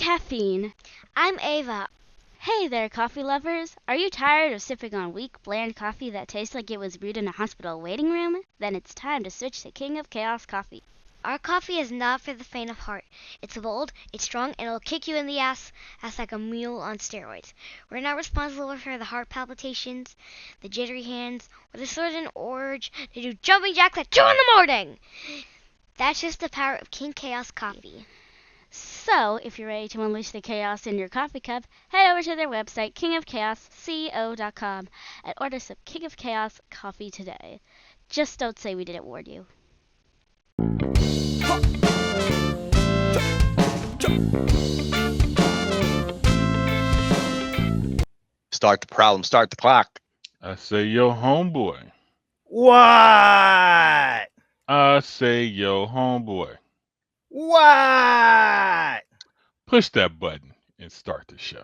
caffeine. I'm Ava. Hey there, coffee lovers. Are you tired of sipping on weak, bland coffee that tastes like it was brewed in a hospital waiting room? Then it's time to switch to King of Chaos coffee. Our coffee is not for the faint of heart. It's bold, it's strong, and it'll kick you in the ass like a mule on steroids. We're not responsible for the heart palpitations, the jittery hands, or the sudden urge to do jumping jacks at 2 in the morning. That's just the power of King Chaos coffee. So, if you're ready to unleash the chaos in your coffee cup, head over to their website, kingofchaosco.com, and order some King of Chaos coffee today. Just don't say we didn't warn you. Start the problem, start the clock. I say yo homeboy. What? I say yo homeboy. What? Push that button and start the show.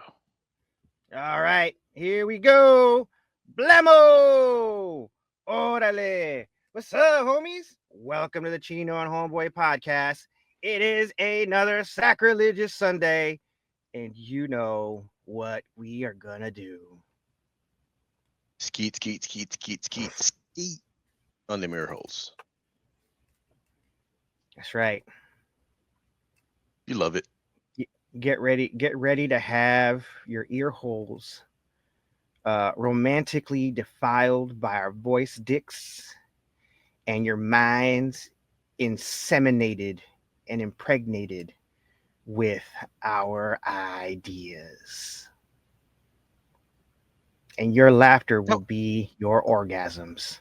All right, here we go. Blamo! Orale! What's up, homies? Welcome to the Chino and Homeboy podcast. It is another sacrilegious Sunday, and you know what we are gonna do. Skeet, skeet, skeet, skeet, skeet, skeet on the mirror holes. That's right. You love it. Get ready to have your ear holes romantically defiled by our voice dicks and your minds inseminated and impregnated with our ideas. And your laughter will be your orgasms.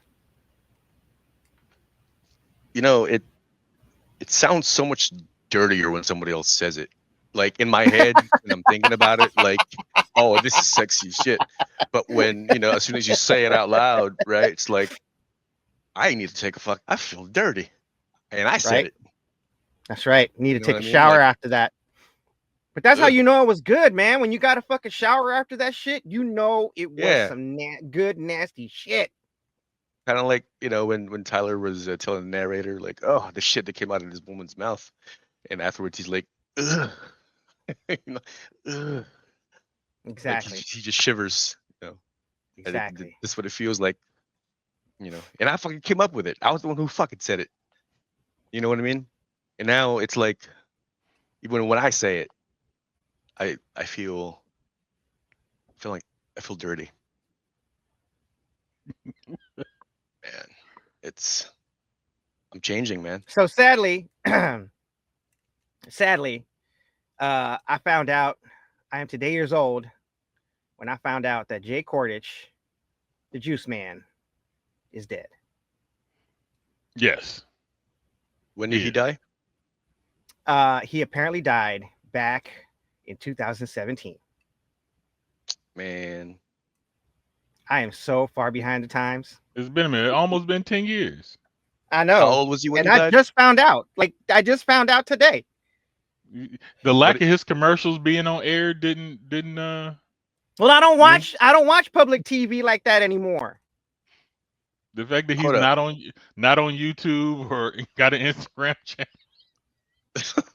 You know, it sounds so much dirtier when somebody else says it. Like in my head, when I'm thinking about it, like, oh, this is sexy shit. But when, as soon as you say it out loud, right, it's like, I need to take a fuck. I feel dirty. And I said Right? it. That's right. Need to You know take what a I mean? shower Like- after that. But that's how Ugh. you know it was good, man. When you got a fucking shower after that shit, you know it was Yeah. some good, nasty shit. Kind of like, when Tyler was telling the narrator, like, oh, the shit that came out of this woman's mouth. And afterwards he's like, ugh. Ugh. Exactly. Like he just shivers. Exactly. That's what it feels like. And I fucking came up with it. I was the one who fucking said it. You know what I mean? And now it's like, even when I say it, I feel like I feel dirty. Man, I'm changing, man. So sadly, I found out I am today years old when I found out that Jay Cordich, the Juice Man, is dead. Yes. When did he die? He apparently died back in 2017. Man, I am so far behind the times. It's been a minute. Almost been 10 years. I know. how old was he when And he I died? just found out. I just found out today. The lack of his commercials being on air didn't Well, I don't watch public TV like that anymore. the fact that he's Hold up. not on YouTube or got an Instagram channel.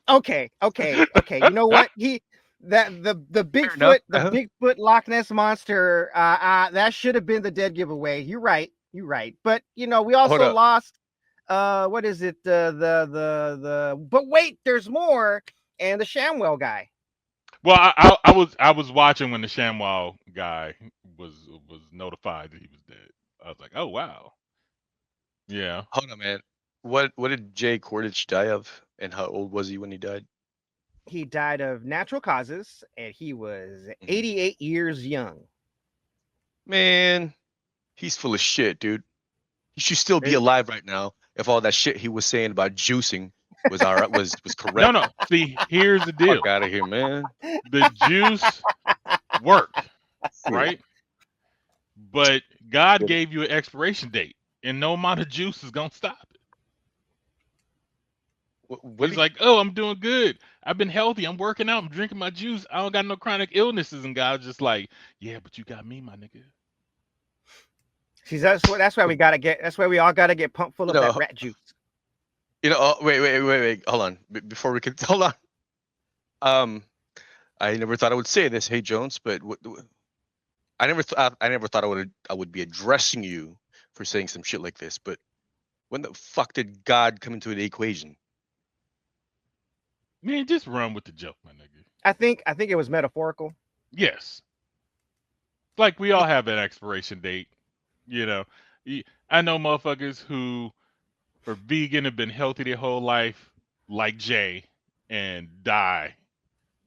Okay. You know what? The enough. Bigfoot Loch Ness monster. That should have been the dead giveaway. You're right. But we also lost. What is it? The. But wait, there's more. And the Shamwell guy. Well, I was watching when the ShamWow guy was notified that he was dead. I was like, oh wow. Yeah. Hold on, man. What did Jay Cordich die of? And how old was he when he died? He died of natural causes, and he was 88 years young. Man, he's full of shit, dude. He should still be alive right now if all that shit he was saying about juicing was was correct. No. See, here's the deal. Fuck out of here, man. The juice worked, right? But God gave you an expiration date, and no amount of juice is gonna stop it. He's like, oh, I'm doing good. I've been healthy. I'm working out. I'm drinking my juice. I don't got no chronic illnesses. And God's just like, yeah, but you got me, my nigga. See, that's why we gotta get. That's why we all gotta get pumped full of that rat juice. Wait. Hold on. Before we can hold on. I never thought I would say this, hey Jones, but I never thought I would be addressing you for saying some shit like this. But when the fuck did God come into the equation? Man, just run with the joke, my nigga. I think it was metaphorical. Yes. Like we all have an expiration date. You know, I know motherfuckers who are vegan, have been healthy their whole life, like Jay, and die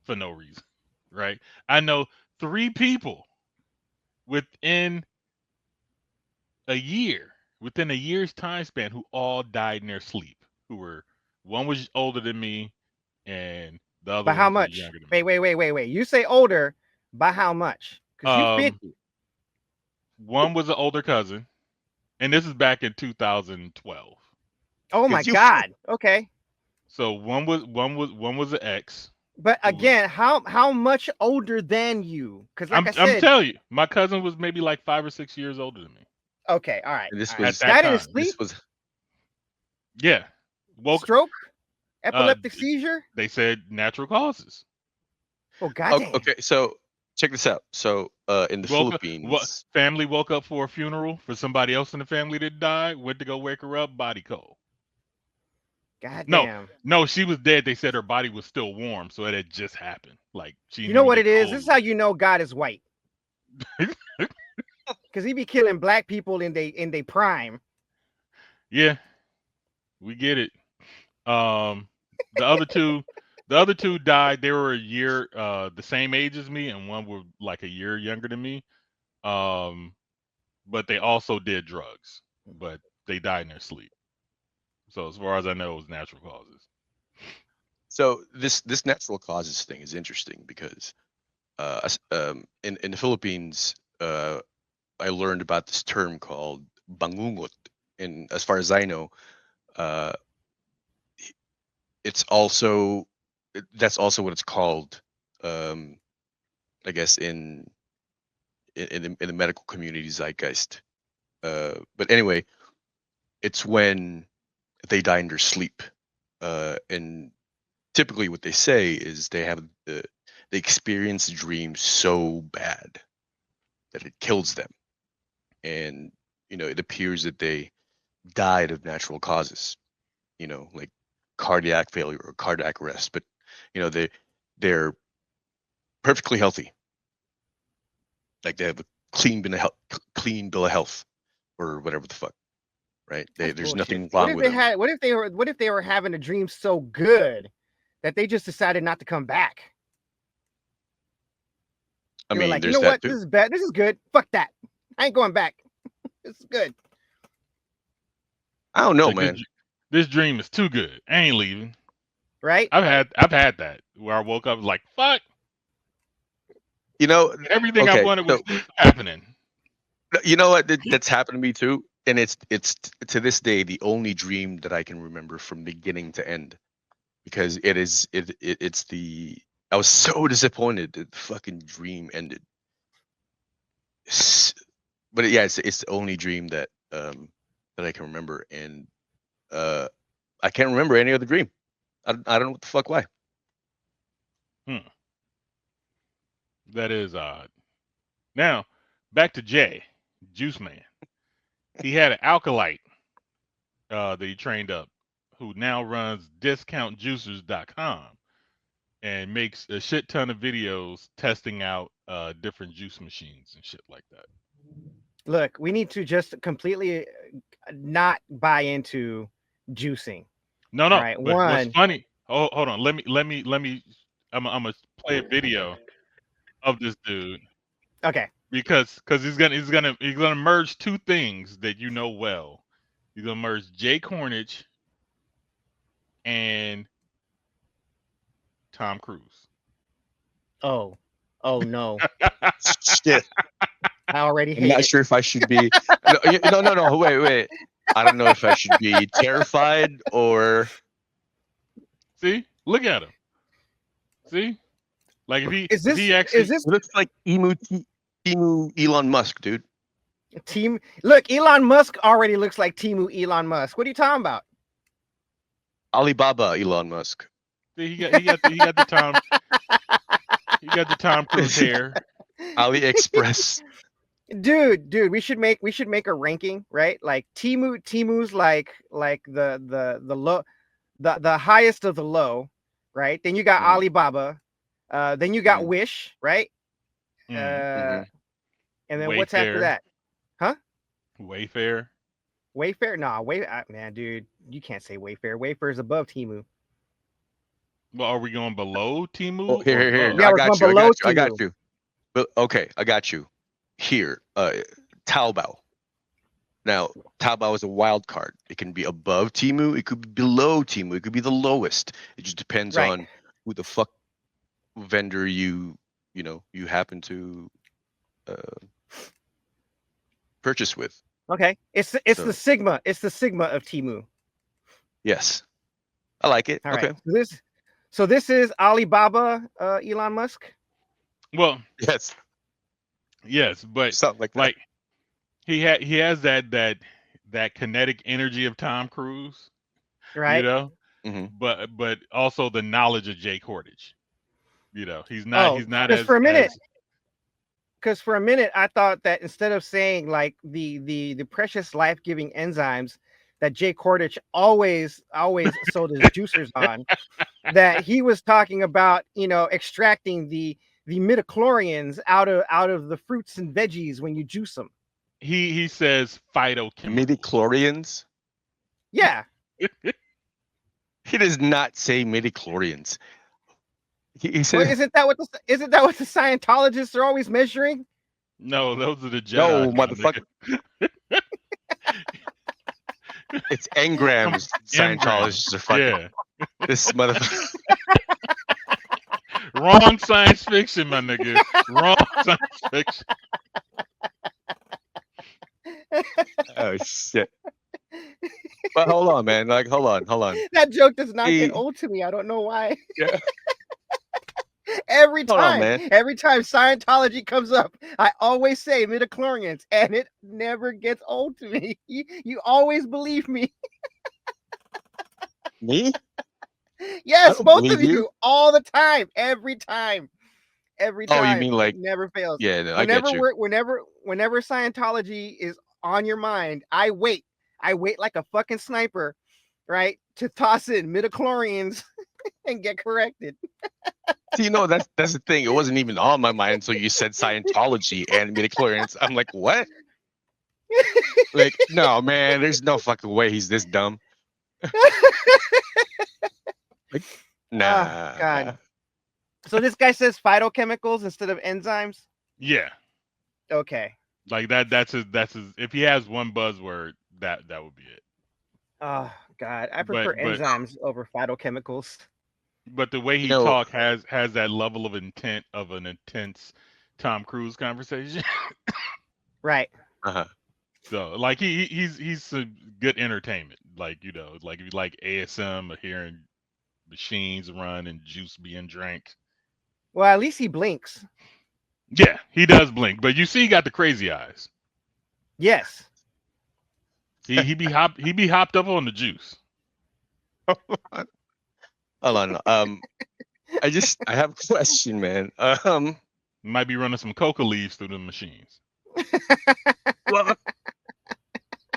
for no reason. Right? I know 3 people within a year, within a year's time span, who all died in their sleep. One was older than me, and the other By how ones were much? younger than me. Wait. You say older. By how much? Because you 50. One was an older cousin, and this is back in 2012. Oh my 'Cause you God. Okay. So one was an ex. But who was- again, how much older than you? Because like I I'm said, telling you, my cousin was maybe like 5 or 6 years older than me okay, all right. And this all right. was at that Died in his time. sleep, this was Yeah, woke. stroke, epileptic seizure. They said natural causes. Oh goddamn. okay. So check this out. So in the Woke up. Philippines, Family woke up for a funeral for somebody else in the family that died. Went to go wake her up. Body cold. Goddamn. No, she was dead. They said her body was still warm, so it had just happened. Like she. You know didn't what even it get is? cold This is how you know God is white. yet. Because he be killing black people in they prime. Yeah, we get it. Um, the other two died. They were a year, the same age as me, and one were like a year younger than me. But they also did drugs, but they died in their sleep. So as far as I know, it was natural causes. so this natural causes thing is interesting because in the Philippines, I learned about this term called bangungot, and as far as I know, uh, it's also that's also what it's called. Um, I guess in the medical community zeitgeist. But anyway, it's when they die in their sleep, and typically what they say is they experience dreams so bad that it kills them, and it appears that they died of natural causes, like cardiac failure or cardiac arrest, but they're perfectly healthy, like they have a clean bill of health or whatever the fuck, right? That's There's bullshit. nothing wrong with them. What if they were having a dream so good that they just decided not to come back? I They were mean, like, you there's know that what? too. This is bad. This is good. Fuck that. I ain't going back. This is good. I don't know, Like man. this dream is too good. I ain't leaving. Right? I've had that where I woke up like fuck. Everything I Okay, wanted so was happening. you know what? That's happened to me too, and it's to this day the only dream that I can remember from beginning to end, because it's the I was so disappointed that the fucking dream ended. But yeah, it's the only dream that I can remember, and I can't remember any other dream. I don't know what the fuck why. That is odd. Now, back to Jay, Juice Man. He had an alkalite that he trained up, who now runs discountjuicers.com and makes a shit ton of videos testing out different juice machines and shit like that. Look, we need to just completely not buy into juicing. No. All right, But what's one. funny? Oh, hold on. Let me. I'm gonna play a video of this dude Okay. because he's gonna merge two things that you know well. He's gonna merge Jay Cornish and Tom Cruise. Oh no. Shit. I already I'm hate not it. sure if I should be. No. Wait. I don't know if I should be terrified or. See, look at him. See, like if he Is if this he actually is this It looks like Temu Elon Musk, dude. team? Look, Elon Musk already looks like Temu Elon Musk. What are you talking about? Alibaba Elon Musk. he got the Tom You got the Tom Cruise hair. AliExpress. Dude, we should make a ranking, right? Like Temu's like the low, the highest of the low, right? Then you got Mhm. Alibaba, then you got Mhm. Wish, right? Mm. Uh, Mhm. and then what's after Wayfair. that? Huh? Wayfair. Wayfair? Nah, man, dude, you can't say Wayfair. Wayfair is above Temu. Well, are we going below Oh, Timu here, or here, here. above? Yeah, I we're got going you. I below got you. I got Temu. you. But okay, I got you. Here, Taobao. Now, Taobao is a wild card. It can be above Temu. It could be below Temu. It could be the lowest. It just depends Right. on who the fuck vendor you happen to uh, purchase with. Okay. It's the So Sigma. It's the Sigma of Temu. yes, I like it. All right. Okay. So this is Alibaba, Elon Musk, Well, Yes, yes, but something like that. like he has that kinetic energy of Tom Cruise, you right? know, Hmm. but also the knowledge of Jake Hordage. You know, he's Oh, not because for a minute, as I thought that instead of saying like the precious life giving enzymes that Jay Cordich always sold his juicers on, that he was talking about, extracting the midichlorians out of the fruits and veggies when you juice them. he says phytochemicals. Midichlorians. Yeah. He does not say midichlorians. He Well, said isn't that what the Scientologists are always measuring? No, those are the no, Jedi, my motherfucker. nigga. It's engrams. Engrams. Scientologists are fucking. Yeah. This motherfucker. Wrong science fiction, my nigga. Wrong science fiction. Oh shit. But hold on, man. Like, hold on. That joke does not get He- old to me. I don't know why. Yeah. Every Hold on, time, man. Scientology comes up, I always say midichlorians, and it never gets old to me. You always believe me. Me? Yes, don't both believe of you. you, all the time, every time, Oh, you mean it like? never fails. Yeah, no, I get you. Whenever Scientology is on your mind, I wait like a fucking sniper, right, to toss in midichlorians and get corrected. See, that's the thing. It wasn't even on my mind until you said Scientology and midichlorians. I'm like, what? Like, no, man. There's no fucking way he's this dumb. Like, Oh God. nah. So this guy says phytochemicals instead of enzymes. Yeah. Okay. Like that's his if he has one buzzword, that would be it. Oh God, I But prefer enzymes over phytochemicals. but the way You he know, talk has that level of intent of an intense Tom Cruise conversation. Right. uh-huh. So like he's some good entertainment. Like, like if you like ASM or hearing machines run and juice being drank. Well, at least he blinks. Yeah, he does blink, but you see he got the crazy eyes. Yes. He be hopped up on the juice. Hold on. I have a question, man. Might be running some coca leaves through the machines. Well,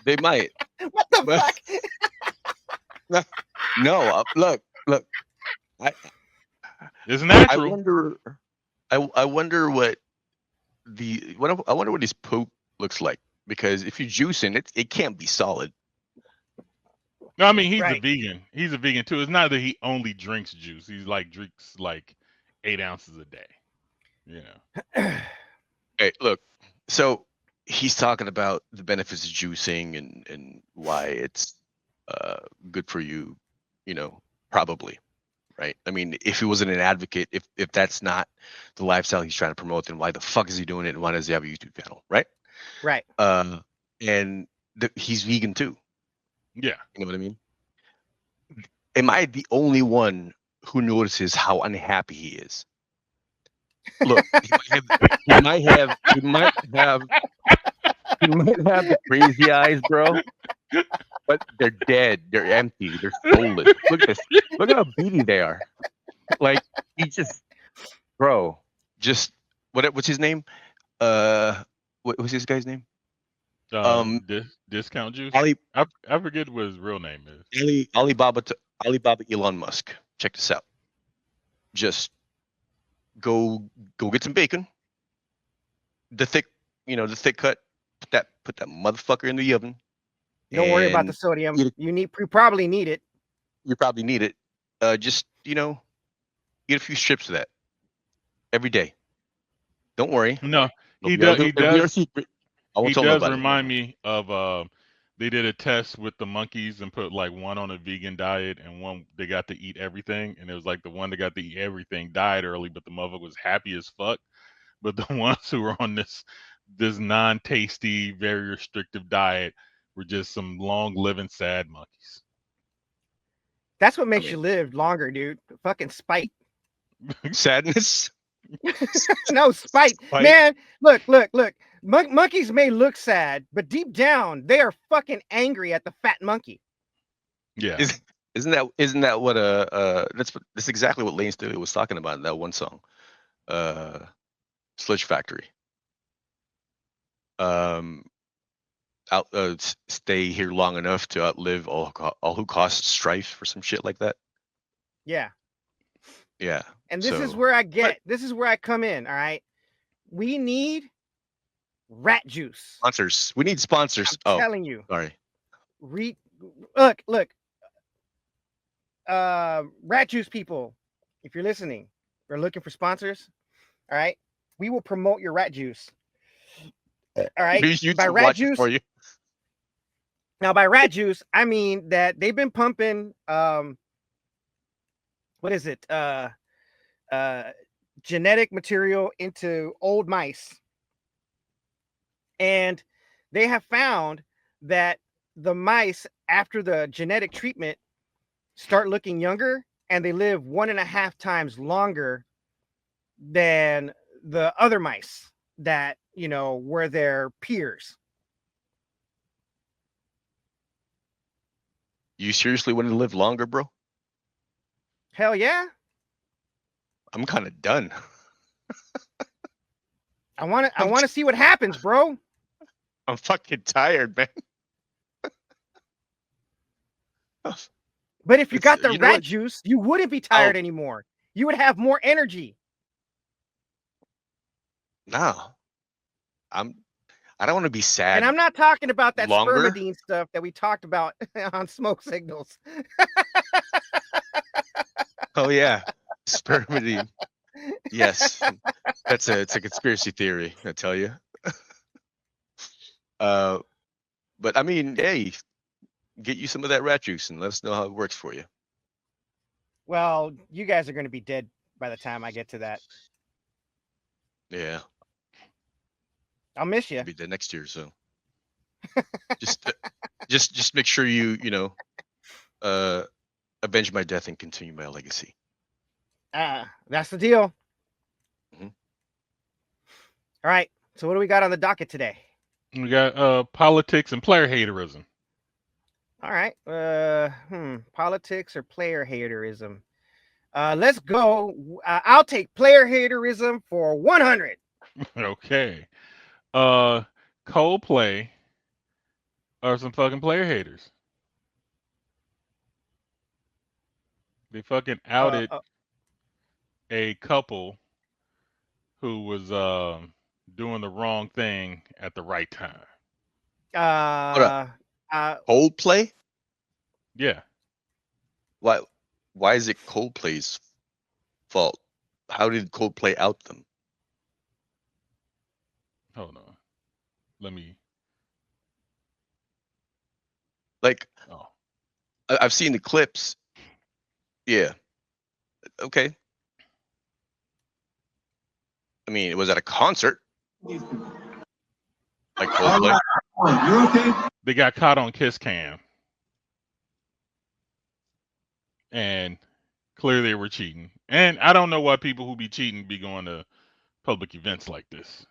they might. What the But fuck? no. Look. I It's natural. wonder. I wonder what I wonder what his poop looks like, because if you're juicing it can't be solid. No, I mean he's a Right. vegan. He's a vegan too. It's not that he only drinks juice. He's like drinks like 8 ounces a day. You know. Hey, look. So he's talking about the benefits of juicing and why it's good for you. Probably. Right. I mean, if he wasn't an advocate, if that's not the lifestyle he's trying to promote, then why the fuck is he doing it? And why does he have a YouTube channel? Right. Right. And he's vegan too. Yeah. You know what I mean? Am I the only one who notices how unhappy he is? Look, he might have the crazy eyes, bro. But they're dead. They're empty. They're soulless. Look at this. Look how beady they are. Like, he just, bro. Just what's his name? What's this guy's name? Discount juice. Ali I forget what his real name is. Alibaba Elon Musk. Check this out. Just go get some bacon. The thick cut. Put that motherfucker in the oven. Don't worry about the and sodium. you Probably need it. You probably need it. Just eat a few strips of that every day. Don't worry. No, he It'll does. be our secret. I won't He tell does nobody. remind me of they did a test with the monkeys and put like one on a vegan diet and one they got to eat everything, and it was like the one that got to eat everything died early, but the motherfucker was happy as fuck. But the ones who were on this non-tasty, very restrictive diet were just some long living sad monkeys. That's what makes you live longer, dude. Fucking spite. Sadness. No, spite. Man, look. Monkeys may look sad, but deep down, they are fucking angry at the fat monkey. Yeah. Isn't that what that's exactly what Lane Staley was talking about in that one song, Sludge Factory. Stay here long enough to outlive all who cost strife for some shit like that. Yeah. Yeah. And this is where I come in. All right. We need rat juice. Sponsors. We need sponsors. I'm telling you. Sorry. Look. Rat juice people, if you're listening, we're looking for sponsors. All right. We will promote your rat juice. All right. By rat juice. For you. Now, by rat juice, I mean that they've been pumping what is it? Genetic material into old mice. And they have found that the mice, after the genetic treatment, start looking younger, and they live 1.5 times longer than the other mice that, were their peers. You seriously want to live longer, bro? Hell yeah. I'm kind of done. I want to see what happens, bro. I'm fucking tired, man. But if you got the rat juice, you wouldn't be tired anymore. You would have more energy. No. I don't want to be sad. And I'm not talking about that spermidine stuff that we talked about on Smoke Signals. Oh yeah, spermidine. Yes, it's a conspiracy theory. I tell you. But I mean, hey, get you some of that rat juice and let us know how it works for you. Well, you guys are going to be dead by the time I get to that. Yeah. I'll miss you. I'll be dead next year, so just make sure you avenge my death and continue my legacy. That's the deal. Mm-hmm. All right. So what do we got on the docket today? We got politics and player haterism. All right. Politics or player haterism. Let's go. I'll take player haterism for 100. Okay. Coldplay are some fucking player haters. They fucking outed a couple who was doing the wrong thing at the right time. Coldplay? Yeah. Why is it Coldplay's fault? How did Coldplay out them? Hold on. Let me. I've seen the clips. Yeah. Okay. I mean, it was at a concert. Like Coldplay. You okay? They got caught on Kiss Cam. And clearly they were cheating. And I don't know why people who be cheating be going to public events like this.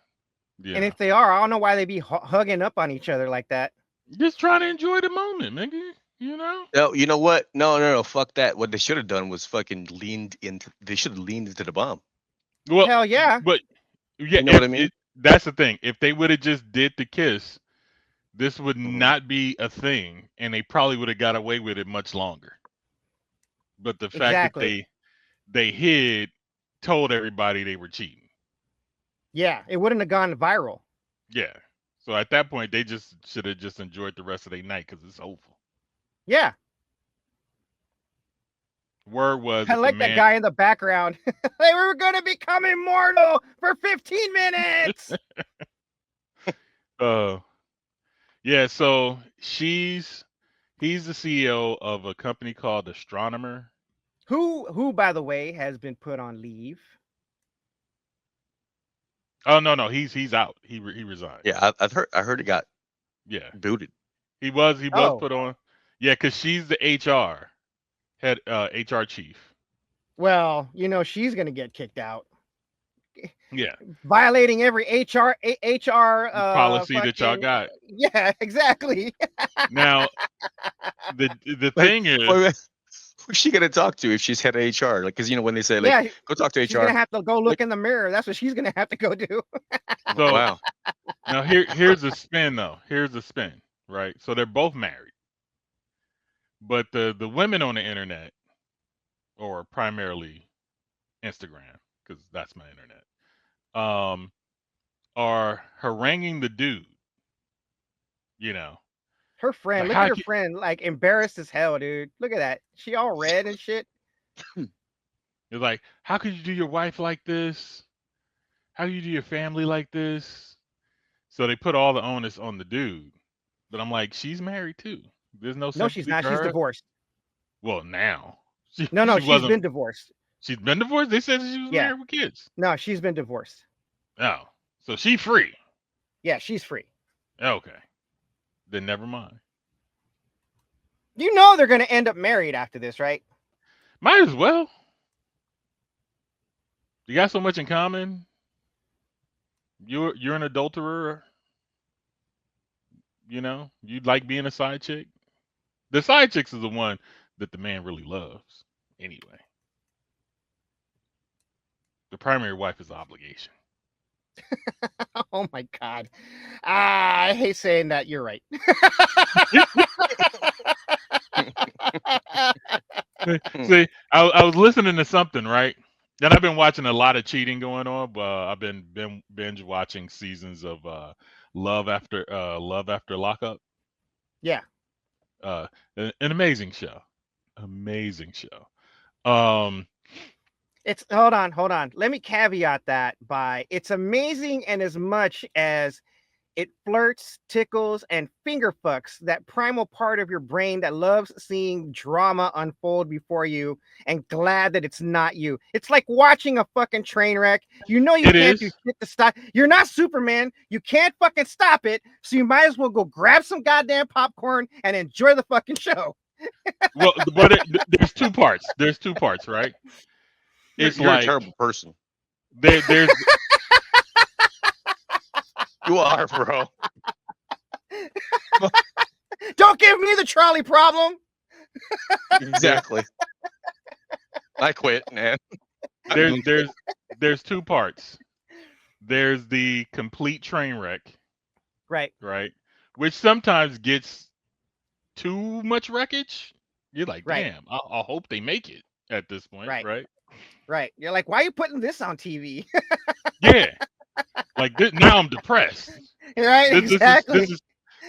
Yeah. And if they are, I don't know why they be hugging up on each other like that. Just trying to enjoy the moment, nigga. No, you know what? No. Fuck that. What they should have done was fucking leaned into the bomb. Well, Hell yeah. but yeah, You know what I if mean? it that's the thing. If they would have just did the kiss, this would Hmm. not be a thing, and they probably would have got away with it much longer. But the fact that Exactly. they hid, told everybody they were cheating. Yeah, it wouldn't have gone viral. Yeah. So at that point, they just should have just enjoyed the rest of their night because it's over. Yeah. Word was I if the like that man, guy in the background. They were going to become immortal for 15 minutes. uh, yeah. So he's the CEO of a company called Astronomer. Who, by the way, has been put on leave. Oh no, he's out. He resigned. Yeah, I heard he got Yeah, booted. he was Oh, put on. Yeah, because she's the HR head, HR chief. well, she's going to get kicked out. Yeah, Violating every HR policy that y'all fucking got. yeah, exactly. Now the Wait, thing is, wait, wait. Who's she gonna talk to if she's head of HR? Like, because when they say like, Yeah, go talk to she's going HR. to have to go Like, look in the mirror. That's what she's going to have to go do. oh, so wow. now here's the spin though. Here's the spin, right? So they're both married, but the women on the internet, or primarily Instagram, because that's my internet, um, are haranguing the dude. You know, Her friend, like look at how her can, friend, like embarrassed as hell, dude. Look at that. She all red and shit. you're like, how could you do your wife like this? How do you do your family like this? So they put all the onus on the dude. But I'm like, she's married too. There's no No, she's sympathy not. for She's her. divorced. Well, now she No, no, she she's wasn't. been divorced. She's been divorced. They said she was Yeah. married with kids. No, she's been divorced. Oh, so she free. Yeah, she's free. Okay, then never mind. You know they're going to end up married after this, right? Might as well. You got so much in common. You're an adulterer. You know, you like being a side chick. The side chicks is the one that the man really loves. Anyway, the primary wife is the obligation. Oh my god. I hate saying that. You're right. See, I was listening to something, right? And I've been watching a lot of cheating going on, but I've been binge watching seasons of Love After Lockup. Yeah. Uh, an amazing show, amazing show. Um, It's hold on. Let me caveat that by it's amazing and as much as it flirts, tickles, and finger fucks that primal part of your brain that loves seeing drama unfold before you and glad that it's not you. It's like watching a fucking train wreck. You know you it can't do is. shit to stop. You're not Superman. You can't fucking stop it. So you might as well go grab some goddamn popcorn and enjoy the fucking show. Well, but there's two parts. There's two parts, right? You're It's you're a like terrible person. there's You are, bro. Don't give me the trolley problem. Exactly. I quit, man. I'm there's done. there's there's two parts. There's the complete train wreck, Right, right? Which sometimes gets too much wreckage. You're like, right, damn, I hope they make it at this point, right, right? right. You're like, why are you putting this on TV? Yeah, like now I'm depressed. Right, This, this is exactly. this is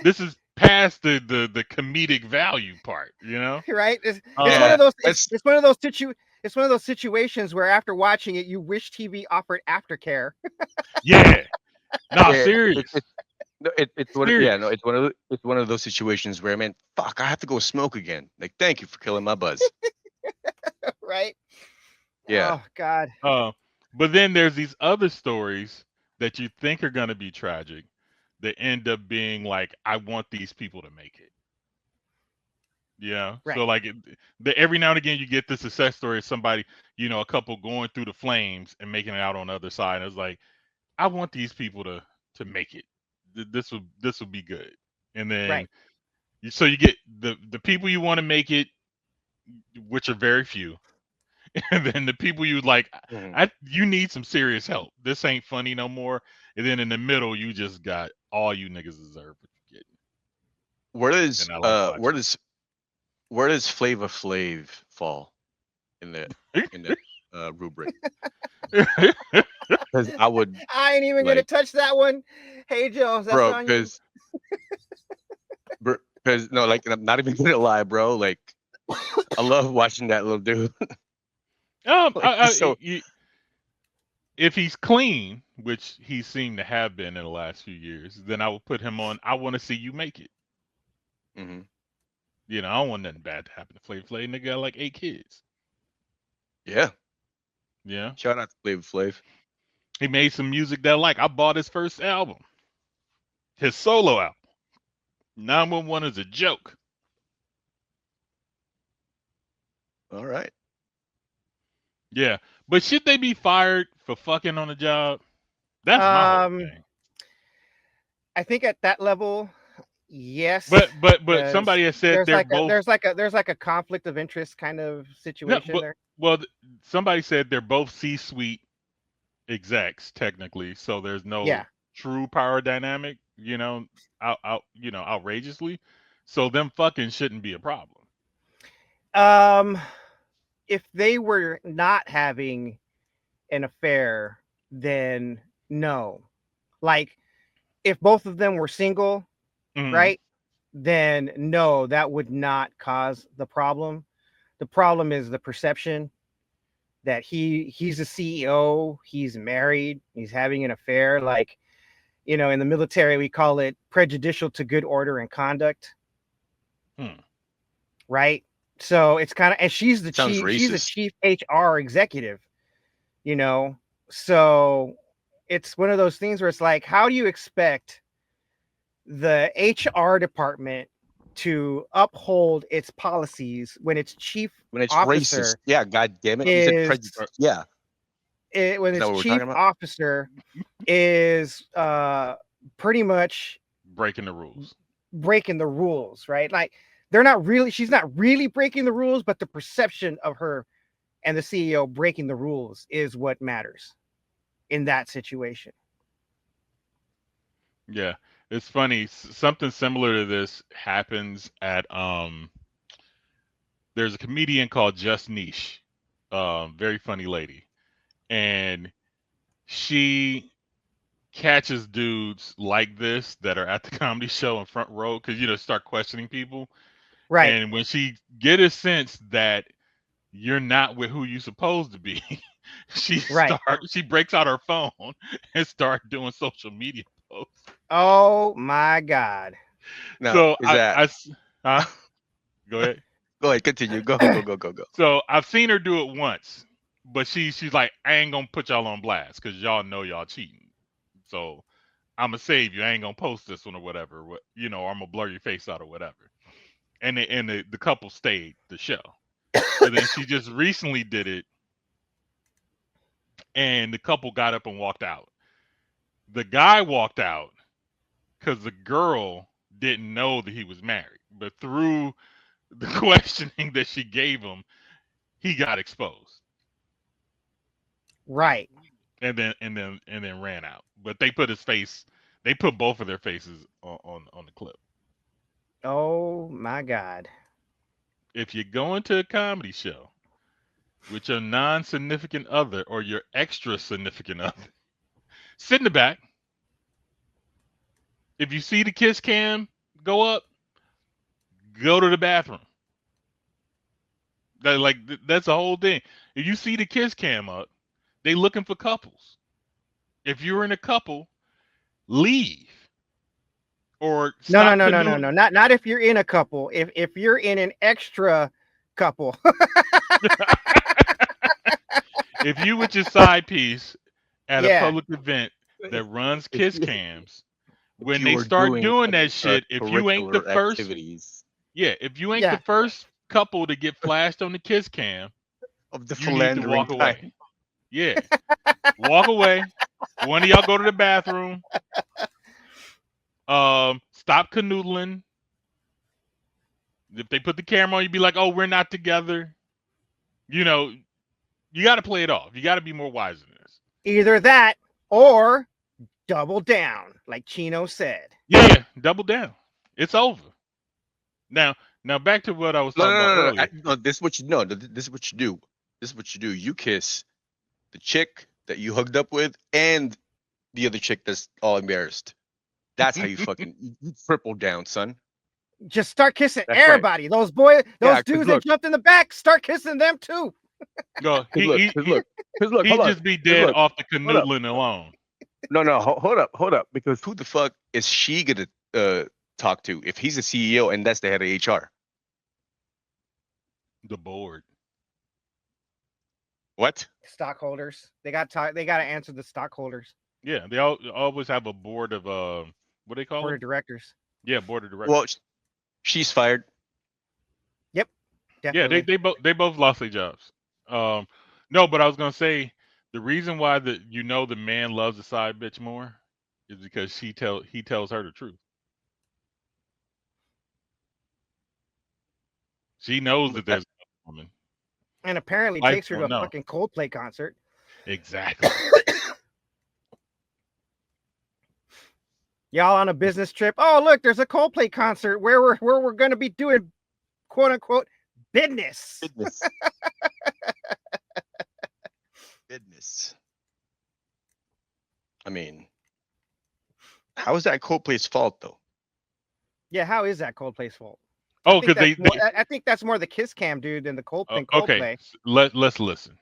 this is past the comedic value part, you know? Right. It's one Yeah, of those. that's It's one of those It's one of those situations where after watching it, you wish TV offered aftercare. Yeah, nah, yeah. serious, No, it's one. Yeah, no, serious. it's one of those situations where, man, fuck, I have to go smoke again. Like, thank you for killing my buzz. Right. Yeah. Oh God. Uh, but then there's these other stories that you think are gonna be tragic that end up being like, I want these people to make it. Yeah. So Right. like every now and again you get the success story of somebody, a couple going through the flames and making it out on the other side. And it's like, I want these people to make it. This will be good. And then Right. so you get the people you want to make it, which are very few, and then the people you like, Mhm. you need some serious help. This ain't funny no more. And then in the middle, you just got all you niggas deserve what you get. Where does And I like where watching does where does Flava Flav fall in the it. in that rubric? Because I would I ain't even gonna like, touch that one. Hey Jones, that's bro, on you. because no, like I'm not even gonna lie, bro. Like I love watching that little dude. Like he's so If he's clean, which he seemed to have been in the last few years, then I would put him on. I want to see you make it. Mhm. You know, I don't want nothing bad to happen to Flav Flav. Nigga got like 8 kids. Yeah. Yeah, Shout out to Flava Flav. he made some music that I like. I bought his first album, his solo album. 911 is a joke. All right. Yeah, but should they be fired for fucking on the job? That's my whole Um, thing. I think at that level, yes, But because somebody has said they're both there's like a conflict of interest kind of no. situation But there. well, somebody said they're both C-suite execs technically, so there's no Yeah. true power dynamic. Outrageously. So them fucking shouldn't be a problem. Um, if they were not having an affair, then no. Like if both of them were single, Hmm. right? Then no, that would not cause the problem. The problem is the perception that he's a CEO, he's married, he's having an affair. Like, in the military we call it prejudicial to good order and conduct, Hmm. right? So it's kind of, and Sounds she's a racist. chief HR executive, you know. So it's one of those things where it's like, how do you expect the HR department to uphold its policies when its chief When it's racist. officer Yeah, god damn it. You said is yeah. when Is that its what we're talking chief about? officer is pretty much Breaking the rules. breaking the rules, right? Like she's not really breaking the rules, but the perception of her and the CEO breaking the rules is what matters in that situation. Yeah, it's funny. Something similar to this happens at There's a comedian called Just Niche, very funny lady, and she catches dudes like this that are at the comedy show in front row because start questioning people, Right, and when she get a sense that you're not with who you supposed to be, right. she breaks out her phone and start doing social media posts. Oh my God. Now, So is that huh? Go ahead. go ahead, continue. Go. So I've seen her do it once, but she's like, I ain't gonna put y'all on blast because y'all know y'all cheating. So I'm gonna save you. I ain't gonna post this one or whatever. Or I'm gonna blur your face out or whatever. And the couple stayed the show, and then she just recently did it, and the couple got up and walked out. The guy walked out because the girl didn't know that he was married, but through the questioning that she gave him, he got exposed. Right. And then ran out. But they put both of their faces on the clip. Oh my God. If you go into a comedy show with your non-significant other or your extra significant other, sit in the back. If you see the kiss cam go up, go to the bathroom. That's the whole thing. If you see the kiss cam up, they looking for couples. If you're in a couple, leave or No, no, stop no, no, no, canoodling. no. Not if you're in a couple. If you're in an extra couple. If you with your side piece at a Yeah. public event that runs if kiss you, cams, if when you they were start doing doing that shit, if you ain't the curricular first, activities yeah, if you ain't the Yeah. first couple to get flashed on the kiss cam, of the you need to philandering walk away. kind. Yeah, walk away. One of y'all go to the bathroom. Stop canoodling. If they put the camera on, you be like, "Oh, we're not together." You know, You got to play it off. You got to be more wise than this. Either that or double down, like Chino said. Yeah, double down. It's over. Now back to what I was talking about No. earlier. No, this is what you know. This is what you do. This is what you do. You kiss the chick that you hugged up with and the other chick that's all embarrassed. That's how you fucking you triple down, son. Just start kissing That's right. everybody. Those boys, those Yeah, 'cause dudes look. that jumped in the back, start kissing them too. No, Cause look, he'd hold on. just be 'Cause dead look, off the hold up. canoodling alone. No, hold up. Because who the fuck is she gonna talk to if he's a CEO and that's the head of HR? The board. What? Stockholders. They got to answer the stockholders. Yeah, they always have a board of what do they call Board them? of directors. Yeah, board of directors. Well, she's fired. Yep. Yeah, Definitely. they both lost their jobs. No, but I was gonna say the reason why the man loves the side bitch more is because he tells her the truth. She knows that there's a woman. And apparently Wife takes her to don't a know. fucking Coldplay concert. Exactly. Y'all on a business trip. Oh, look, there's a Coldplay concert where we're gonna be doing quote unquote business. Business. I mean, how is that Coldplay's fault though? Yeah, how is that Coldplay's fault? Oh, because I think that's more the Kiss Cam dude than the Coldplay. Okay, let's listen.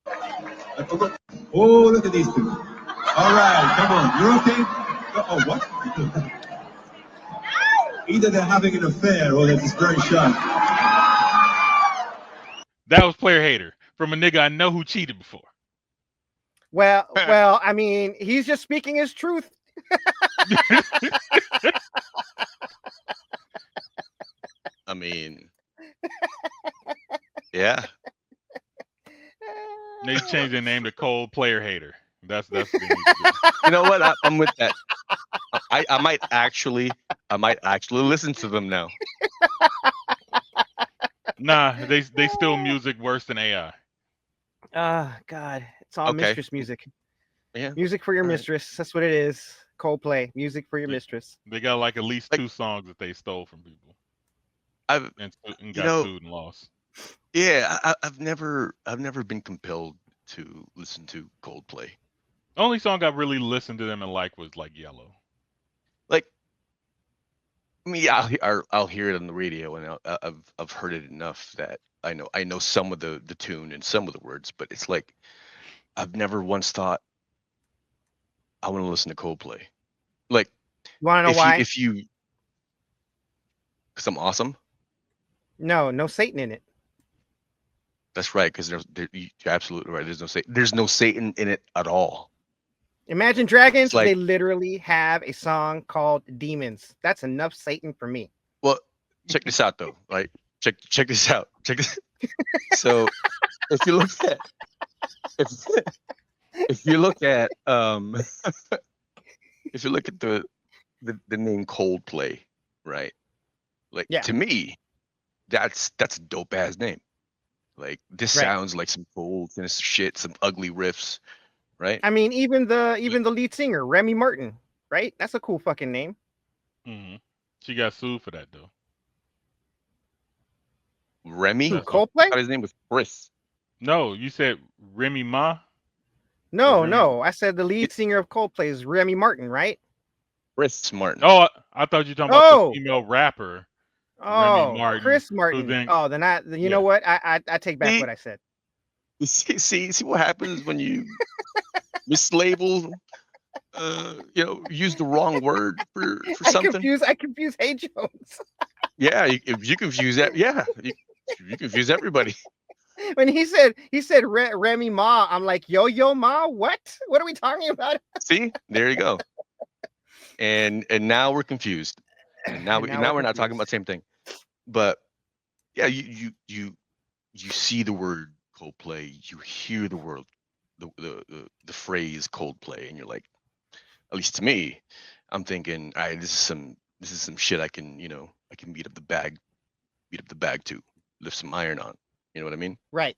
Oh, look at these people. All right, come on. You're okay? Oh, what? Either they're having an affair or they're just very shy. That was player hater from a nigga I know who cheated before. Well, I mean, he's just speaking his truth. I mean, yeah. They changed their name to Cold Player Hater. That's what they need to do. You know what? I'm with that. I might actually listen to them now. Nah, they steal music worse than AI. God, it's all mistress music. Yeah. Music for your mistress. That's what it is. Coldplay, music for your mistress. They got like at least 2 songs that they stole from people. And got sued and lost. Yeah, I've never been compelled to listen to Coldplay. The only song I really listened to them and liked was like Yellow. Like, I mean, I'll hear it on the radio, and I've heard it enough that I know some of the tune and some of the words, but it's like I've never once thought I want to listen to Coldplay. Like, you want to know why? Because I'm awesome. No Satan in it. That's right, because you're absolutely right. There's no Satan in it at all. Imagine Dragons, like, they literally have a song called Demons. That's enough Satan for me. Well, check this out though. Like, check this out. So if you look at if you look at the name Coldplay, right? Like, to me, that's a dope ass name. Like, this sounds like some cool kind of shit, some ugly riffs, right? I mean, even the lead singer, Remy Martin, right? That's a cool fucking name. Mm-hmm. She got sued for that though. Remy? Coldplay? I thought his name was Chris. No, you said Remy Ma? No. I said the lead singer of Coldplay is Remy Martin, right? Chris Martin. Oh, I thought you were talking about the female rapper. Oh, Martin, Chris Martin. Then you know what? I take back what I said. See what happens when you mislabel, use the wrong word for something. I confuse Hey Jones. Yeah, if you confuse that, you confuse everybody. When he said Remy Ma, I'm like, yo Ma, what are we talking about? See, there you go. And now we're confused. And now we're not talking about the same thing. But yeah, you see the word Coldplay, you hear the word, the phrase Coldplay, and you're like, at least to me, I'm thinking, all right, this is some shit I can beat up the bag to, lift some iron on. You know what I mean? Right.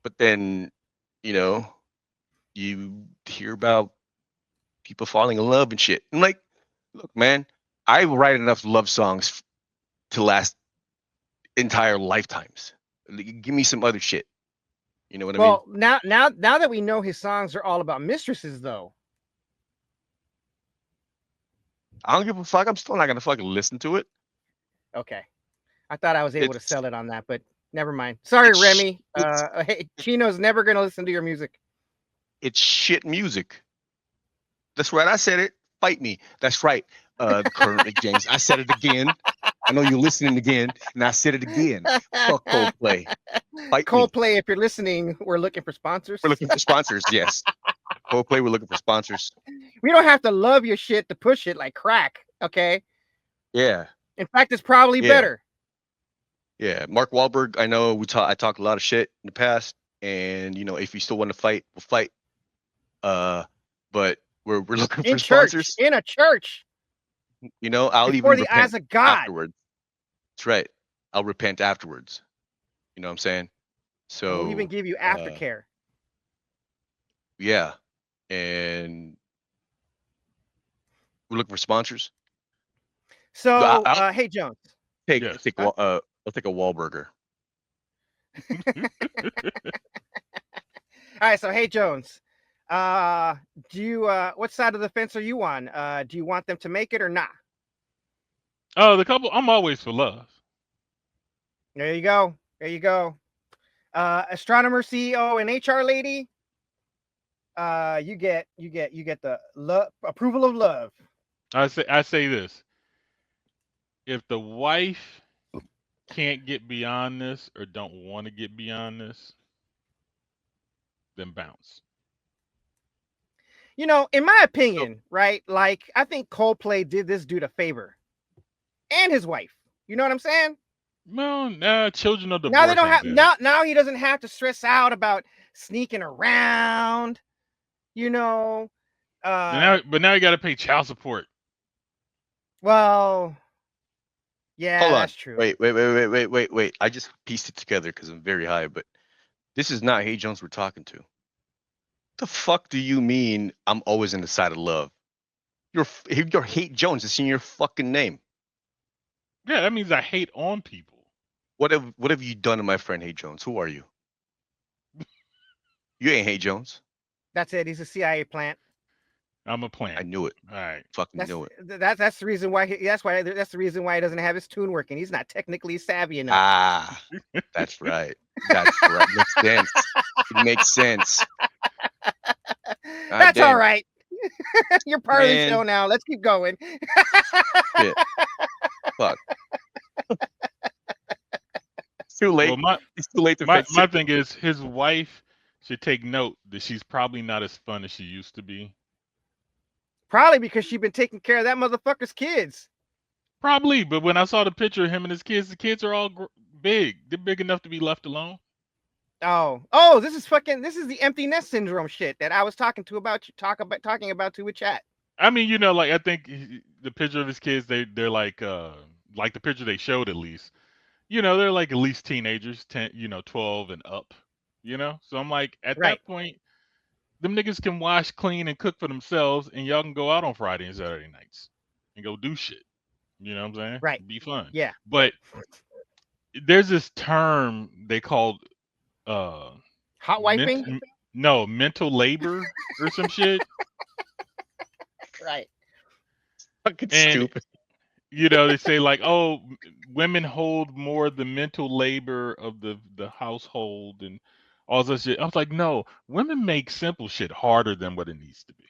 But then, you know, you hear about people falling in love and shit. I'm like, look, man, I write enough love songs to last entire lifetimes. Give me some other shit. You know what I mean? Well, now that we know his songs are all about mistresses, though. I don't give a fuck. I'm still not gonna fucking listen to it. Okay, I thought I was able to It's sell it on that, but never mind. Sorry, it's Remy. it's Hey, Chino's never gonna listen to your music. it's shit music. That's right. I said it. Fight me. That's right. Colonel James. I said it again. I know you're listening again, and I said it again. Fuck Coldplay. Fight me. Coldplay, if you're listening, we're looking for sponsors. We're looking for sponsors. Yes. Coldplay. We're looking for sponsors. We don't have to love your shit to push it like crack. Okay. Yeah. In fact, it's probably Yeah. better. Yeah. Mark Wahlberg. I know I talked a lot of shit in the past, and you know, if you still want to fight, we'll fight. But we're looking In for church, sponsors. in a church, You know, I'll before even the repent eyes of God. afterwards. That's right. I'll repent afterwards. You know what I'm saying? So We'll even give you aftercare. yeah, and we're looking for sponsors. So, I'll hey Jones. Yes. I'll take a Wahlburger. All right, so hey Jones. Do you what side of the fence are you on? Do you want them to make it or not? Oh, the couple. I'm always for love. There you go. There you go. Astronomer CEO and HR lady. You get the approval of love. I say this: if the wife can't get beyond this or don't want to get beyond this, then bounce. You know, in my opinion, right? Like, I think Coldplay did this dude a favor, and his wife. You know what I'm saying? Well, nah, children of divorce. Now they don't ain't have good. now he doesn't have to stress out about sneaking around. You know, But now you got to pay child support. well, yeah, Hold on. that's true. Wait. I just pieced it together because I'm very high, but this is not Hey Jones we're talking to. The fuck do you mean I'm always on the side of love? You're Hate Jones. It's in your fucking name. Yeah, that means I hate on people. What have you done to my friend Hey Jones? Who are you? You ain't Hey Jones. That's it. He's a CIA plant. I'm a plant. I knew it. All right. Fucking knew it. That's the reason why. That's the reason why he doesn't have his tune working. He's not technically savvy enough. Ah, that's right. That's right. Makes sense. It makes sense. That's damn. all right. You're part of the Man. show now. Let's keep going. Shit. Fuck. It's too late. Well, it's too late to my fix it. thing is his wife should take note that she's probably not as fun as she used to be. Probably because she's been taking care of that motherfucker's kids. Probably, but when I saw the picture of him and his kids, the kids are all big. They're big enough to be left alone. Oh, this is the empty nest syndrome shit that I was talking about too with chat. I mean, you know, like I think the picture of his kids, they're like the picture they showed at least. You know, they're like at least teenagers, 10, 12 and up. You know, so I'm like, at Right. that point, them niggas can wash, clean, and cook for themselves, and y'all can go out on Friday and Saturday nights and go do shit. You know what I'm saying? Right. Be fun. Yeah. But there's this term they called hot wifing. Mental labor or some shit. Right. Fucking And, stupid. you know, they say like, oh, women hold more the mental labor of the household and all that shit. I was like, no, women make simple shit harder than what it needs to be.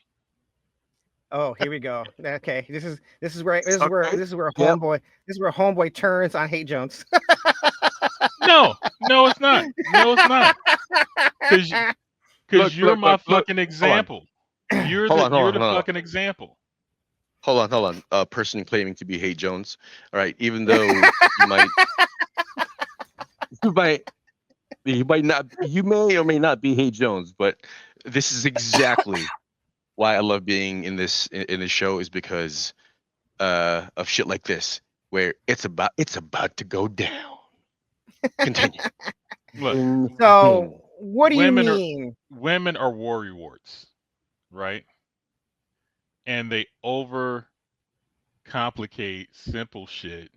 Oh, here we go. Okay, this is where Yep. homeboy turns on Hate Jones. No, it's not. No, it's not. Because you're my fucking example. You're the fucking example. Hold on. Person claiming to be Hey Jones. All right, even though you may or may not be Hey Jones, but this is exactly why I love being in this show, is because of shit like this, where it's about to go down. Continue. Look, So What do you women are mean? women are worrywart, right? And they over complicate simple shit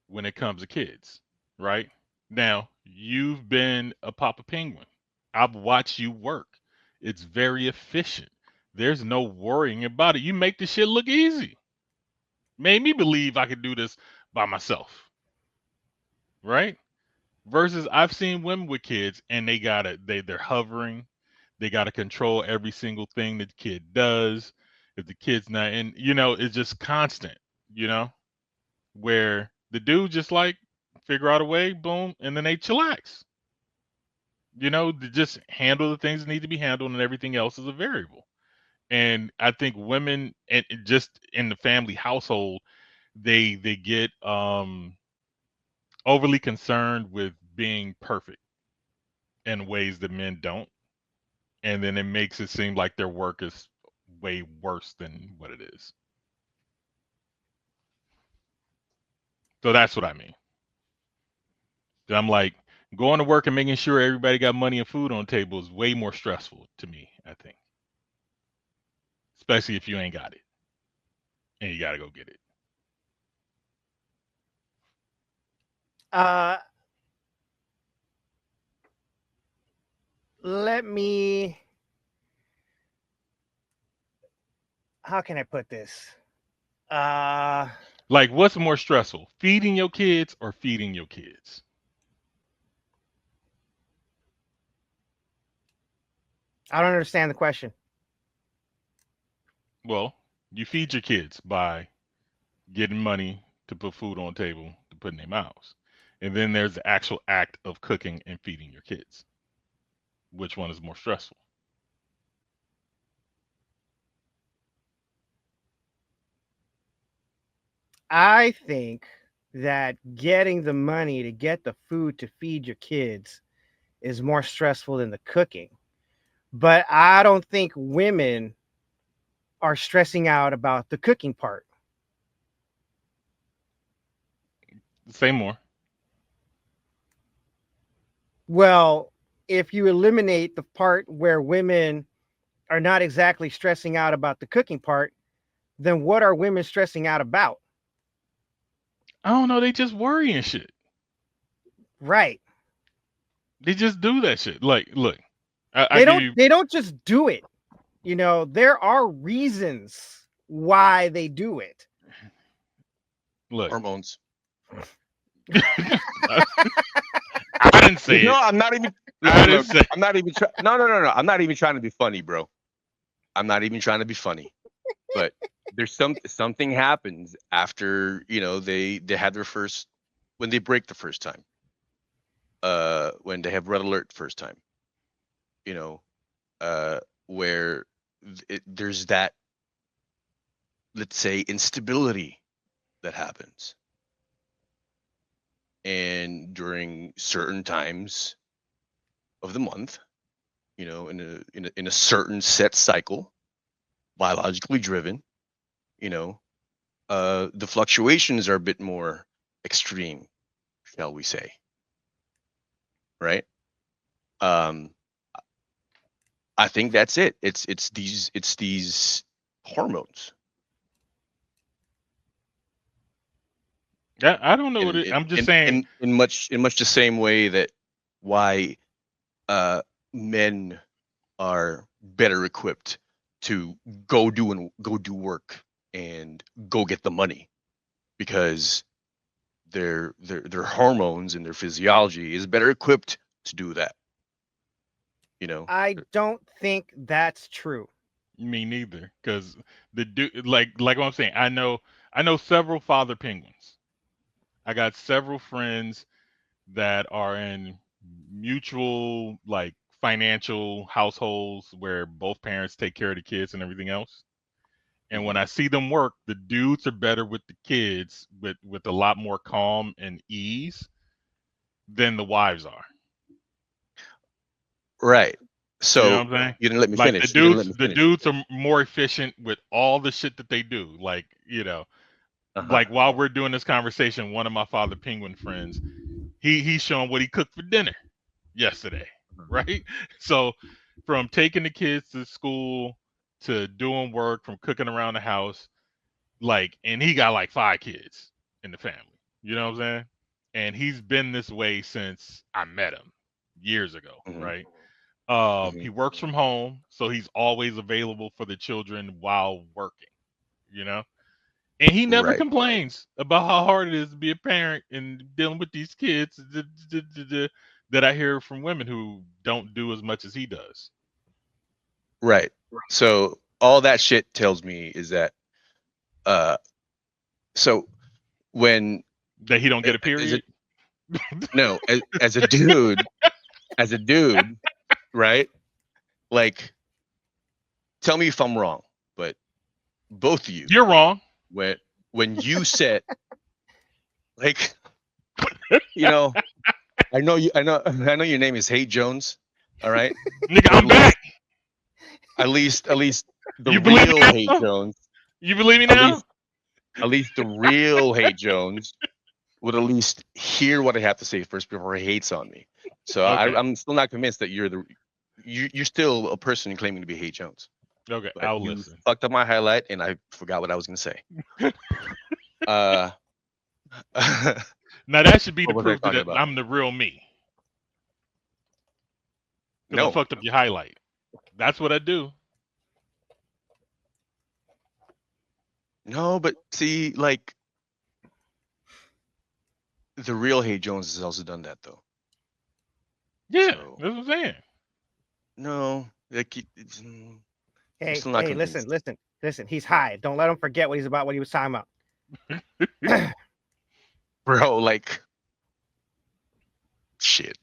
when it comes to kids, right? Now, you've been a Papa Penguin. I've watched you work. It's very efficient. There's no worrying about it. You make the shit look easy. Made me believe I could do this by myself, right? Versus I've seen women with kids and they're hovering. They gotta control every single thing that the kid does. If the kid's not in, it's just constant, you know? Where the dude just like figure out a way, boom, and then they chillax. To just handle the things that need to be handled, and everything else is a variable. And I think women, and just in the family household, they get overly concerned with being perfect in ways that men don't, and then it makes it seem like their work is way worse than what it is. So that's what I mean. I'm like, going to work and making sure everybody got money and food on the table is way more stressful to me, I think. Especially if you ain't got it and you got to go get it. Uh, let me. How can I put this? Like, what's more stressful, feeding your kids or feeding your kids? I don't understand the question. Well, you feed your kids by getting money to put food on the table to put in their mouths. And then there's the actual act of cooking and feeding your kids. Which one is more stressful? I think that getting the money to get the food to feed your kids is more stressful than the cooking. But I don't think women are stressing out about the cooking part. Say more. Well, if you eliminate the part where women are not exactly stressing out about the cooking part, then what are women stressing out about? I don't know. They just worry and shit. Right. They just do that shit. Like, look, I They give don't you. they don't just do it. There are reasons why they do it. Look, Hormones. I didn't say No, it. I'm not even. I didn't Look, say. I'm not even. No. I'm not even trying to be funny, bro. I'm not even trying to be funny. But there's something happens after they had their first, when they break the first time. When they have red alert first time. You know, where there's that, let's say, instability that happens, and during certain times of the month, in a certain set cycle, biologically driven, you know, the fluctuations are a bit more extreme, shall we say, right? Um, I think that's it. It's these hormones, I don't know what in it. in I'm just in saying. in much the same way that why men are better equipped to go do work and go get the money, because their hormones and their physiology is better equipped to do that. You know, I don't think that's true. Me neither, because the dude, like what I'm saying, I know several father penguins. I got several friends that are in mutual, like, financial households where both parents take care of the kids and everything else. And when Mhm. I see them work, the dudes are better with the kids with a lot more calm and ease than the wives are. Right. You know So what I'm saying? you didn't let me Like the finish. You didn't let dudes, me the finish. dudes are more efficient with all the shit that they do. Like, Uh huh. like while we're doing this conversation, one of my father penguin friends, he's showing what he cooked for dinner. yesterday, Mhm. right? So from taking the kids to school to doing work, from cooking around the house, like, and he got like 5 kids in the family. You know what I'm saying? And he's been this way since I met him years ago, Mhm. right? He Mhm. works from home, so he's always available for the children while working, you know? And he never Right. complains about how hard it is to be a parent and dealing with these kids that I hear from women who don't do as much as he does. Right. So all that shit tells me is that uh so when That he don't get a as a period. no as a dude, right? Like, tell me if I'm wrong, but both of you, You're wrong. when you said, like, you know, I know your name is Hate Jones, all right? Nigga, But I'm back. at least the You believe me real Hate now? Jones, You believe me at now? least the real Hate Jones would at least hear what I have to say first before he hates on me. So Okay. I'm still not convinced that you're still a person claiming to be Hate Jones. Okay. But I'll you listen. fucked up my highlight, and I forgot what I was gonna say. Uh, Now that should be the what was I proof talking that about? I'm the real me. Because I No, fucked up your highlight. That's what I do. no, but see, like, the real Hate Jones has also done that though. Yeah, So that's what I'm saying. no, like, I'm Hey, still not hey, listen, convinced, listen, listen. He's high. Don't let him forget what he was talking about. bro. Like, shit.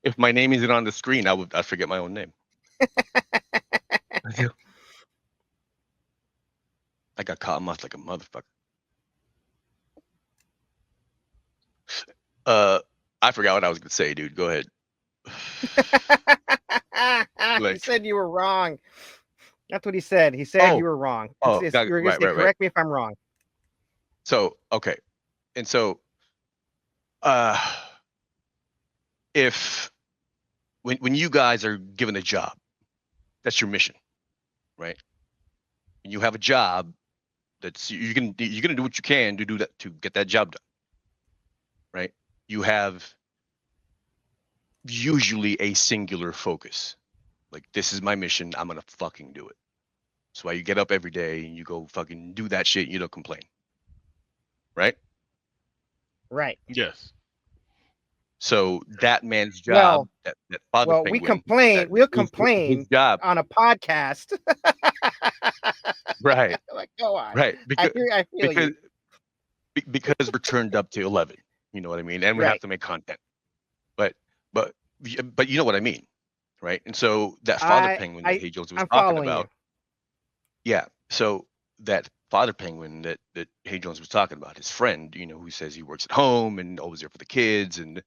If my name isn't on the screen, I'd forget my own name. I got caught in like a motherfucker. Uh, I forgot what I was gonna say, dude. Go ahead. He Like, said you were wrong. That's what he said. He said you oh, were wrong. You were gonna right, say, right, right. correct me if I'm wrong. So okay, and so uh, if when you guys are given a job, that's your mission, right? And you have a job that's you're gonna do what you can to do that to get that job done, right? You have usually a singular focus. Like, this is my mission. I'm gonna fucking do it. That's why you get up every day and you go fucking do that shit. And you don't complain, right? Right. Yes. So that man's job, Well, that father well, penguin, that we'll his complain job, on a podcast. right, Like, go on. right, I feel because you. because we're turned up to 11. You know what I mean? And we have Right. to make content. But but but you know what I mean, right? And so that father penguin that Hey Jones was I'm talking following you. about, yeah. So that father penguin that Hey Jones was talking about, his friend, who says he works at home and always there for the kids and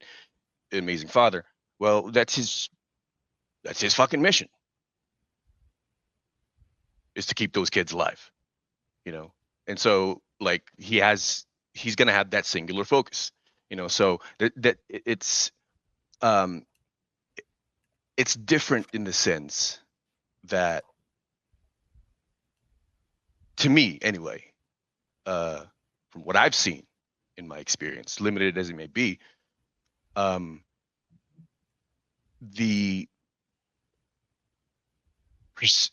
an amazing father. Well, that's his fucking mission, is to keep those kids alive, you know. And so, like, he's gonna have that singular focus, So um it's different in the sense that, to me anyway, uh, from what I've seen in my experience, limited as it may be, um, the perce-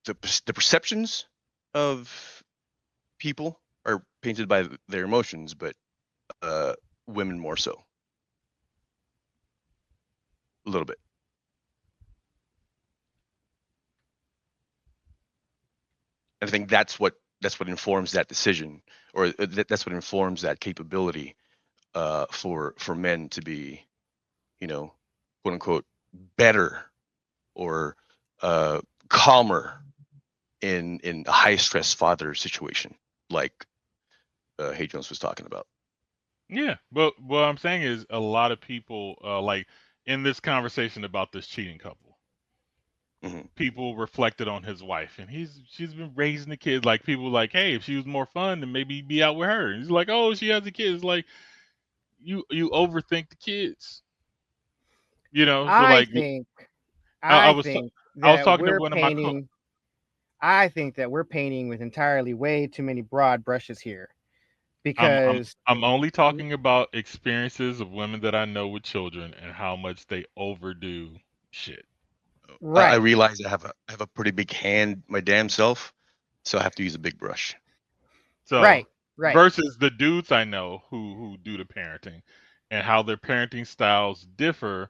the perceptions of people are painted by their emotions, but women more so, a little bit. I think that's what informs that decision, or that's what informs that capability, for men to be, quote unquote, better, or uh, calmer in a high stress father situation, like Hay Jones was talking about. Yeah. But what I'm saying is a lot of people, like in this conversation about this cheating couple, Hmm. people reflected on his wife, and she's been raising the kids. Like, people like, hey, if she was more fun, then maybe he'd be out with her. And he's like, oh, she has a kid. It's like, you overthink the kids. You know, so I like think I, I I was think I was that talking to we're one of my painting. I think that we're painting with entirely way too many broad brushes here because I'm only talking about experiences of women that I know with children and how much they overdo shit. I right, realize I have a pretty big hand, my damn self, so I have to use a big brush. So right. versus the dudes I know who do the parenting and how their parenting styles differ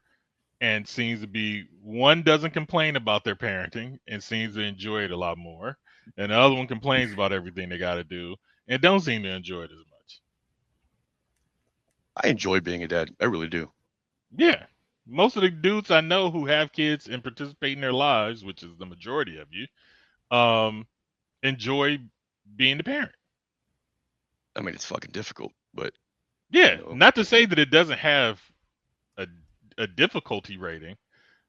and seems to be one doesn't complain about their parenting and seems to enjoy it a lot more, and the other one complains about everything they got to do and don't seem to enjoy it as much. I enjoy being a dad. I really do. Yeah, most of the dudes I know who have kids and participate in their lives, which is the majority of you, um, enjoy being the parent. I mean, it's fucking difficult, but Yeah, you know, not to say that it doesn't have a a difficulty rating,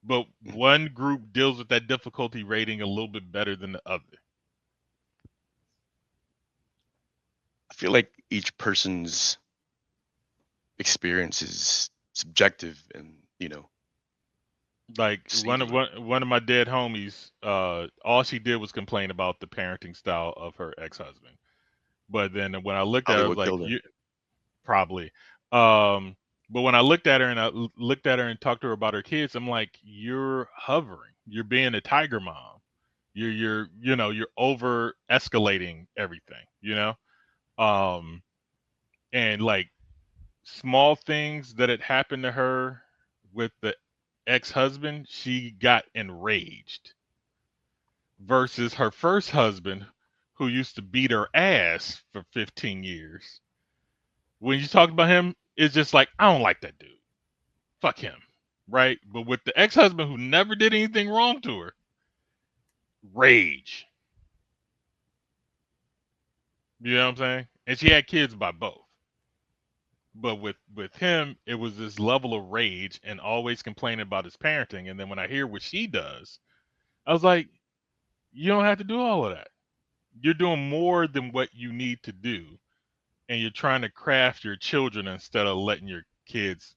but one group deals with that difficulty rating a little bit better than the other. I feel like each person's experience is subjective and, Like singular. one of my dead homies, all she did was complain about the parenting style of her ex-husband. But then when I looked at her, I was Hollywood like, killed her. you probably. Um, but when I looked at her and looked at her and talked to her about her kids, I'm like, you're hovering. You're being a tiger mom. You're over escalating everything, Um, and like small things that had happened to her with the ex-husband, she got enraged versus her first husband who used to beat her ass for 15 years. When you talk about him, it's just like, I don't like that dude. Fuck him. Right? But with the ex-husband who never did anything wrong to her, rage. You know what I'm saying? And she had kids by both. But with him, it was this level of rage and always complaining about his parenting. And then when I hear what she does, I was like, you don't have to do all of that. You're doing more than what you need to do, and you're trying to craft your children instead of letting your kids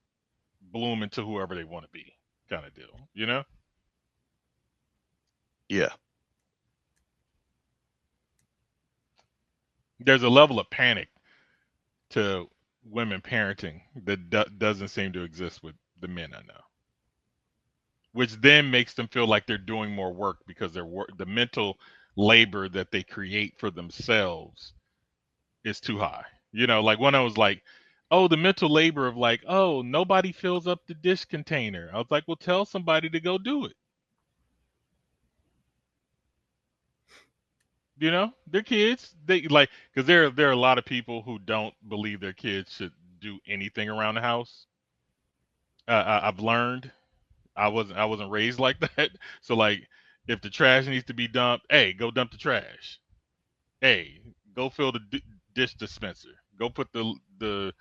bloom into whoever they want to be, kind of deal. Yeah. There's a level of panic to women parenting that doesn't seem to exist with the men I know, which then makes them feel like they're doing more work because the mental labor that they create for themselves is too high. Like when I was like, oh, the mental labor of like, oh, nobody fills up the dish container. I was like, well, tell somebody to go do it. Their kids, they like, because there are a lot of people who don't believe their kids should do anything around the house. I've learned I wasn't raised like that. So like, if the trash needs to be dumped, hey, go dump the trash. Hey, go fill the dish dispenser. Go put the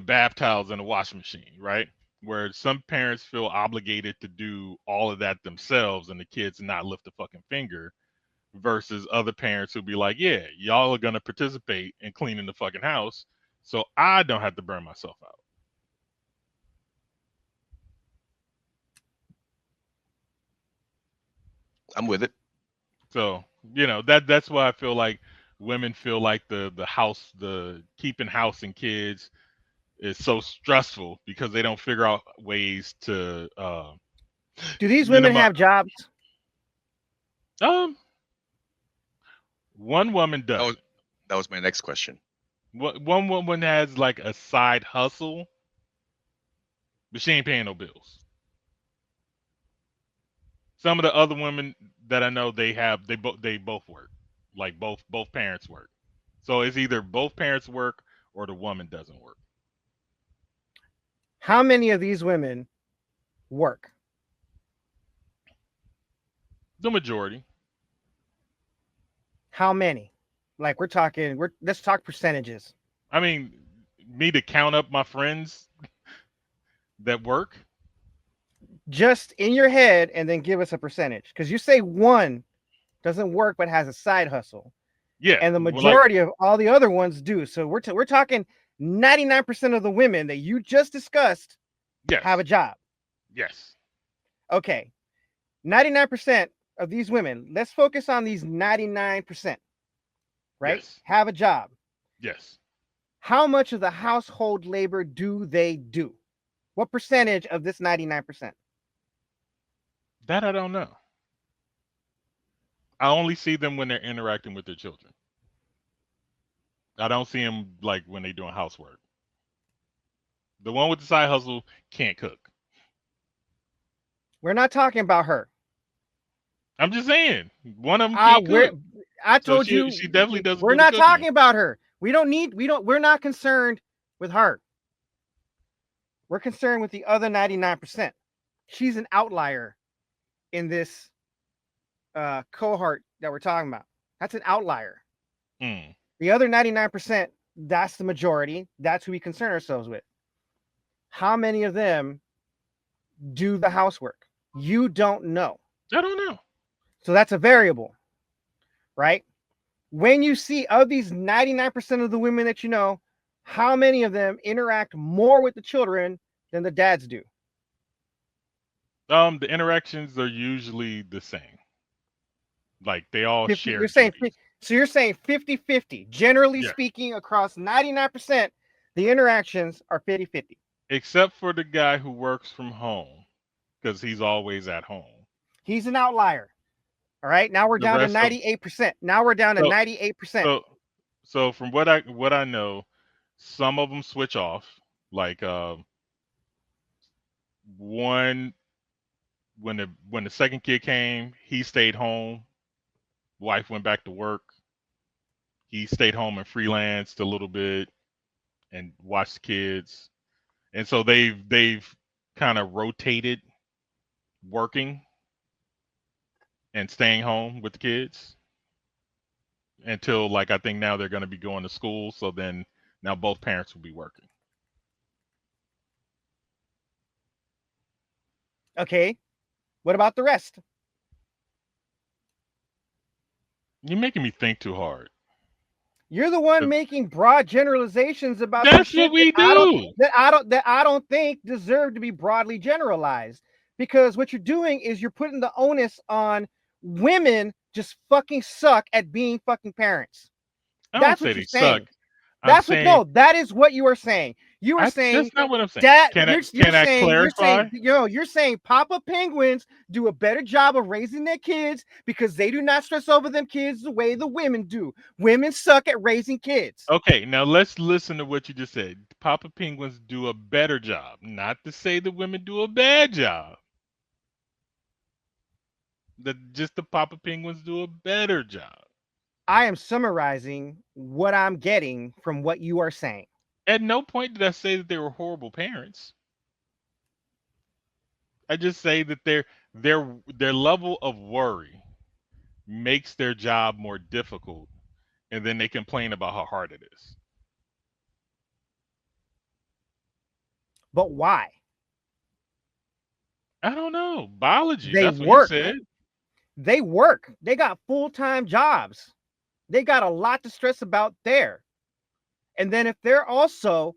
bath towels in the washing machine, right? Where some parents feel obligated to do all of that themselves and the kids not lift a fucking finger, versus other parents who be like, yeah, y'all are gonna participate in cleaning the fucking house, so I don't have to burn myself out. I'm with it. So that's why I feel like women feel like the keeping house and kids is so stressful because they don't figure out ways to Do these women minimize. have jobs? Um, one woman That was doesn't. that was my next question. One woman has like a side hustle, but she ain't paying no bills. Some of the other women that I know, they both work, like both parents work. So it's either both parents work or the woman doesn't work. How many of these women work? The majority. How many? Like let's talk percentages. I mean, me to count up my friends that work. Just in your head and then give us a percentage. Because you say one doesn't work but has a side hustle. Yeah, And the well, like majority of all the other ones do. So we're talking 99% of the women that you just discussed Yes. have a job. Yes. Okay. 99% of these women, let's focus on these 99%, right? Yes. Have a job. Yes. How much of the household labor do they do? What percentage of this 99%? That I don't know. I only see them when they're interacting with their children. I don't see them like when they're doing housework. The one with the side hustle can't cook. We're not talking about her. I'm just saying, one of them can't cook. I So told you she definitely doesn't we're do the not cooking. talking about her. We're not concerned with her. We're concerned with the other 99%. She's an outlier in this cohort that we're talking about. That's an outlier. Mm. The other 99%, that's the majority. That's who we concern ourselves with. How many of them do the housework? You don't know. I don't know. So that's a variable, right? When you see of these 99% of the women that you know, how many of them interact more with the children than the dads do? The interactions are usually the same. Like they all 50, share you're saying duties. so you're saying 50-50. Generally Yeah. speaking, across 99%, the interactions are 50-50. Except for the guy who works from home, because he's always at home. He's an outlier. All right. Now we're The down to rest of 98%. Now we're down to so 98%. so from what I know, some of them switch off. Like one when the second kid came, he stayed home. Wife went back to work. He stayed home and freelanced a little bit and watched the kids. And so they've kind of rotated working and staying home with the kids until like I think now they're going to be going to school. So then now both parents will be working. Okay. What about the rest? You're making me think too hard. You're the one making broad generalizations about some That's shit what we do. that I don't think deserve to be broadly generalized. Because what you're doing is you're putting the onus on women just fucking suck at being fucking parents. I don't That's say what you're they suck. saying. I'm saying That is what you are saying. You are saying that's not what I'm saying. that Can you're I saying clarify? you're saying Papa penguins do a better job of raising their kids because they do not stress over them kids the way the women do. Women suck at raising kids. Okay, now let's listen to what you just said. Papa penguins do a better job. Not to say the women do a bad job. Just the Papa penguins do a better job. I am summarizing what I'm getting from what you are saying. At no point did I say that they were horrible parents. I just say that their level of worry makes their job more difficult, and then they complain about how hard it is. But why? I don't know. Biology, They that's what you work. said. They work. They got full-time jobs. They got a lot to stress about there. And then if they're also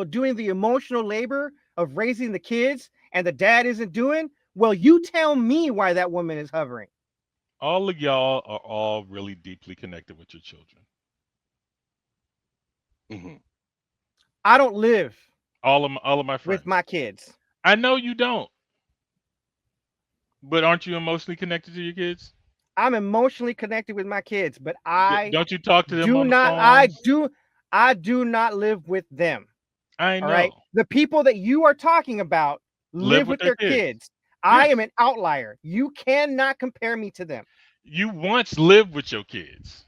doing the emotional labor of raising the kids and the dad isn't doing, well, you tell me why that woman is hovering. All of y'all are all really deeply connected with your children. Mm-hmm. I don't live All of my friends. with my kids. I know you don't. But aren't you emotionally connected to your kids? I'm emotionally connected with my kids, but I Don't you talk to them do on the not phone? I do not live with them. I All know. right. The people that you are talking about live with their kids. I am an outlier. You cannot compare me to them. You once lived with your kids.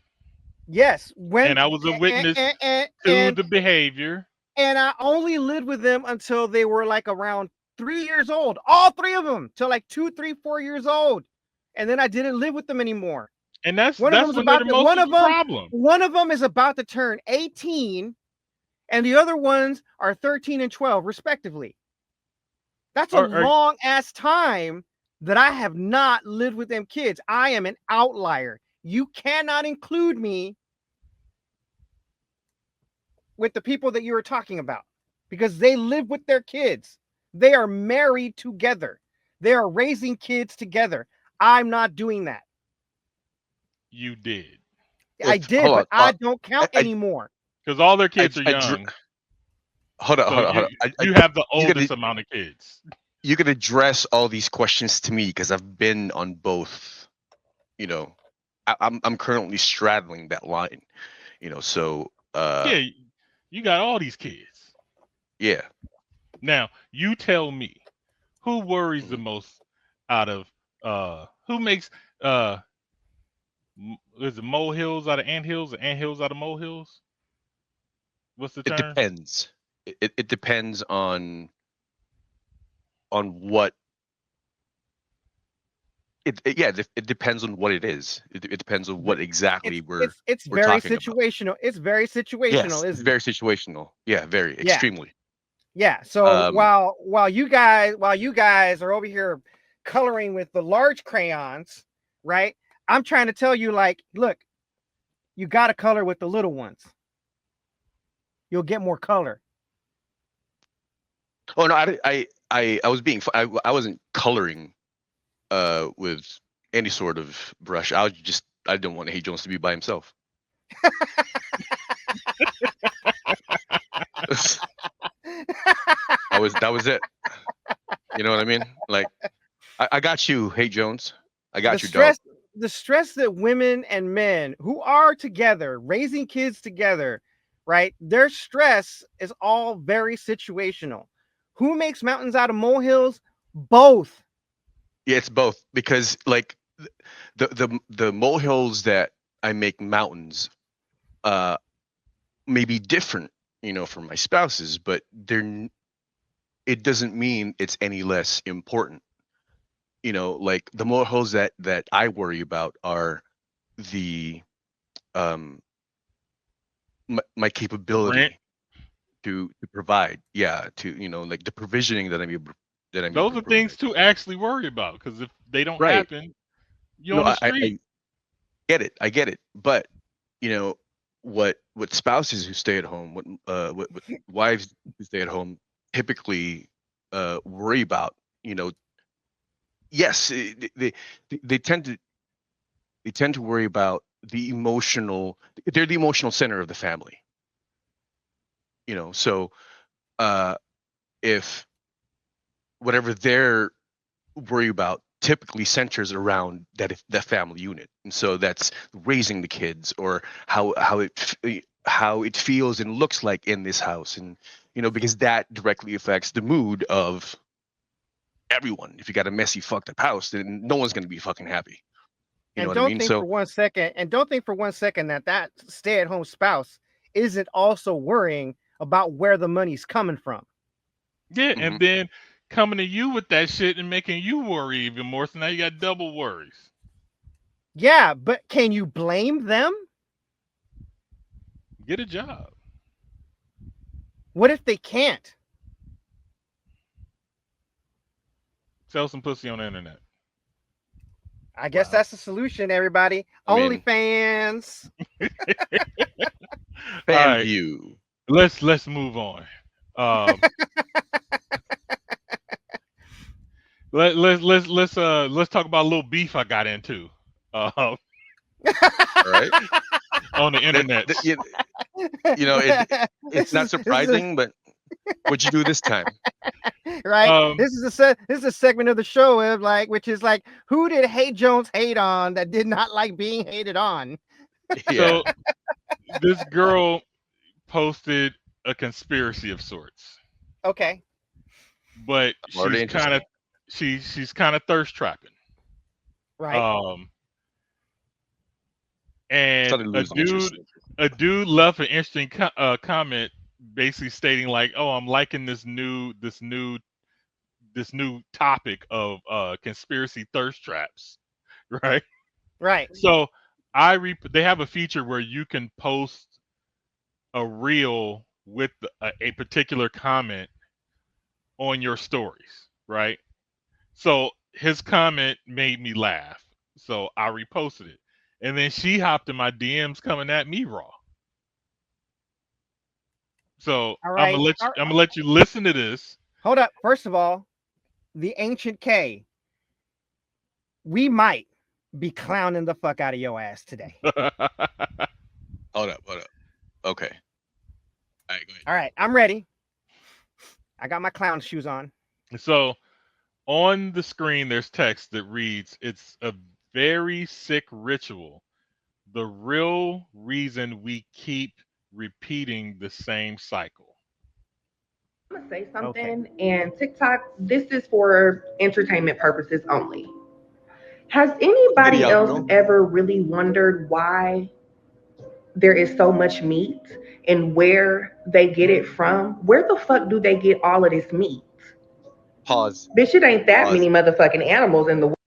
Yes, And I was a witness to the behavior. And I only lived with them until they were like around 3 years old. All three of them till like 2, 3, 4 years old. And then I didn't live with them anymore. And that's one of them is about to, problem. One of them is about to turn 18, and the other ones are 13 and 12, respectively. That's a long ass time that I have not lived with them kids. I am an outlier. You cannot include me with the people that you were talking about, because they live with their kids. They are married together. They are raising kids together. I'm not doing that. You did. I did, Hold but on. I don't count anymore. Because all their I, kids are I, young. hold on, So hold on, hold on. you have the you oldest gotta amount of kids. you could address all these questions to me because I've been on both. You know, I'm currently straddling that line. So Yeah, you got all these kids. yeah. Now, you tell me, who worries the Mhm. most out of who makes uh is it molehills out of anthills or anthills out of molehills? What's the It term? depends. It depends on what it depends on what it is. It depends on what exactly It's we're very talking about. situational. It's very Yes, situational, it's isn't it? very situational. Yeah, very Yeah. extremely. Yeah. So Um, while you guys are over here coloring with the large crayons, right? I'm trying to tell you, like, look, you got to color with the little ones. You'll get more color. oh no, I was being I wasn't coloring with any sort of brush. I didn't want Hey Jones to be by himself. That was it. You know what I mean? Like I got you, Hey Jones. I the got you, dog. stress the stress that women and men who are together raising kids together, right, their stress is all very situational. Who makes mountains out of molehills? Both. Yeah, it's both because like the molehills that I make mountains uh may be different, from my spouses, but it doesn't mean it's any less important. Like the molehills that I worry about are the um my Rent. capability to provide, yeah, to like the provisioning that I'm able Those to are things provide. to actually worry about because if they don't Right. happen, you're No, on the I street. get it, but you know what spouses who stay at home, what wives who stay at home typically worry about, yes, they tend to worry about they're the emotional center of the family, so uh if whatever they're worry about typically centers around that family unit, and so that's raising the kids, or how it feels and looks like in this house, and because that directly affects the mood of everyone. If you got a messy fucked up house, then no one's going to be fucking happy. You know And what I don't mean? think So for one second, that stay-at-home spouse isn't also worrying about where the money's coming from. Yeah, and mhm. then coming to you with that shit and making you worry even more. So now you got double worries. Yeah, but can you blame them? Get a job. What if they can't? Sell some pussy on the internet. I guess Wow. that's the solution, everybody. I mean, OnlyFans. All fan right, view. let's move on. Um, let's talk about a little beef I got into uh, All right. on the That, internet. that it's not This is surprising, but what'd you do this time? right. Um, This is a segment of the show of like, which is like, who did Hey Jones hate on that did not like being hated on? Yeah, so this girl posted a conspiracy of sorts, Okay. but already interesting. she's kind of thirst trapping. Right. Um, and Started a losing interest. dude left an interesting comment, basically stating like, "Oh, I'm liking this new topic of conspiracy thirst traps," right? Right. So they have a feature where you can post a reel with a particular comment on your stories, right? So his comment made me laugh, so I reposted it, and then she hopped in my DMs coming at me raw. So All I'm right. gonna let you listen to this. Hold up. First of all, the ancient K, we might be clowning the fuck out of your ass today. Hold up. Okay. All right, go ahead. All right, I'm ready. I got my clown shoes on. So on the screen, there's text that reads, "It's a very sick ritual. The real reason we keep repeating the same cycle." I'm gonna say Okay. something, and TikTok, this is for entertainment purposes only. Has anybody Video, else no? ever really wondered why there is so much meat and where they get it from? Where the fuck do they get all of this meat? Pause. Bitch, it ain't that Pause. many motherfucking animals in the world.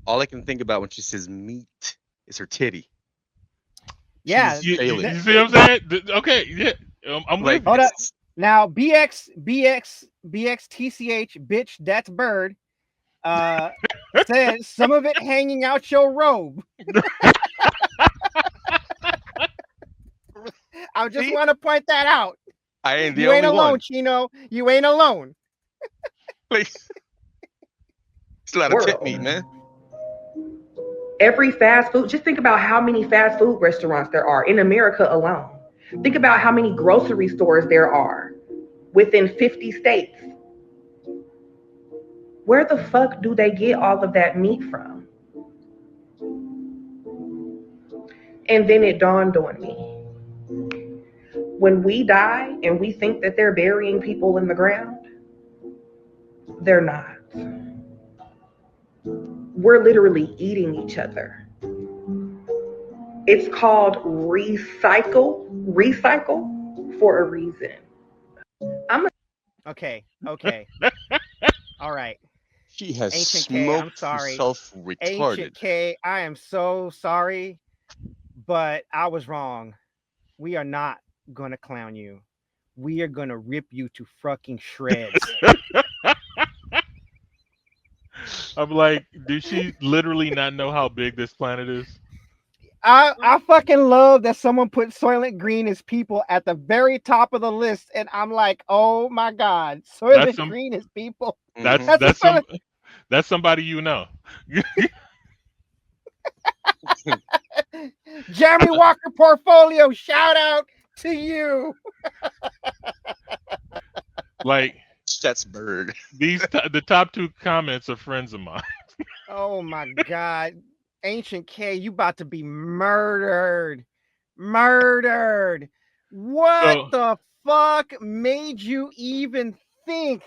All I can think about when she says meat is her titty. Yeah. She's failing. You see what I'm saying? Okay, yeah, I'm Like, with Hold you. up. Now, BXTCH, bitch, that's bird. Says some of it hanging out your robe. I just See? want to point that out. I ain't the You ain't only alone, one. Chino. You ain't alone. Like, it's a lot of tit meat, man. Every fast food, just think about how many fast food restaurants there are in America alone. Think about how many grocery stores there are within 50 states. Where the fuck do they get all of that meat from? And then it dawned on me. When we die and we think that they're burying people in the ground, they're not. We're literally eating each other. It's called recycle for a reason. Okay. All right. She has Ancient K, I'm smoked sorry. herself retarded. Ancient K, I am so sorry, but I was wrong. We are not gonna clown you. We are gonna rip you to fucking shreds. I'm like, does she literally not know how big this planet is? I fucking love that someone put Soylent Green as people at the very top of the list, and I'm like, oh my god, Soylent Green is people. That's Soylent... that's somebody you know. Jeremy Walker Portfolio, shout out to you. Like, that's bird. The top two comments are friends of mine. Oh my god. Ancient K, you about to be murdered. Murdered. What the fuck made you even think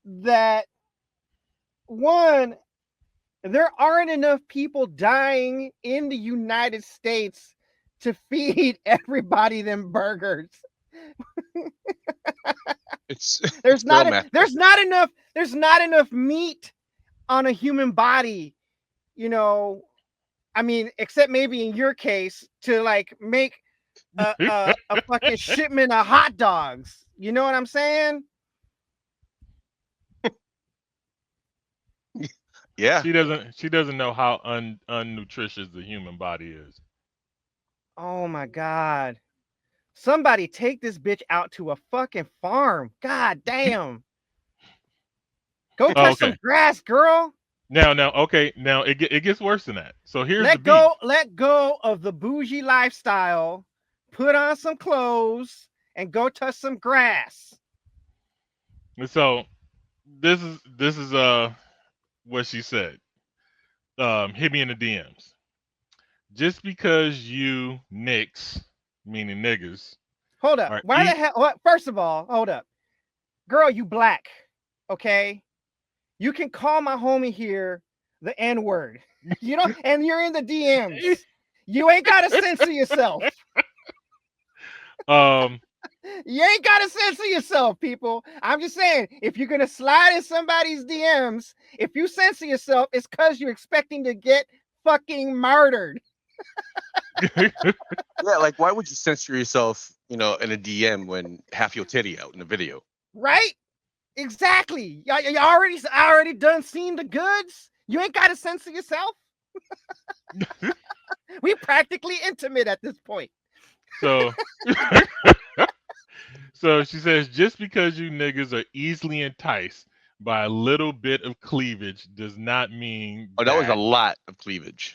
that, one, there aren't enough people dying in the United States to feed everybody them burgers? There's not enough meat on a human body, you know. I mean, except maybe in your case to like make a fucking shipment of hot dogs. You know what I'm saying? Yeah. She doesn't know how unnutritious the human body is. Oh my god. Somebody take this bitch out to a fucking farm. God damn. Go touch some grass, girl. Now, okay. Now it gets worse than that. So here's let go of the bougie lifestyle. Put on some clothes and go touch some grass. So this is what she said. Hit me in the DMs. Just because you nicks, meaning niggas. Hold up. Why the hell? First of all, hold up. Girl, you black. Okay? You can call my homie here the N-word. You know, and you're in the DMs. You ain't got to censor yourself. You ain't got to censor yourself, people. I'm just saying, if you're going to slide in somebody's DMs, if you censor yourself, it's because you're expecting to get fucking murdered. Yeah, like, why would you censor yourself, in a DM when half your titty out in a video? Right? Exactly. You already done seen the goods. You ain't got to censor yourself. We practically intimate at this point. So so she says, just because you niggas are easily enticed by a little bit of cleavage does not mean Oh, that was a that. lot of cleavage.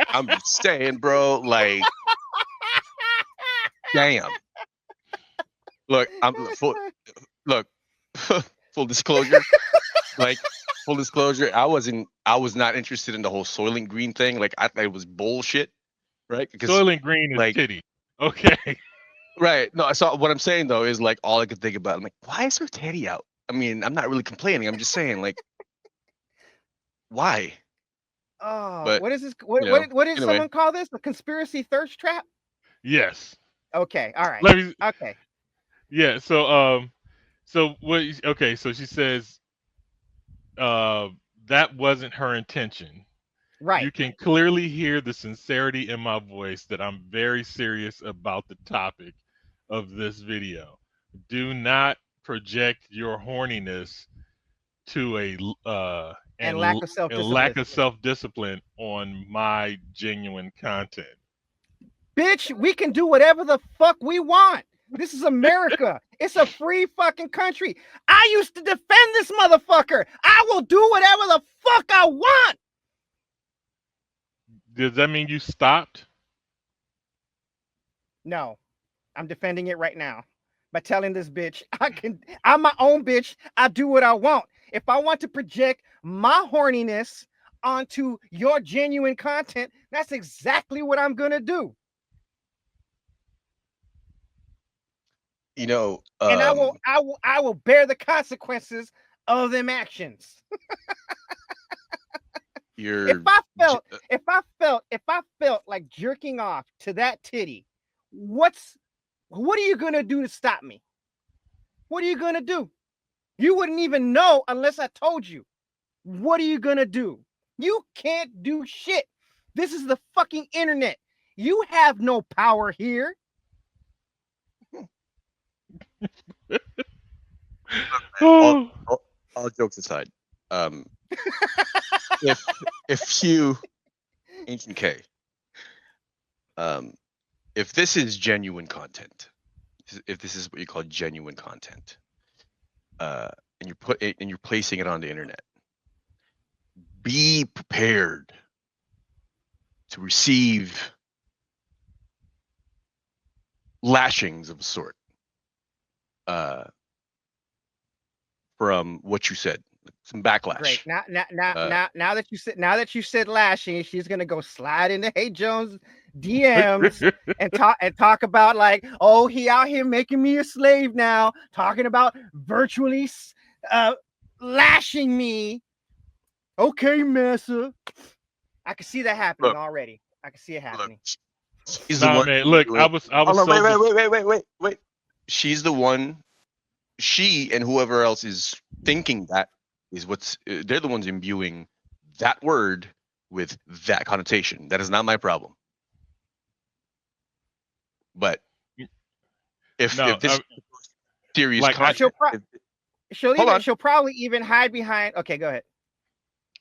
I'm just saying, bro. Like, damn. Look, look. Full disclosure. Like, full disclosure. I was not interested in the whole Soylent Green thing. Like, I thought it was bullshit, right? Because, Soylent Green is like, titty. Okay. right. No, so what I'm saying though is like all I could think about. I'm like, why is her teddy out? I mean, I'm not really complaining. I'm just saying, like, why? Oh, But what is this? What did anyway, someone call this? A conspiracy thirst trap? Yes. Okay, all right. Let me. Okay, Yeah. So what? Okay. So she says, uh, that wasn't her intention. You right. can clearly hear the sincerity in my voice that I'm very serious about the topic of this video. Do not project your horniness to And lack of a lack self-discipline. of self-discipline on my genuine content. Bitch, we can do whatever the fuck we want. This is America. It's a free fucking country. I used to defend this motherfucker. I will do whatever the fuck I want. Does that mean you stopped? No, I'm defending it right now by telling this bitch I'm my own bitch. I do what I want. If I want to project my horniness onto your genuine content, that's exactly what I'm gonna do. you know, And I will bear the consequences of them actions. If you're I j- felt, if I felt like jerking off to that titty, what are you gonna do to stop me? What are you gonna do? You wouldn't even know unless I told you. What are you gonna do? You can't do shit. This is the fucking internet. You have no power here. all, Oh, all jokes aside, um, if you ancient K, um, if this is genuine content, if this is what you call genuine content, and you're placing it on the internet, be prepared to receive lashings of a sort from what you said, some backlash. Great. Now that you said lashing, she's gonna go slide into Hey Jones DMs and talk about like, oh, he out here making me a slave now, talking about virtually lashing me. Okay, Massa. I can see that happening already. I can see it happening. She's the nah, one. man. Look, I was Oh no! so Wait! She's the one. She and whoever else is thinking that is they're the ones imbuing that word with that connotation. That is not my problem. But if no. this series Like content, She'll probably even hide behind. Okay, go ahead.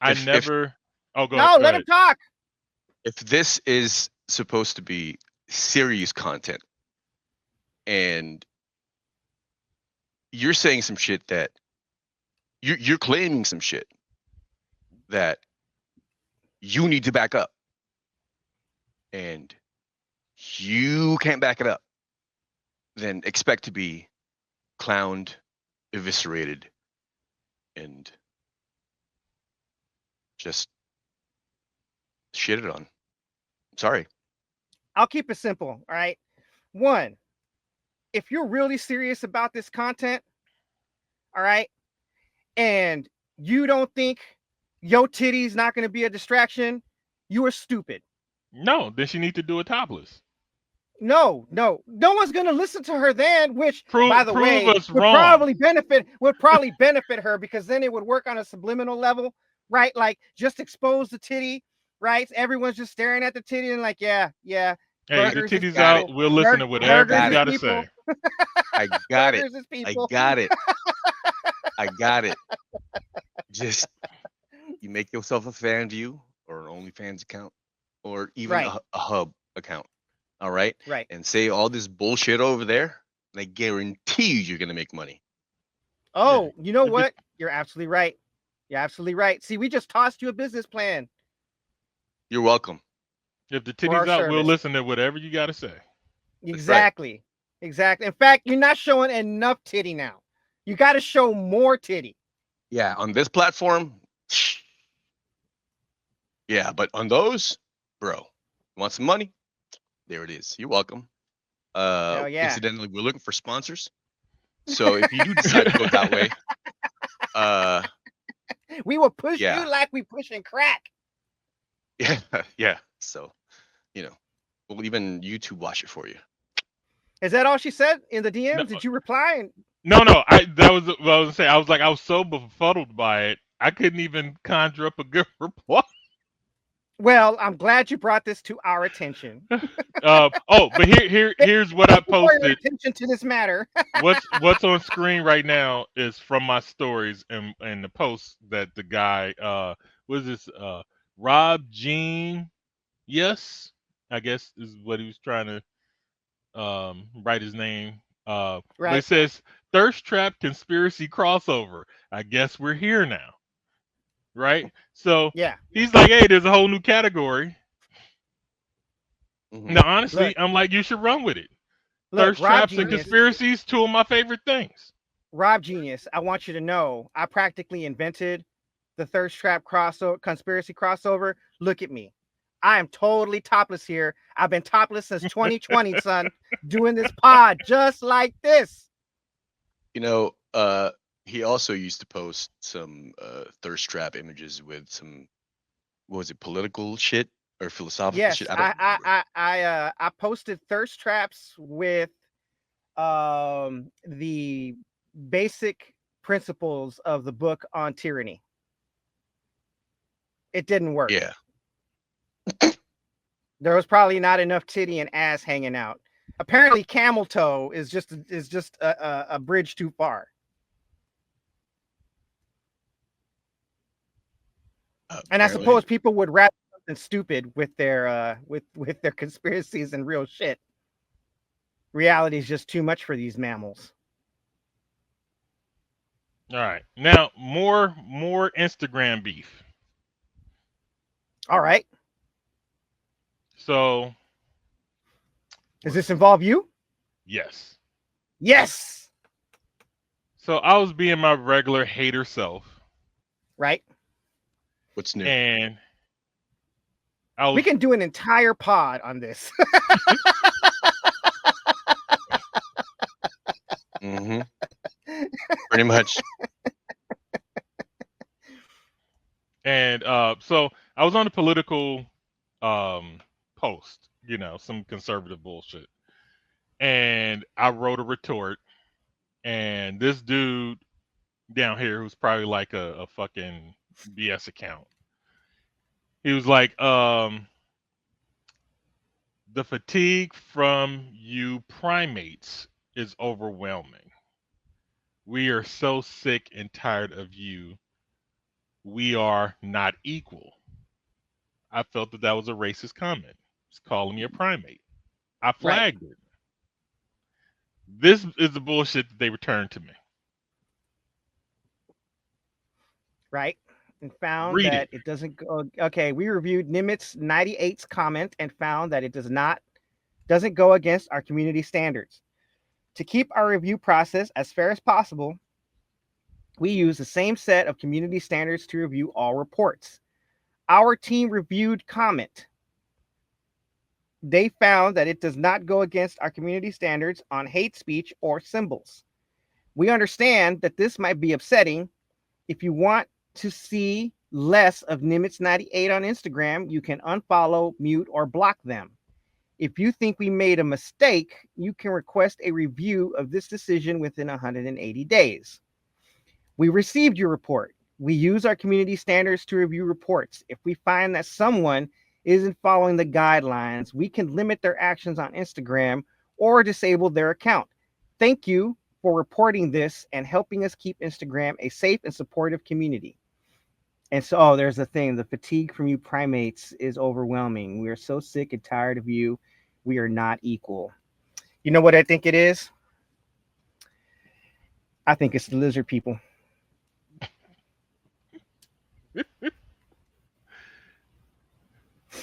I if never. Oh, go No, go let ahead. him talk. if this is supposed to be serious content, and you're saying some shit that you're claiming some shit that you need to back up, and you can't back it up, then expect to be clowned, eviscerated, and just shitted on. Sorry. I'll keep it simple. All right. One, if you're really serious about this content, all right, and you don't think yo titty's not going to be a distraction, you are stupid. No, then she need to do it topless. No one's going to listen to her then, which by the Prove way us would wrong. probably benefit her, because then it would work on a subliminal level, right? Like, just expose the titty, right? Everyone's just staring at the titty and like, yeah, Hey, the burgers is titties Got out. it. people. We'll listen to whatever Burgers you Got is it. got to people. say. I got it. Burgers is I people. got it. I got it. Just you make yourself a fan view or an OnlyFans account. or even Right. a hub account. All right. Right. And say all this bullshit over there. And I guarantee you, you're gonna make money. Oh, you know If it- what? You're absolutely right. You're absolutely right. See, we just tossed you a business plan You're welcome. If the for our titties out, we'll service. listen to whatever you got to say. Exactly. Exactly. In fact, you're not showing enough titty now. You got to show more titty. Yeah, on this platform. Yeah, but on those, bro, want some money? There it is. You're welcome. Hell yeah. Incidentally, we're looking for sponsors. So if you do decide to go that way, We will push yeah. you like we pushing crack. Yeah. So, we'll even YouTube watch it for you. Is that all she said in the DMs? No. Did you reply? And No. That was what I was saying. I was so befuddled by it, I couldn't even conjure up a good reply. well, I'm glad you brought this to our attention. But here's what I Before your posted. attention to this matter. What's on screen right now is from my stories and the post that the guy what is this Rob Jean, yes, I guess is what he was trying to write his name. But it Right. says thirst trap conspiracy crossover. I guess we're here now. Right? So Yeah. he's like, hey, there's a whole new category. Mhm. Now honestly, Look. I'm like, you should run with it. Look, Thirst Rob traps and Genius. conspiracies, two of my favorite things. Rob Genius, I want you to know I practically invented the thirst trap crossover, conspiracy crossover. Look at me. I am totally topless here. I've been topless since 2020, son, doing this pod just like this. He also used to post some thirst trap images with some, what was it, political shit or philosophical Yes, shit? I don't remember. I posted thirst traps with the basic principles of the book on tyranny. It didn't work. Yeah. There was probably not enough titty and ass hanging out. Apparently, camel toe is just a bridge too far. And I Apparently. suppose people would rather something stupid with their with their conspiracies and real shit. Reality is just too much for these mammals. All right. Now more Instagram beef. All right. So Does this involve you? yes. Yes. So I was being my regular hater self, Right. What's new? and I We was can do an entire pod on this. Mm-hmm. Pretty much. and so I was on a political post, some conservative bullshit. And I wrote a retort, and this dude down here who's probably like a fucking BS account. He was like, the fatigue from you primates is overwhelming. We are so sick and tired of you. We are not equal. I felt that was a racist comment. He's calling me a primate. I flagged it. This is the bullshit that they returned to me. Right. And found Read that it doesn't go. Okay, we reviewed Nimitz 98's comment and found that it doesn't go against our community standards. To keep our review process as fair as possible, we use the same set of community standards to review all reports. Our team reviewed comment. They found that it does not go against our community standards on hate speech or symbols. We understand that this might be upsetting. If you want to see less of Nimitz 98 on Instagram, you can unfollow, mute, or block them. If you think we made a mistake, you can request a review of this decision within 180 days. We received your report. We use our community standards to review reports. If we find that someone isn't following the guidelines, we can limit their actions on Instagram or disable their account. Thank you for reporting this and helping us keep Instagram a safe and supportive community. And so, oh, there's a thing. The fatigue from you primates is overwhelming. We are so sick and tired of you. We are not equal. You know what I think it is? I think it's the lizard people.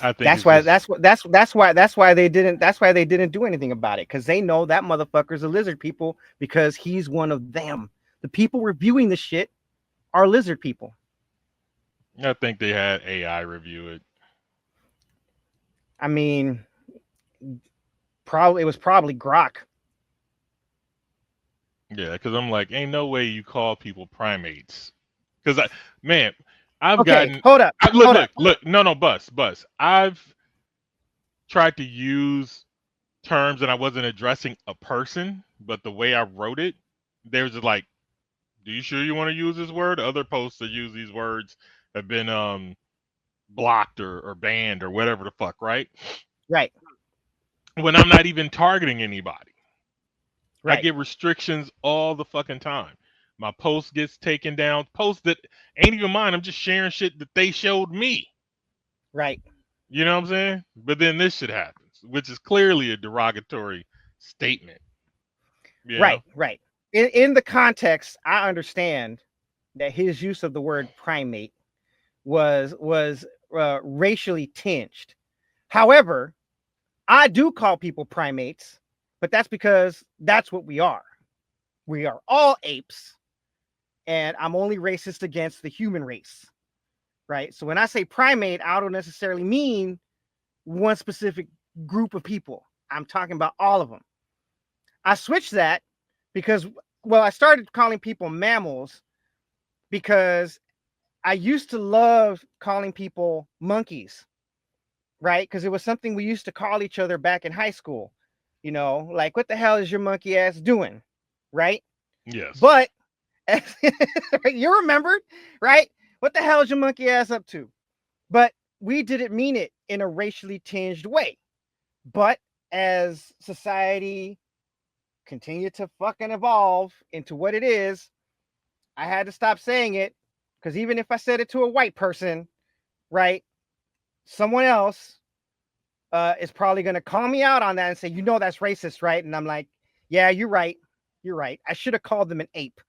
I think That's it's why. just That's why they didn't do anything about it, because they know that motherfucker's a lizard people because he's one of them. The people reviewing the shit are lizard people. I think they had AI review it. I mean, it was probably Grok. Yeah, because I'm like, ain't no way you call people primates. Because man, I've Okay, gotten hold up, look, hold up. no, bus. I've tried to use terms and I wasn't addressing a person, but the way I wrote it, there's just like, do you sure you want to use this word? Other posts that use these words have been blocked or banned or whatever the fuck, right? Right, When I'm not even targeting anybody. I right, get restrictions all the fucking time. My post gets taken down. Posts that ain't even mine. I'm just sharing shit that they showed me. right, You know what I'm saying? But then this shit happens, which is clearly a derogatory statement. You know? right. In the context, I understand that his use of the word primate was racially tinged. However, I do call people primates, but that's because that's what we are. We are all apes, and I'm only racist against the human race, right? So when I say primate, I don't necessarily mean one specific group of people. I'm talking about all of them. I switched that because, well, I started calling people mammals because I used to love calling people monkeys, right? Because it was something we used to call each other back in high school. Like, what the hell is your monkey ass doing? Right? Yes. But you remembered, right? What the hell is your monkey ass up to? But we didn't mean it in a racially tinged way. But as society continued to fucking evolve into what it is, I had to stop saying it, because even if I said it to a white person, right, someone else is probably going to call me out on that and say, that's racist, right? And I'm like, yeah, you're right. You're right. I should have called them an ape.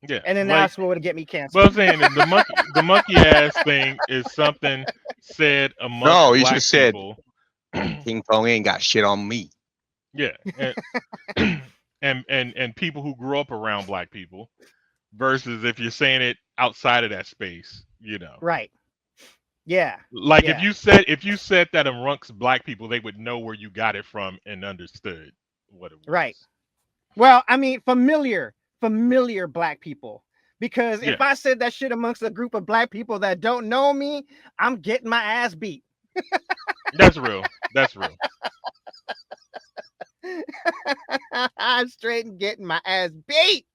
Yeah. And then Like, that's what would get me but canceled. I'm saying that the monkey ass thing is something said amongst No, you should have black said people. King Kong ain't got shit on me. Yeah. And people who grew up around black people versus if you're saying it outside of that space, Right. Yeah. Like Yeah. if you said that amongst black people, they would know where you got it from and understood what it Right. was. Well, I mean, familiar black people. Because Yeah, if I said that shit amongst a group of black people that don't know me, I'm getting my ass beat. that's real. That's real. I'm straight and getting my ass beat.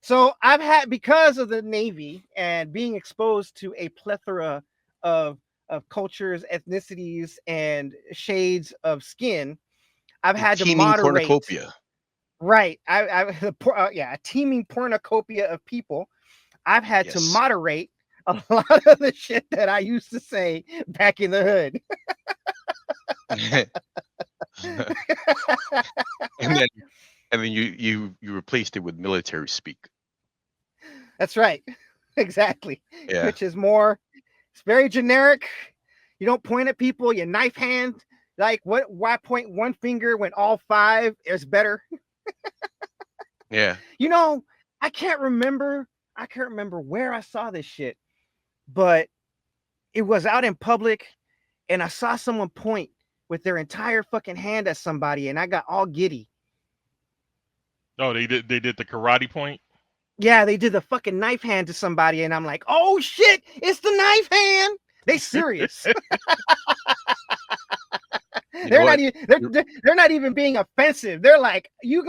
So I've had, because of the Navy and being exposed to a plethora of cultures, ethnicities, and shades of skin, I've A had to teeming moderate. cornucopia. Right, a teeming cornucopia of people. I've had to Yes. moderate a lot of the shit that I used to say back in the hood. and then you replaced it with military speak. That's right, exactly. Yeah. Which is more, it's very generic. You don't point at people, you knife hand. Like, what? Why point one finger when all five is better? Yeah. You know, I can't remember. I can't remember where I saw this shit, but it was out in public, and I saw someone point with their entire fucking hand at somebody, and I got all giddy. Oh, they did the karate point. Yeah, they did the fucking knife hand to somebody, and I'm like, oh shit, it's the knife hand. They serious. You know They're not what? even they're not even being offensive. They're like, you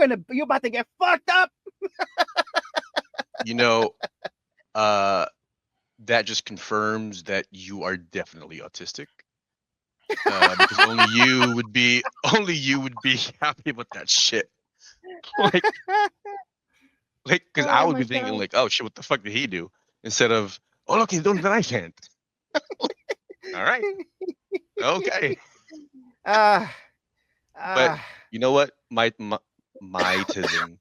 about to get fucked up. You know, uh, that just confirms that you are definitely autistic. Because only you would be happy with that shit. like, because I Oh would my be thinking god. like, oh shit, what the fuck did he do? instead of, oh, look, he's doing the nice hand. All right. Okay. Uh, But uh, you know what? My tism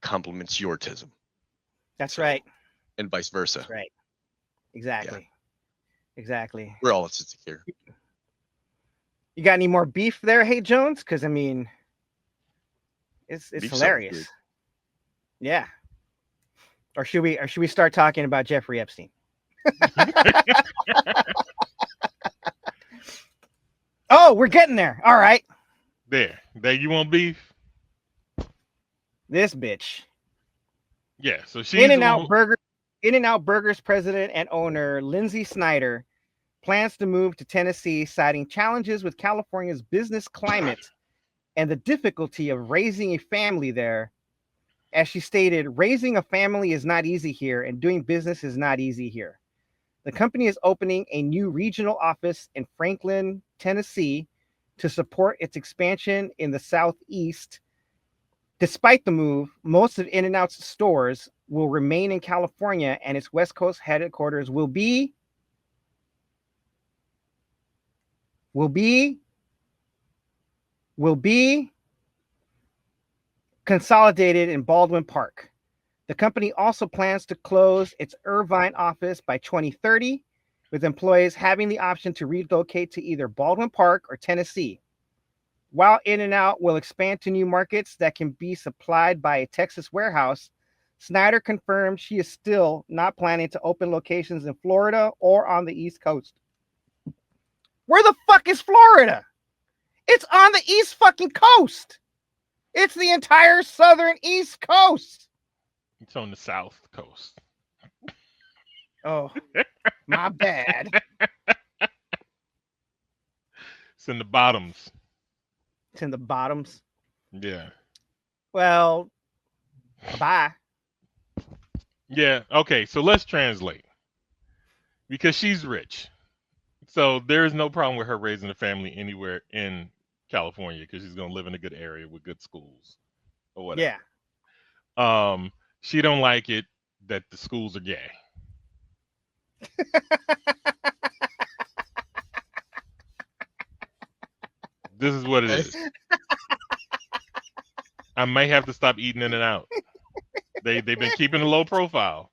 complements your tism. that's So, right. and vice versa. That's right. Exactly. Exactly. We're all autistic here. You got any more beef there, Hey Jones? Because I mean, it's Beef sounds hilarious. good. Yeah. Or should we start talking about Jeffrey Epstein? Oh, we're getting there. All right. There you want beef? This bitch. Yeah. So she's In-N-Out Burgers president and owner Lindsay Snyder plans to move to Tennessee, citing challenges with California's business climate and the difficulty of raising a family there. As she stated, raising a family is not easy here, and doing business is not easy here. The company is opening a new regional office in Franklin, Tennessee, to support its expansion in the Southeast. Despite the move, most of In-N-Out's stores will remain in California, and its West Coast headquarters will be consolidated in Baldwin Park. The company also plans to close its Irvine office by 2030, with employees having the option to relocate to either Baldwin Park or Tennessee. While In-N-Out will expand to new markets that can be supplied by a Texas warehouse, Snyder confirmed she is still not planning to open locations in Florida or on the East Coast. Where the fuck is Florida? It's on the East fucking coast. It's the entire southern East Coast. It's on the South Coast. Oh, my bad. It's in the bottoms. It's in the bottoms. Yeah. Well, bye. Yeah. Okay. So let's translate. Because she's rich. So there is no problem with her raising a family anywhere in California because she's going to live in a good area with good schools or whatever. Yeah. She don't like it that the schools are gay. This is what it is. I may have to stop eating In-N-Out. They've been keeping a low profile.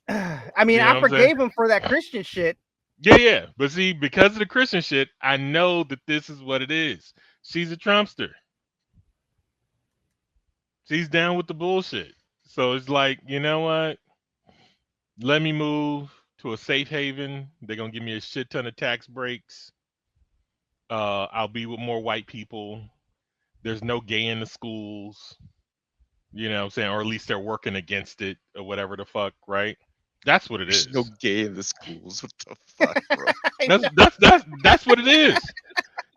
I mean, You know I forgave him for that Christian shit. Yeah. But see, because of the Christian shit, I know that this is what it is. She's a Trumpster. She's down with the bullshit. So it's like, you know what? Let me move to a safe haven. They're gonna give me a shit ton of tax breaks. I'll be with more white people. There's no gay in the schools. You know what I'm saying? Or at least they're working against it or whatever the fuck, right? That's what it There's is. no gay in the schools. What the fuck, bro? That's what it is.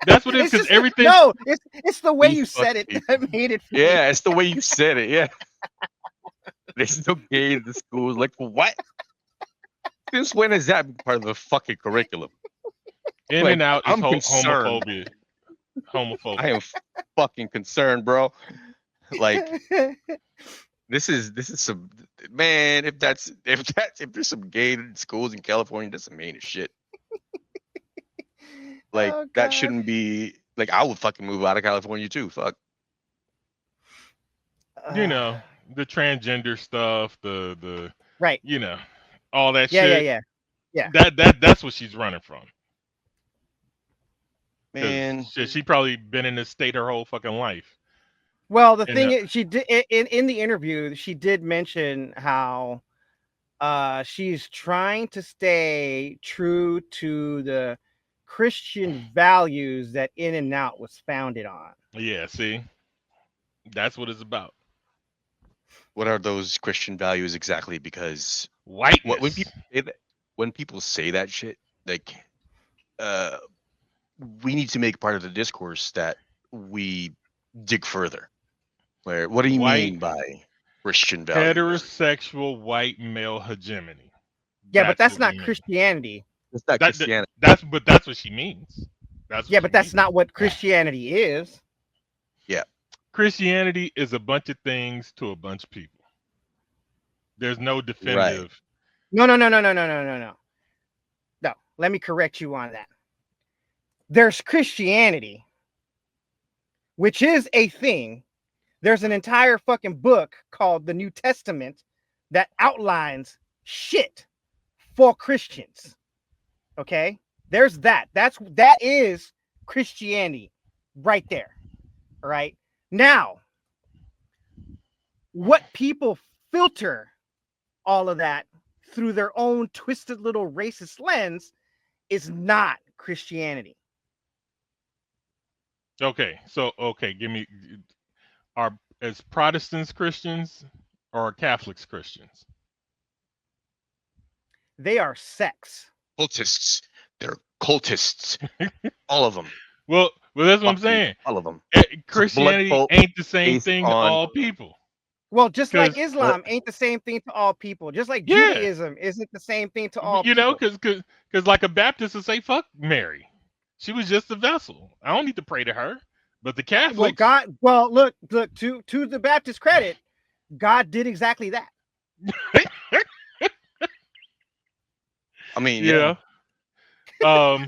That's what it is, because everything. No, it's the way These you said it fucking that made it. Yeah, it's the way you said it. Yeah. There's no gay in the schools. Like, what? Since when has that been part of the fucking curriculum? In-N-Out is I'm concerned. homophobic. I am fucking concerned, bro. Like, this is some man. If there's some gay in schools in California, that's the meanest shit. Like, Oh, that God. shouldn't be. Like, I would fucking move out of California too. Fuck. You know, the transgender stuff, the right. You know, all that Yeah, shit. Yeah. That's what she's running from. Man, shit, she probably been in this state her whole fucking life. Well, the thing is, she did in the interview. She did mention how she's trying to stay true to the Christian values that In-N-Out was founded on. Yeah, see, that's what it's about. What are those Christian values exactly? Because whiteness. When people say that shit, like, we need to make part of the discourse that we dig further. What do you mean by Christian values? Heterosexual white male hegemony. Yeah, but that's not Christianity. It's not Christianity. That's what she means. That's not what Christianity is. Yeah. Christianity is a bunch of things to a bunch of people. There's no definitive No. No. Let me correct you on that. There's Christianity, which is a thing. There's an entire fucking book called the New Testament that outlines shit for Christians. Okay? There's that. That is Christianity right there. All right? Now, what people filter all of that through their own twisted little racist lens is not Christianity. Okay, so give me are as Protestants Christians or Catholics Christians? They are sects. Cultists. They're cultists. All of them. Well, that's what I'm Fuck you. saying. All of them. It's a blood Christianity cult ain't the same based thing to on all people. Well, just like 'Cause Islam ain't the same thing to all people. Just like yeah, Judaism isn't the same thing to all you know, people. because like a Baptist will say, "Fuck Mary, she was just a vessel. I don't need to pray to her." But the Well, Catholics, God, well, look, to the Baptist credit, God did exactly that. I mean, you yeah. know,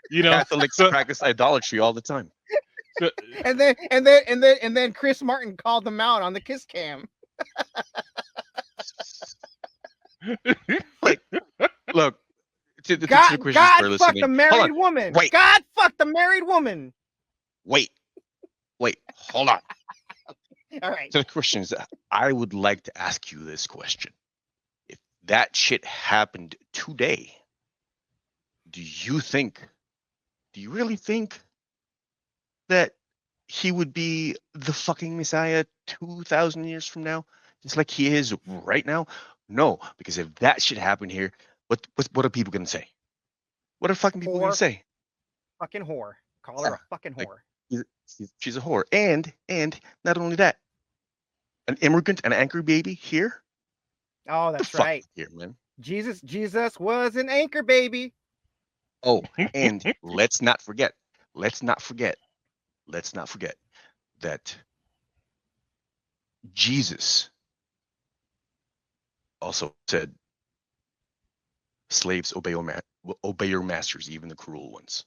you know, Catholics so, practice idolatry all the time. so And then Chris Martin called them out on the Kiss Cam. Like, look, to the Christians who God are fucked a listening. Hold married on. woman. Wait. God fucked a married woman. Wait. Hold on. All right. To the Christians, I would like to ask you this question. If that shit happened today, do you really think that he would be the fucking Messiah 2,000 years from now, just like he is right now? No, because if that shit happened here, what are people gonna say? What are fucking people gonna Whore. say? Fucking whore. Call her a fucking Like, whore. she's a whore, and not only that, an immigrant, an anchor baby here. Oh, The that's fuck right. here, man. Jesus was an anchor baby. Oh, and let's not forget that Jesus also said, "Slaves, obey your masters, even the cruel ones."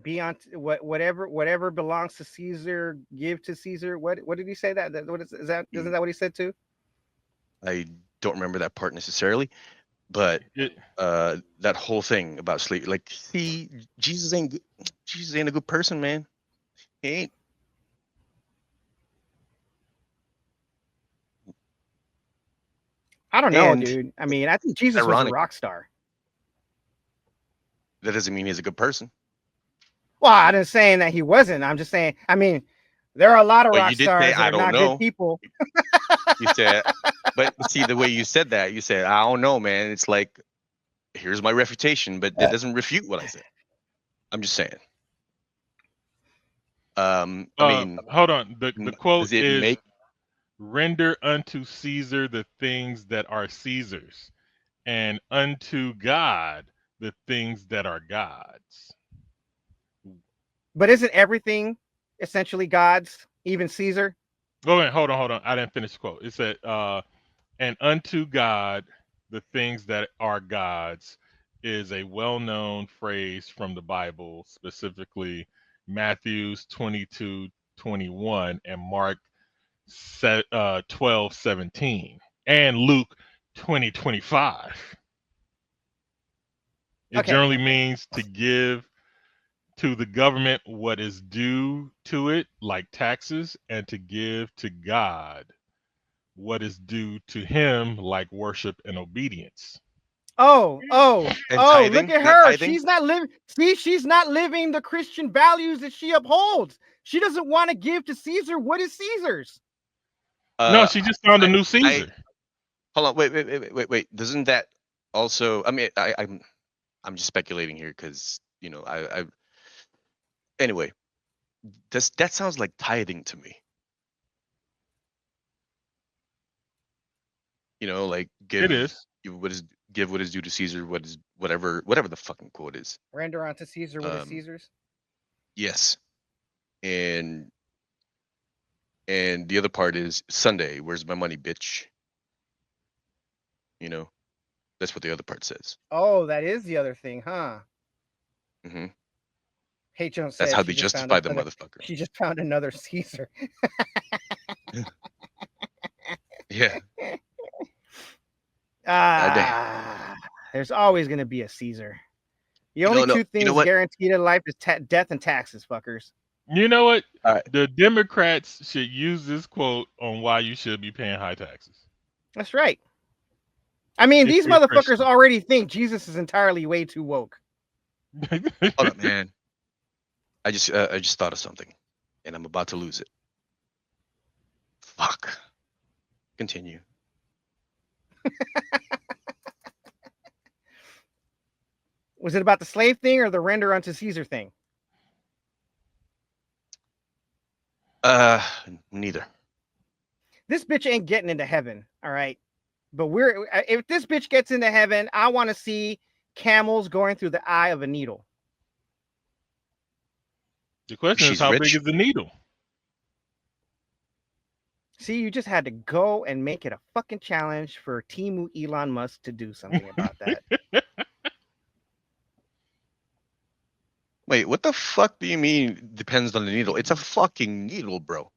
Be on whatever belongs to Caesar, give to Caesar. What did he say? That what is that? Isn't that what he said too? I don't remember that part necessarily, but it, that whole thing about slave, like, see, Jesus ain't a good person, man. He ain't. I don't know, And dude. I mean, I think Jesus was a ironic, rock star. that doesn't mean he's a good person. Well, I'm not saying that he wasn't. I'm just saying. I mean, there are a lot of Well, rock you did say, stars that "I are don't not good know." people. You said, but see the way you said that, you said, "I don't know, man." It's like, here's my refutation, but that doesn't refute what I said. I'm just saying. I mean, hold on. The quote does it is, make "Render unto Caesar the things that are Caesar's, and unto God the things that are God's." But isn't everything essentially God's, even Caesar? Oh, wait, hold on. I didn't finish the quote. It said, "And unto God the things that are God's" is a well-known phrase from the Bible, specifically Matthew's 22:21 and Mark 12:17 and Luke 20:25. It Okay. generally means to give to the government what is due to it, like taxes, and to give to God what is due to him, like worship and obedience. Oh, and look tithing? at Not her. tithing? She's not living. See, she's not living the Christian values that she upholds. She doesn't want to give to Caesar what is Caesar's. No, Uh, she just found a new I Caesar. hold on. Wait. Doesn't that also? I mean, I'm just speculating here because I anyway. That sounds like tithing to me? Like It is. give what is due to Caesar, what is whatever the fucking quote is. Render unto Caesar what is Um, Caesar's. yes, and the other part is Sunday. Where's my money, bitch? You know. That's what the other part says. Oh, that is the other thing, huh? Hmm. Hey, Jones That's said how she they just found justify the another. motherfucker. She just found another Caesar. Yeah. There's always gonna be a Caesar. The You only know, no, two you know things what? guaranteed in life is death and taxes, fuckers. You know what? All right. The Democrats should use this quote on why you should be paying high taxes. That's right. I mean, If these you're a motherfuckers Christian. already think Jesus is entirely way too woke. Hold up, man. I just thought of something, and I'm about to lose it. Fuck. Continue. Was it about the slave thing or the render unto Caesar thing? Neither. This bitch ain't getting into heaven, all right? But if this bitch gets into heaven, I want to see camels going through the eye of a needle. The question is, She's how big rich. is the needle? See, you just had to go and make it a fucking challenge for Temu Elon Musk to do something about that. Wait, what the fuck do you mean depends on the needle? It's a fucking needle, bro.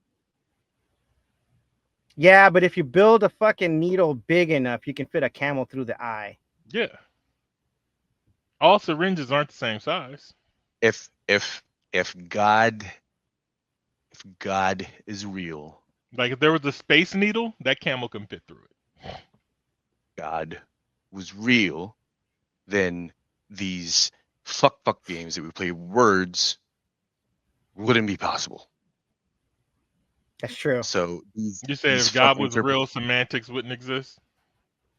Yeah, but if you build a fucking needle big enough, you can fit a camel through the eye. Yeah. All syringes aren't the same size. If God is real, Like if there was a space needle, that camel can fit through it. God was real, then these fuck games that we play words wouldn't be possible. That's true. So You said if God was real, semantics wouldn't exist?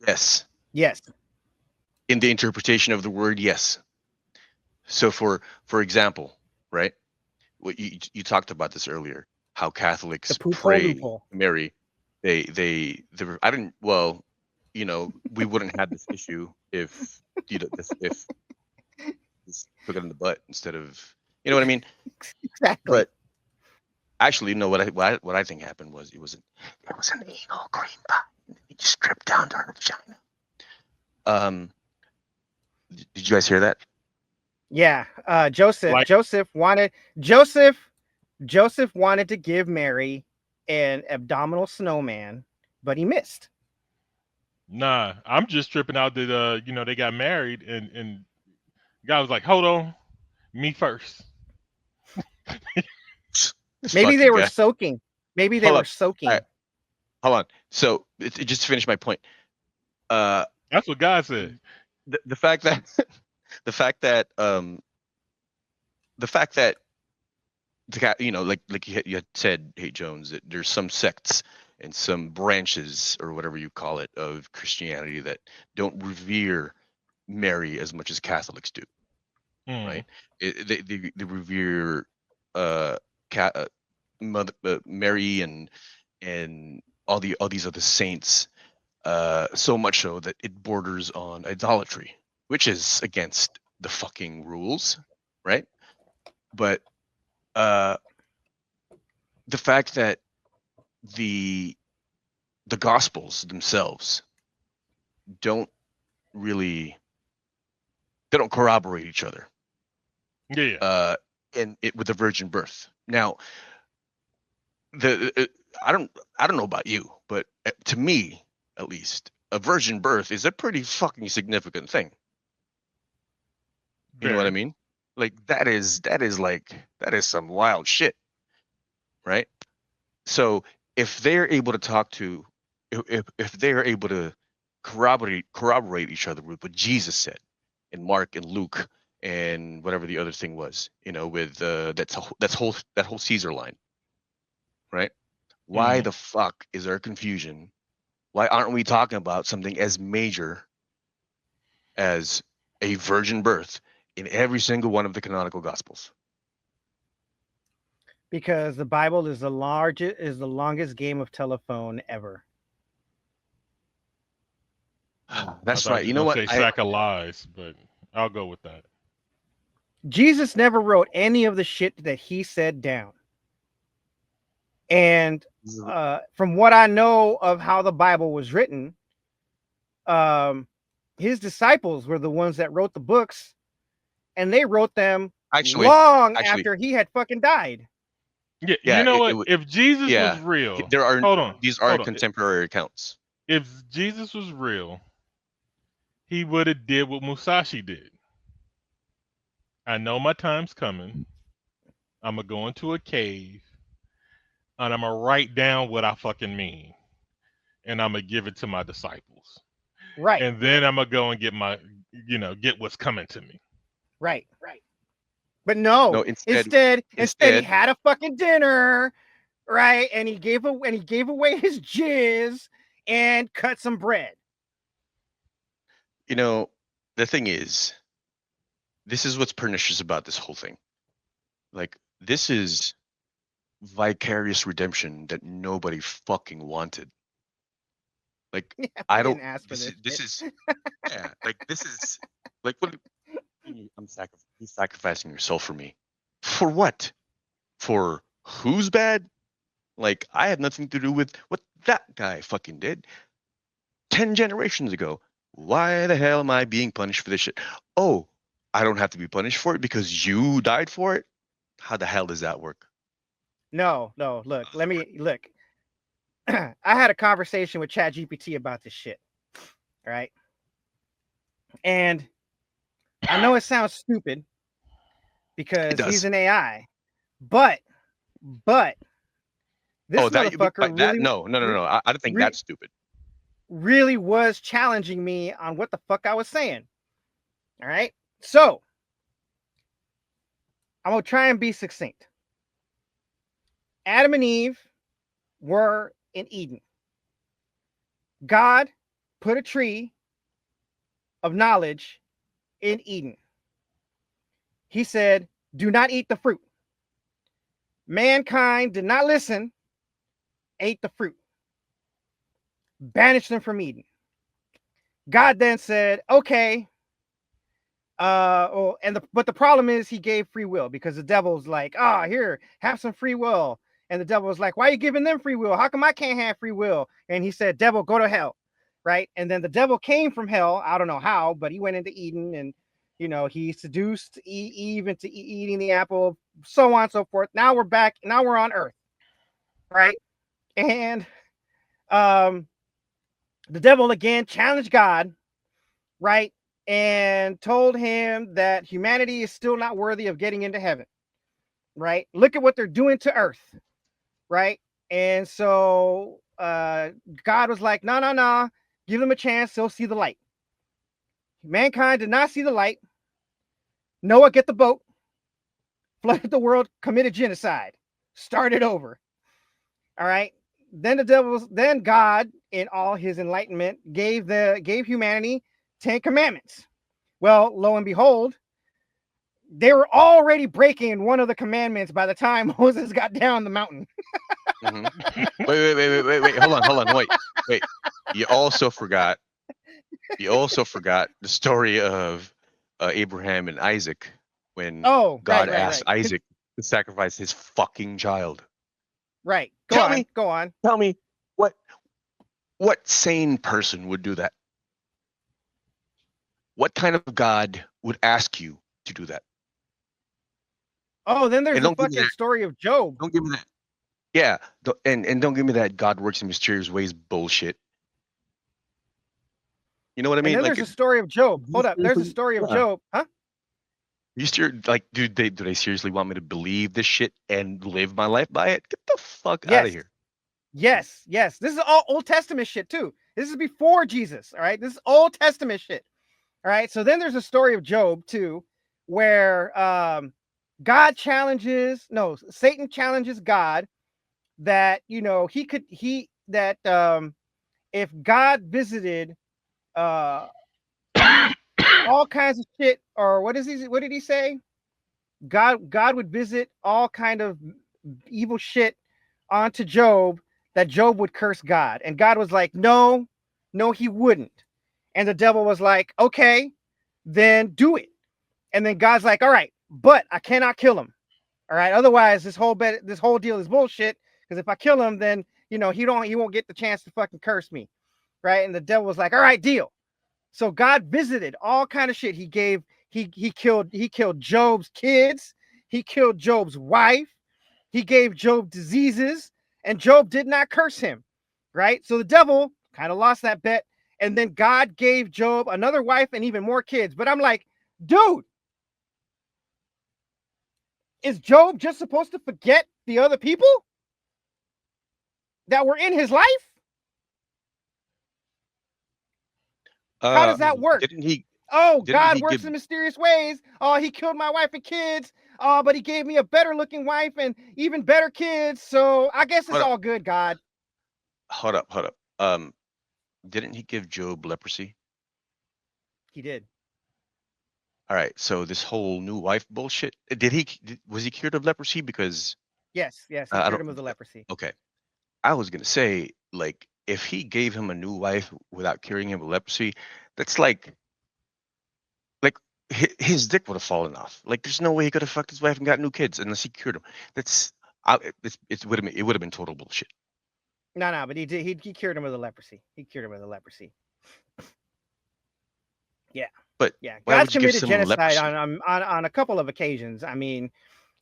Yes. Yes. In the interpretation of the word, yes. So for example, right? What you talked about this earlier, how Catholics The poophole pray loophole. Mary. They I didn't, well, you know, we wouldn't have this issue if if this took it in the butt instead of, you know what I mean? Exactly. But actually, no, what I think happened was it was an eagle cream pie. He just stripped down to her vagina. Did you guys hear that? Yeah. Joseph wanted to give Mary an abdominal snowman, but he missed. Nah, I'm just tripping out that they got married and guy was like, hold on, me first. Maybe they were Guy. soaking. Maybe they Hold were on. soaking. All right. Hold on. So just to finish my point, That's what God said. the fact that the fact that like you had said, hey Jones, that there's some sects and some branches or whatever you call it of Christianity that don't revere Mary as much as Catholics do, right? They revere Mother Mary and all these other saints, so much so that it borders on idolatry, which is against the fucking rules, right? But the fact that the gospels themselves don't really, they don't corroborate each other. Yeah. And it with the virgin birth. Now, I don't know about you, but to me, at least, a virgin birth is a pretty fucking significant thing. You know what I mean? Like that is some wild shit, right? So if they're able to talk to, if they're able to corroborate each other with what Jesus said in Mark and Luke and whatever the other thing was, with that whole Caesar line, right? Why the fuck is there confusion? Why aren't we talking about something as major as a virgin birth in every single one of the canonical gospels? Because the Bible is the longest game of telephone ever. That's right. You know what? Say sack of lies, but I'll go with that. Jesus never wrote any of the shit that he said down. And from what I know of how the Bible was written, his disciples were the ones that wrote the books, and they wrote them Actually, long actually, after he had fucking died. Yeah, yeah, you know what? would. If Jesus was Yeah, real, there are hold on, these hold aren't on. contemporary accounts. If Jesus was real, he would have did what Musashi did. I know my time's coming. I'm gonna go into a cave and I'm gonna write down what I fucking mean, and I'm gonna give it to my disciples, Right, and then I'm gonna go and get my, get what's coming to me. right. But no, No, instead he instead, had a fucking dinner, right? And he gave away his jizz and cut some bread. the thing is, this is what's pernicious about this whole thing. Like, this is vicarious redemption that nobody fucking wanted. Like, Yeah, I we don't. didn't ask for This is this. this is yeah. Like, this is like what you're sacrificing yourself for me. For what? For who's bad? Like, I had nothing to do with what that guy fucking did 10 generations ago. Why the hell am I being punished for this shit? Oh, I don't have to be punished for it because you died for it? How the hell does that work? No. Look, let me look. I had a conversation with ChatGPT about this shit. All right. And I know it sounds stupid It because he's does. an AI, but this Oh, that you mean motherfucker by that? No. I don't think re- that's stupid. really was challenging me on what the fuck I was saying. All right. So I'm gonna try and be succinct. Adam and Eve were in Eden. God put a tree of knowledge in Eden. He said, "Do not eat the fruit." Mankind did not listen, ate the fruit, banished them from Eden. God then said, "Okay." But the problem is he gave free will because the devil's like, here, have some free will. And the devil was like, why are you giving them free will? How come I can't have free will? And he said, devil, go to hell. Right. And then the devil came from hell. I don't know how, but he went into Eden and, he seduced Eve into eating the apple, so on and so forth. Now we're back. Now we're on earth. Right. And the devil again challenged God. Right. And told him that humanity is still not worthy of getting into heaven. Right. Look at what they're doing to earth. Right. And so God was like, no, give them a chance. They'll see the light. Mankind did not see the light. Noah, get the boat, flooded the world, committed genocide, started over. All right. Then God, in all his enlightenment, gave humanity 10 commandments. Well, lo and behold, they were already breaking one of the commandments by the time Moses got down the mountain. Mm-hmm. Wait. Hold on. Wait. You also forgot the story of Abraham and Isaac when Oh, God right. asked Isaac to sacrifice his fucking child. Right. Go on. Tell me what sane person would do that? What kind of God would ask you to do that? Oh, then there's And the don't give me fucking that. story of Job. Don't give me that. Yeah, and don't give me that God works in mysterious ways bullshit. You know what I And mean? then Like, there's the story of Job. you Hold up. There's the seriously, story of yeah. Job. Huh? Like, do they seriously want me to believe this shit and live my life by it? Get the fuck out of Yes. here. Yes. This is all Old Testament shit too. This is before Jesus. All right. This is Old Testament shit. All right. So then there's a story of Job too, where Satan challenges God that if God visited all kinds of shit, or what did he say? God would visit all kind of evil shit onto Job, that Job would curse God. And God was like, no, he wouldn't. And the devil was like, okay, then do it. And then God's like, all right, but I cannot kill him. All right. Otherwise, this whole deal is bullshit. Because if I kill him, then he won't get the chance to fucking curse me. Right. And the devil was like, all right, deal. So God visited all kind of shit. He killed Job's kids. He killed Job's wife. He gave Job diseases, and Job did not curse him, right? So the devil kind of lost that bet, and then God gave Job another wife and even more kids. But I'm like, dude, is Job just supposed to forget the other people that were in his life? How does that work? Didn't he? Oh, Didn't God he works give? in mysterious ways. Oh, he killed my wife and kids. Oh, but he gave me a better looking wife and even better kids. So I guess it's Hold up, all good, God. hold up. Didn't he give Job leprosy? He did. All right. So this whole new wife bullshit. Was he cured of leprosy? Because Yes, he I cured don't. him of the leprosy. Okay. I was gonna say, like, if he gave him a new wife without curing him of leprosy, that's like his dick would have fallen off. Like, there's no way he could have fucked his wife and got new kids unless he cured him. That's it would have been total bullshit. No, but he did. He cured him of the leprosy. He cured him of the leprosy. Yeah, But yeah. why God's would you give committed someone genocide leprosy? on a couple of occasions. I mean,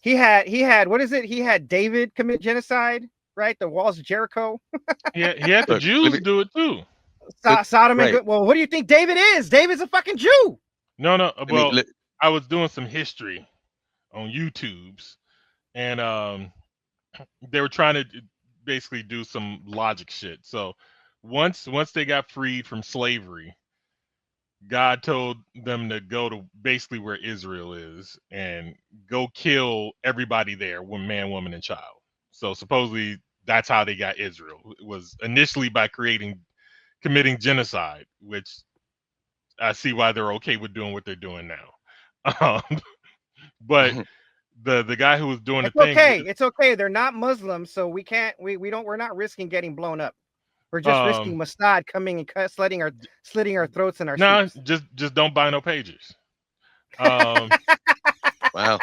he had what is it? He had David commit genocide, right? The walls of Jericho. Yeah, he had the Look, let Jews me. do it too. Sodom and Right. good. Well, what do you think David is? David's a fucking Jew. No, no. Let me. Well, I was doing some history on YouTube's, and they were trying to basically do some logic shit. So once they got freed from slavery, God told them to go to basically where Israel is and go kill everybody there, man, woman, and child. So supposedly that's how they got Israel. It was initially by committing genocide, which I see why they're okay with doing what they're doing now. But the guy who was doing the It's thing, okay. It's okay. They're not Muslims, so we can't. We're not risking getting blown up. We're just risking Mossad coming and slitting our throats in our nah, sleeps. just don't buy no pagers. Um, Wow.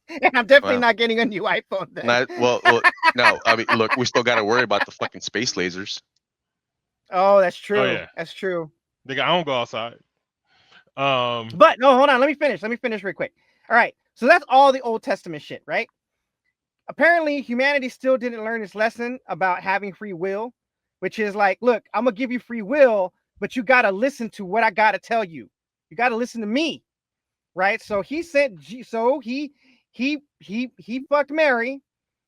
And I'm definitely Wow. not getting a new iPhone then. Well, no. I mean, look, we still got to worry about the fucking space lasers. Oh, that's true. oh yeah, That's true. I don't go outside. But no, hold on. Let me finish real quick. All right. So that's all the Old Testament shit, right? Apparently, humanity still didn't learn its lesson about having free will, which is like, look, I'm gonna give you free will, but you gotta listen to what I gotta tell you. You gotta listen to me, right? So he fucked Mary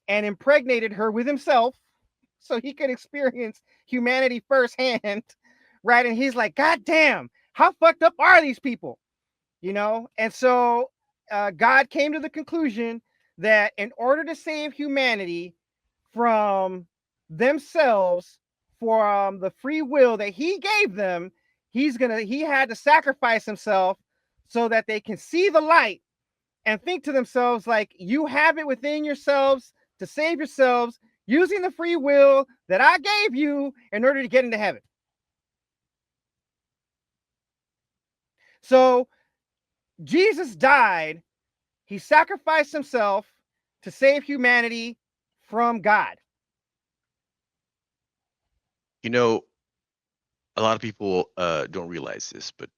and impregnated her with himself, so he could experience humanity firsthand, right? And he's like, God damn, how fucked up are these people? You know? And so God came to the conclusion that in order to save humanity from themselves, from the free will that he gave them, he had to sacrifice himself so that they can see the light and think to themselves, like, you have it within yourselves to save yourselves using the free will that I gave you in order to get into heaven. So Jesus died. He sacrificed himself to save humanity from God. You know, a lot of people don't realize this, but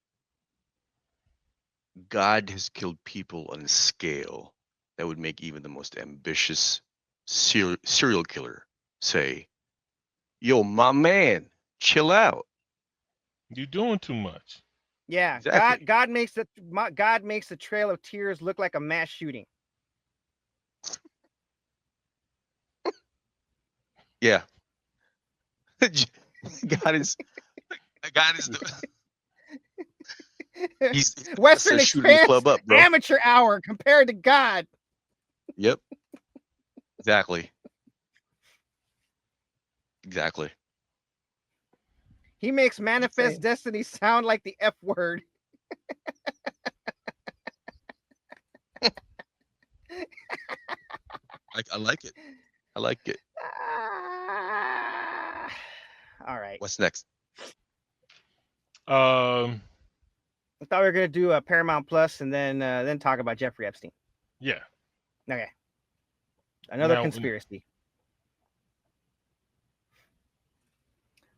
God has killed people on a scale that would make even the most ambitious serial killer say, "Yo, my man, chill out." You're doing too much. Yeah, Exactly. God makes the Trail of Tears look like a mass shooting. Yeah. God is the he's Western says shooting the Expanse club up, bro. amateur hour compared to God. Yep. Exactly. Exactly. He makes Manifest Destiny sound like the F word. I like it. I like it. All right. What's next? Um, I thought we were gonna do a Paramount Plus and then talk about Jeffrey Epstein. yeah. Okay. Another Now, conspiracy.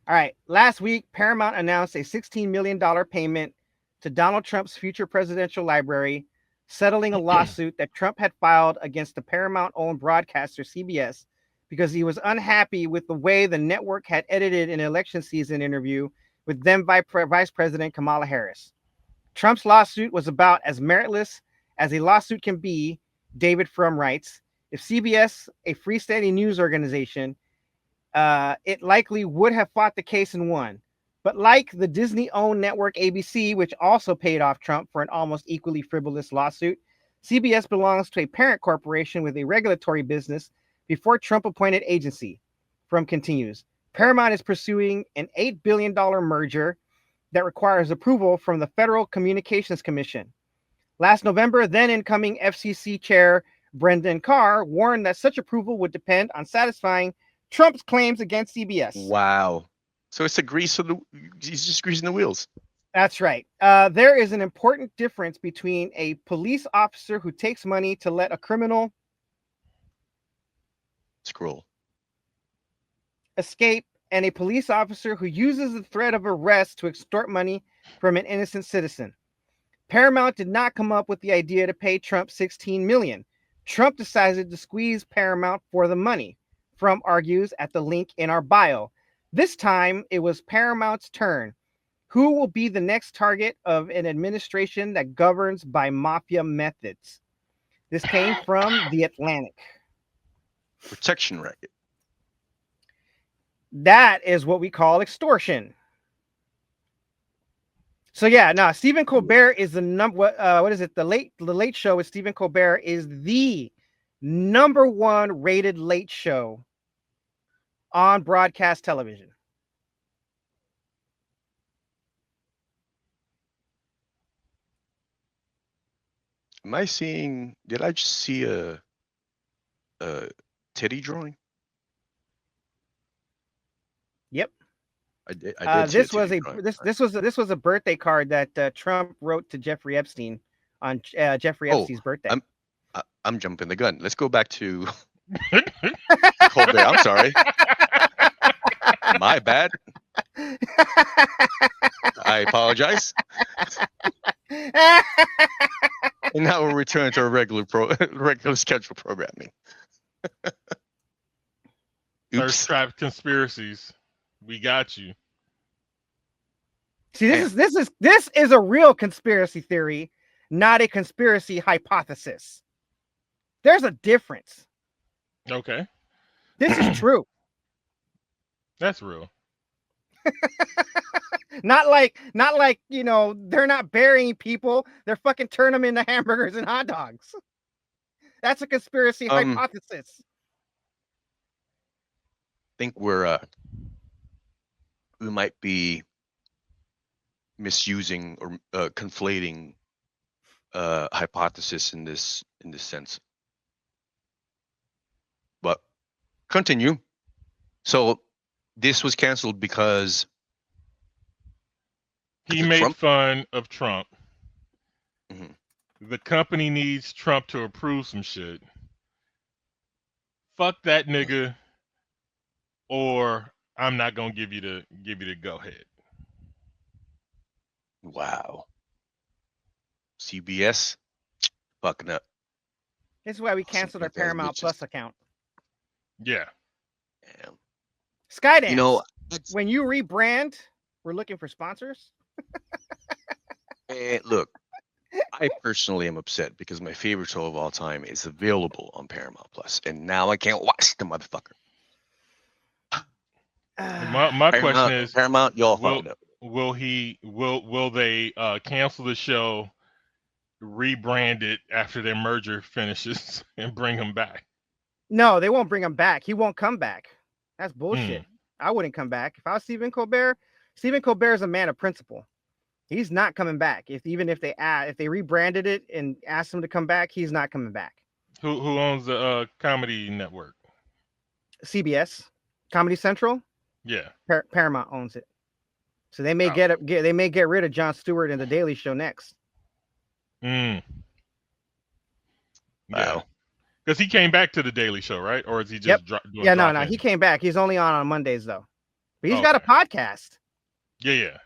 All right. Last week, Paramount announced a $16 million payment to Donald Trump's future presidential library, settling a lawsuit that Trump had filed against the Paramount-owned broadcaster CBS because he was unhappy with the way the network had edited an election season interview with then Vice President Kamala Harris. Trump's lawsuit was about as meritless as a lawsuit can be, David Frum writes. If CBS, a freestanding news organization, it likely would have fought the case and won. But like the Disney-owned network ABC, which also paid off Trump for an almost equally frivolous lawsuit, CBS belongs to a parent corporation with a regulatory business before Trump-appointed agency. Frum continues. Paramount is pursuing an $8 billion merger that requires approval from the Federal Communications Commission. Last November, then incoming FCC Chair Brendan Carr warned that such approval would depend on satisfying Trump's claims against CBS. Wow. So it's he's just greasing the wheels. That's right. There is an important difference between a police officer who takes money to let a criminal Scroll. escape and a police officer who uses the threat of arrest to extort money from an innocent citizen. Paramount did not come up with the idea to pay Trump $16 million. Trump decided to squeeze Paramount for the money. Frum argues at the link in our bio. This time, it was Paramount's turn. Who will be the next target of an administration that governs by mafia methods? This came from The Atlantic. Protection racket. That is what we call extortion. So yeah, no, Stephen Colbert is the number. What is it? The Late Show with Stephen Colbert is the #1 rated late show on broadcast television. Am I seeing? Did I just see a titty drawing? Yep. I did. This was a birthday card that Trump wrote to Jeffrey Epstein on Jeffrey Epstein's birthday. I'm jumping the gun. Let's go back to Colbert. I'm sorry. My bad. I apologize. And now we'll return to our regular scheduled programming. Thirst trap conspiracies. We got you. See, this is a real conspiracy theory, not a conspiracy hypothesis. There's a difference. Okay. This is true. That's real. Not like, they're not burying people. They're fucking turning them into hamburgers and hot dogs. That's a conspiracy hypothesis. I think we might be misusing or conflating hypothesis in this sense. But continue. So this was canceled because he made fun of Trump. Mm-hmm. The company needs Trump to approve some shit. Fuck that nigga, or I'm not gonna give you the go ahead. Wow. CBS fucking up. This is why we canceled our Paramount Plus account. Yeah. Damn. Skydance. When you rebrand, we're looking for sponsors. Look, I personally am upset because my favorite show of all time is available on Paramount Plus, and now I can't watch the motherfucker. My question is, Paramount, y'all fucking up. Will they cancel the show, rebrand it after their merger finishes, and bring him back? No, they won't bring him back. He won't come back. That's bullshit. I wouldn't come back. If I was Stephen Colbert is a man of principle. He's not coming back. If they rebranded it and asked him to come back, he's not coming back. Who owns the comedy network? CBS, Comedy Central. Yeah, Paramount owns it. So they may get rid of Jon Stewart and The Daily Show next. Wow. Because he came back to The Daily Show, right? Or is he just doing no. He came back. He's only on Mondays though. But he's got a Okay. podcast. Yeah.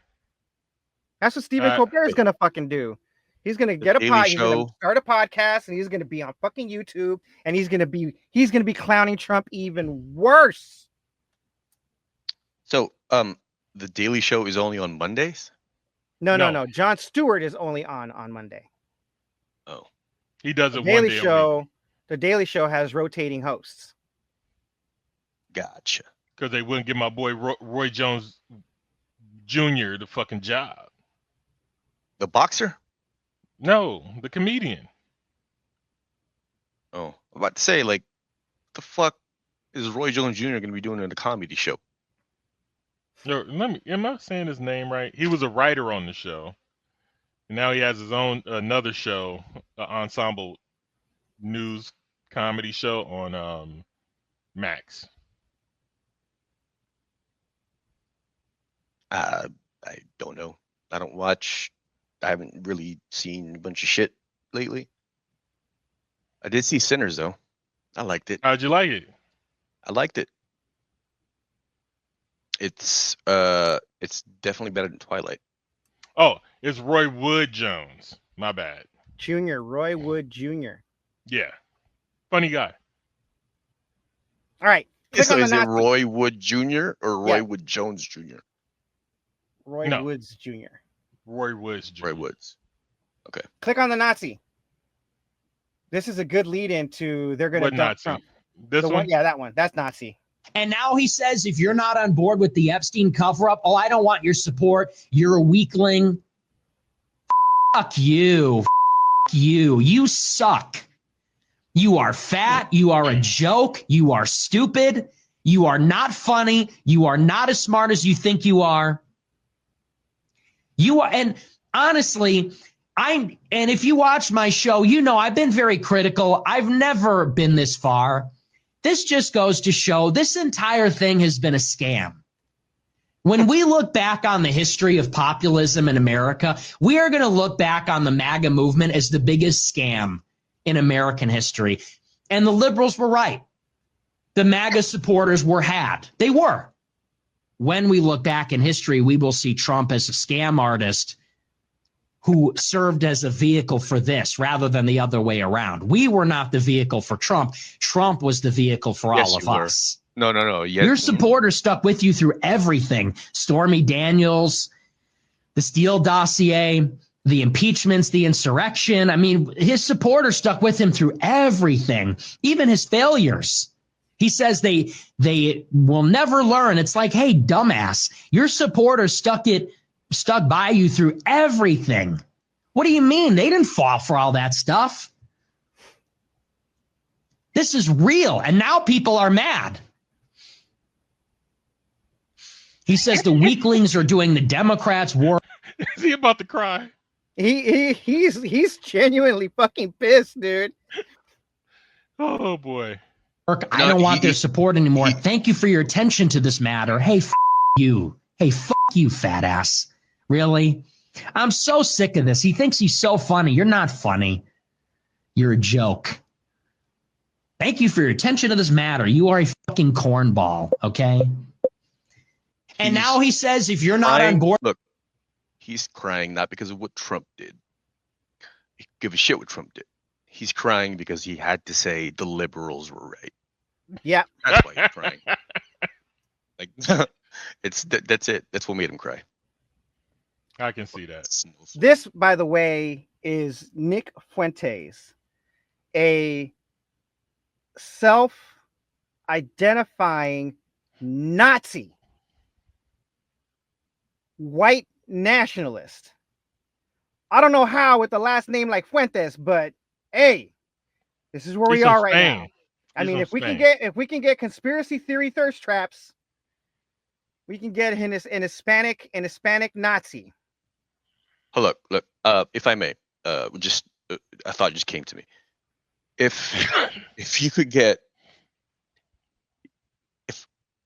That's what Stephen Colbert is gonna fucking do. He's gonna get a Daily pod. He's gonna Show. start a podcast, and he's gonna be on fucking YouTube, and he's gonna be clowning Trump even worse. So, the Daily Show is only on Mondays. No. Jon Stewart is only on Monday. Oh, He does The it Daily one day a Show. week The Daily Show has rotating hosts. gotcha. because they wouldn't give my boy Roy Jones Jr. the fucking job. The boxer. No, the comedian. Oh, I'm about to say, like, the fuck is Roy Jones Jr. going to be doing in a comedy show? Yo, am I saying his name right? He was a writer on the show. And now he has his own another show, ensemble news comedy show on Max. I don't know. I don't watch. I haven't really seen a bunch of shit lately. I did see Sinners though. I liked it. How'd you like it? I liked it. It's definitely better than Twilight. Oh, it's Roy Wood Jones. My bad. Roy Wood Jr. Yeah. Funny guy. All right. Click So on the is it Nazi. Roy Wood Jr. or Roy Yeah. Wood Jones Jr.? Roy No. Woods Jr. Roy Woods Jr. Roy Woods. Click on the Nazi. This is a good lead into they're going to What dump Nazi? Trump. This The one? Yeah, that one. That's Nazi. And now he says, if you're not on board with the Epstein cover up, I don't want your support. You're a weakling. Fuck you. Fuck you. You suck. You are fat. You are a joke. You are stupid. You are not funny. You are not as smart as you think you are. You are, and honestly, and if you watch my show, you know I've been very critical. I've never been this far. This just goes to show this entire thing has been a scam. When we look back on the history of populism in America, we are going to look back on the MAGA movement as the biggest scam in American history. And the liberals were right. The MAGA supporters were had. They were. When we look back in history, we will see Trump as a scam artist who served as a vehicle for this rather than the other way around. We were not the vehicle for Trump. Trump was the vehicle for Yes, all of you were. us. No. Your supporters stuck with you through everything. Stormy Daniels, the Steele dossier, the impeachments, the insurrection. I mean, his supporters stuck with him through everything, even his failures. He says they will never learn. It's like, hey, dumbass, your supporters stuck by you through everything. What do you mean? They didn't fall for all that stuff. This is real. And now people are mad. He says the weaklings are doing the Democrats' war. Is he about to cry? He's genuinely fucking pissed, dude. Oh boy. I don't want their support anymore. Thank you for your attention to this matter. Hey, you. Hey, you, fat ass. Really? I'm so sick of this. He thinks he's so funny. You're not funny. You're a joke. Thank you for your attention to this matter. You are a fucking cornball, okay? And now he says, if you're not on board. Look, he's crying not because of what Trump did. He give a shit what Trump did. He's crying because he had to say the liberals were right. Yeah. That's why he's crying. Like, that's it. That's what made him cry. I can see that. This, by the way, is Nick Fuentes, a self-identifying Nazi, white nationalist. I don't know how with the last name like Fuentes, but hey, this is where we are right now. I mean, if we can get conspiracy theory thirst traps, we can get an Hispanic Nazi. Oh, look. If I may, just a thought just came to me. If you could get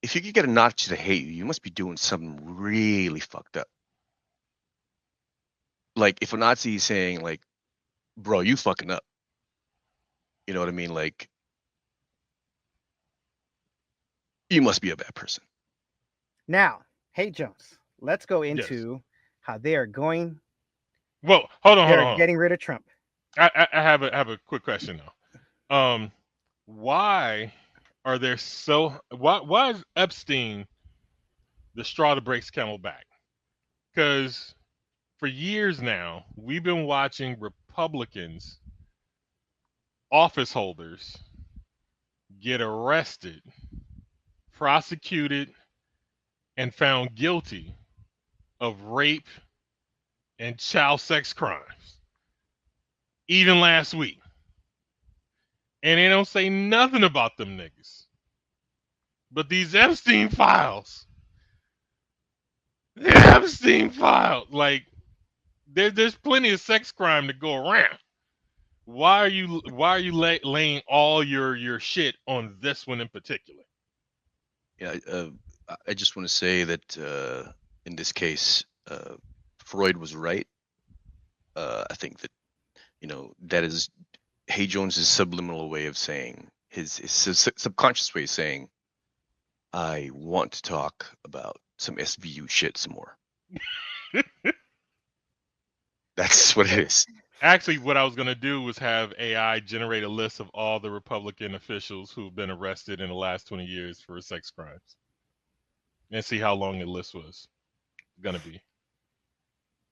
if you could get a Nazi to hate you, you must be doing something really fucked up. Like if a Nazi is saying like, "Bro, you fucking up," you know what I mean? Like, you must be a bad person. Now, hey Jones, let's go Yes. into how they are going. Well, hold on, They hold are on, hold on. getting rid of Trump. I have a quick question though. Why are there so why is Epstein the straw that breaks camel back? Because for years now, we've been watching Republicans, office holders, get arrested, prosecuted, and found guilty of rape and child sex crimes. Even last week. And they don't say nothing about them niggas. But these Epstein files, the Epstein files, like there's plenty of sex crime to go around. Why are you laying all your shit on this one in particular? Yeah, I just want to say that in this case, Freud was right. I think that that is Hay Jones's subliminal way of saying his subconscious way of saying, I want to talk about some SVU shit some more. That's what it is. Actually, what I was gonna do was have AI generate a list of all the Republican officials who've been arrested in the last 20 years for sex crimes, and see how long the list was gonna be.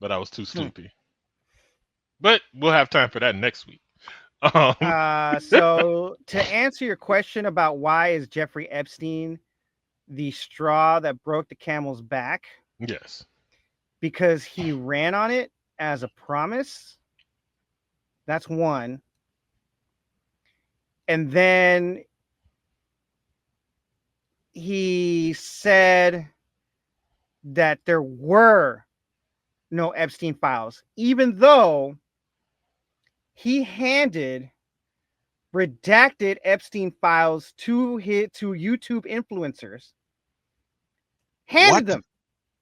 But I was too sleepy. But we'll have time for that next week. Um, So to answer your question about why is Jeffrey Epstein the straw that broke the camel's back, yes. because he ran on it as a promise. That's one. And then he said that there were no Epstein files, even though he handed redacted Epstein files to YouTube influencers. Handed What? them.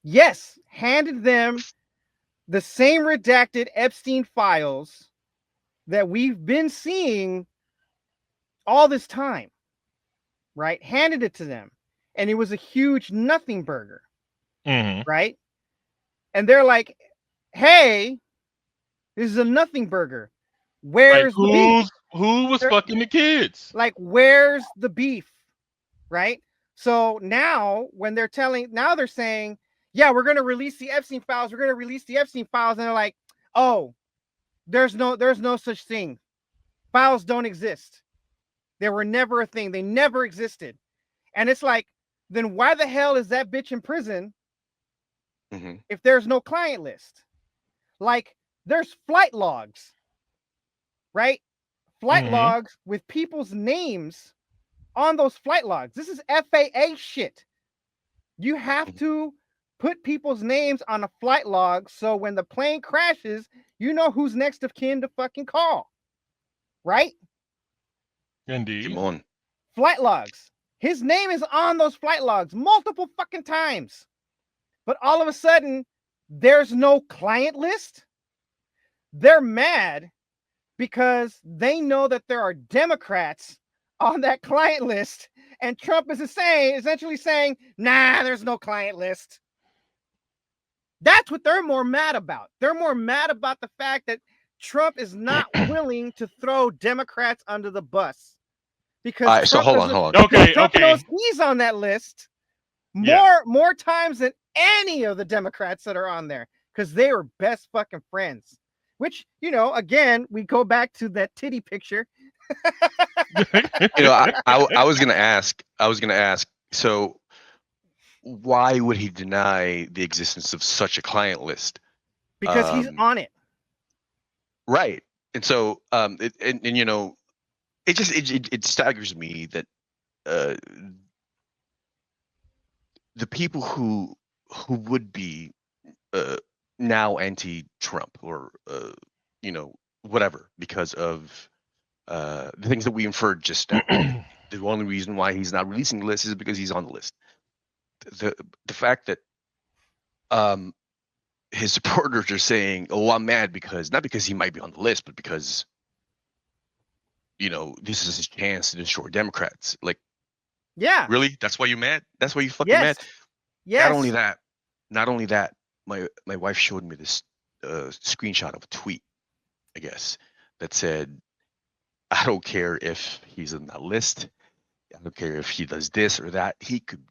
Yes, handed them the same redacted Epstein files that we've been seeing all this time, right? Handed it to them. And it was a huge nothing burger, Mm-hmm. right? And they're like, hey, this is a nothing burger. Like Where's the beef? who was They're, fucking the kids? like, where's the beef? Right? So now when they're saying, yeah, we're going to release the Epstein files. We're going to release the Epstein files. And they're like, oh, there's no such thing. Files don't exist. They were never a thing. They never existed. And it's like, then why the hell is that bitch in prison if there's no client list? Like, there's flight logs, right? Flight logs with people's names on those flight logs. This is FAA shit. You have to put people's names on a flight log so when the plane crashes, you know who's next of kin to fucking call. Right? Indeed. Come on. Flight logs. His name is on those flight logs multiple fucking times. But all of a sudden, there's no client list. They're mad because they know that there are Democrats on that client list, and Trump is essentially saying, nah, there's no client list. That's what they're more mad about. They're more mad about the fact that Trump is not willing to throw Democrats under the bus. Because So Trump hold on. Trump knows he's on that list more times than any of the Democrats that are on there, because they were best fucking friends. Which, again, we go back to that titty picture. I was gonna ask. So, why would he deny the existence of such a client list? Because he's on it, right? And so, it staggers me that the people who would be now anti-Trump or whatever because of the things that we inferred just now. The only reason why he's not releasing the list is because he's on the list. The fact that his supporters are saying, "Oh, I'm mad not because he might be on the list, but because this is his chance to destroy Democrats." Like, yeah, really? That's why you're mad? That's why you fucking yes. mad? Yes. Not only that, my wife showed me this screenshot of a tweet, I guess, that said, "I don't care if he's on that list. I don't care if he does this or that. He could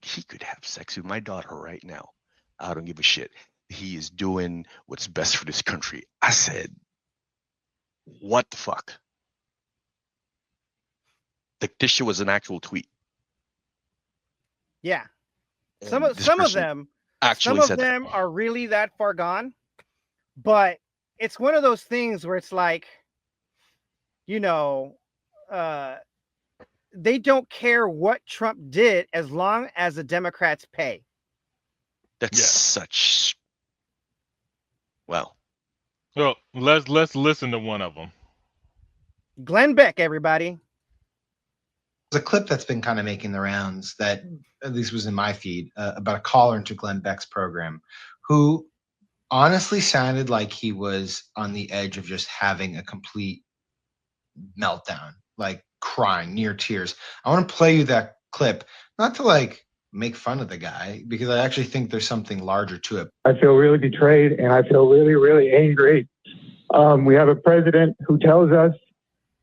have sex with my daughter right now. I don't give a shit. He is doing what's best for this country." I said, "What the fuck?" Like, this shit was an actual tweet. Yeah. And Some this of person them actually some of said that. them are really that far gone, but it's one of those things where it's like, you know, uh, they don't care what Trump did as long as the Democrats pay. That's Yeah. such. Well, Well, let's listen to one of them. Glenn Beck, everybody. There's a clip that's been kind of making the rounds that at least was in my feed about a caller into Glenn Beck's program who honestly sounded like he was on the edge of just having a complete meltdown, like crying near tears. I want to play you that clip, not to like make fun of the guy, because I actually think there's something larger to it. I feel really betrayed and I feel really, really angry. We have a president who tells us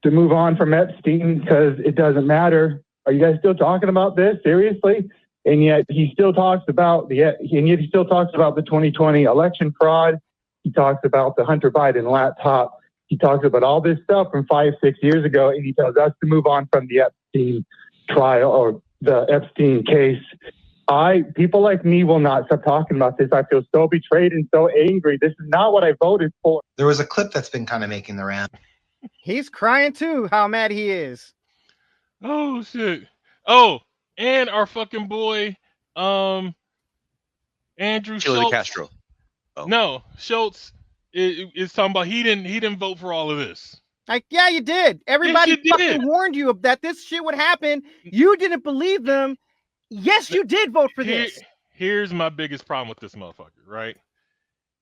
to move on from Epstein because it doesn't matter. Are you guys still talking about this seriously? And yet he still talks about the 2020 election fraud. He talks about the Hunter Biden laptop. He talks about all this stuff from 5-6 years ago, and he tells us to move on from the Epstein trial or the Epstein case. People like me will not stop talking about this. I feel so betrayed and so angry. This is not what I voted for. There was a clip that's been kind of making the round. He's crying too, how mad he is. Oh shit. Oh, and our fucking boy, Andrew Chili Schultz. Castro. Oh. No, Schultz is talking about he didn't vote for all of this. Like, yeah, you did. Everybody fucking warned you that this shit would happen. You didn't believe them. Yes, you did vote for this. Here's my biggest problem with this motherfucker, right?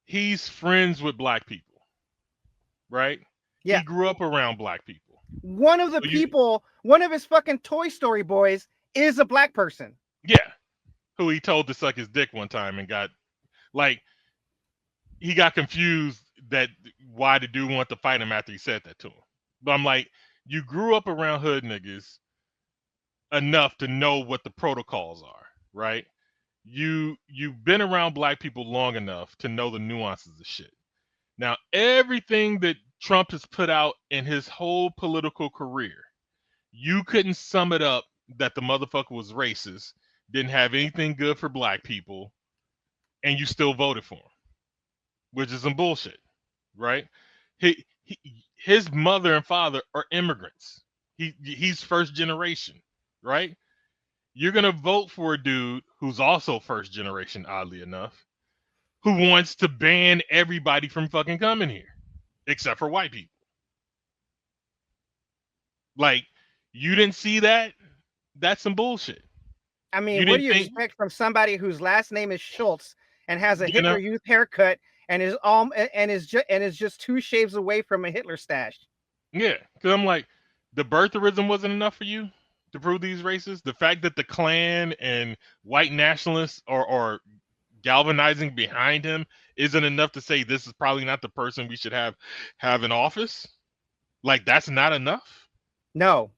He's friends with black people, right? Yeah. He grew up around black people. One of the people, one of his fucking Toy Story boys is a black person. Yeah. Who he told to suck his dick one time and got, like, he got confused that why the dude wanted to fight him after he said that to him. But I'm like, you grew up around hood niggas enough to know what the protocols are, right? You've been around black people long enough to know the nuances of shit. Now, everything that Trump has put out in his whole political career, you couldn't sum it up that the motherfucker was racist, didn't have anything good for black people, and you still voted for him, which is some bullshit, right? His mother and father are immigrants. He's first generation, right? You're gonna vote for a dude who's also first generation, oddly enough, who wants to ban everybody from fucking coming here, except for white people. Like, you didn't see that? That's some bullshit. I mean, what do you expect from somebody whose last name is Schultz and has a Hitler Youth haircut and is just 2 shaves away from a Hitler stash? Yeah, because I'm like, the birtherism wasn't enough for you to prove these races. The fact that the Klan and white nationalists are galvanizing behind him isn't enough to say this is probably not the person we should have in office. Like, that's not enough. No,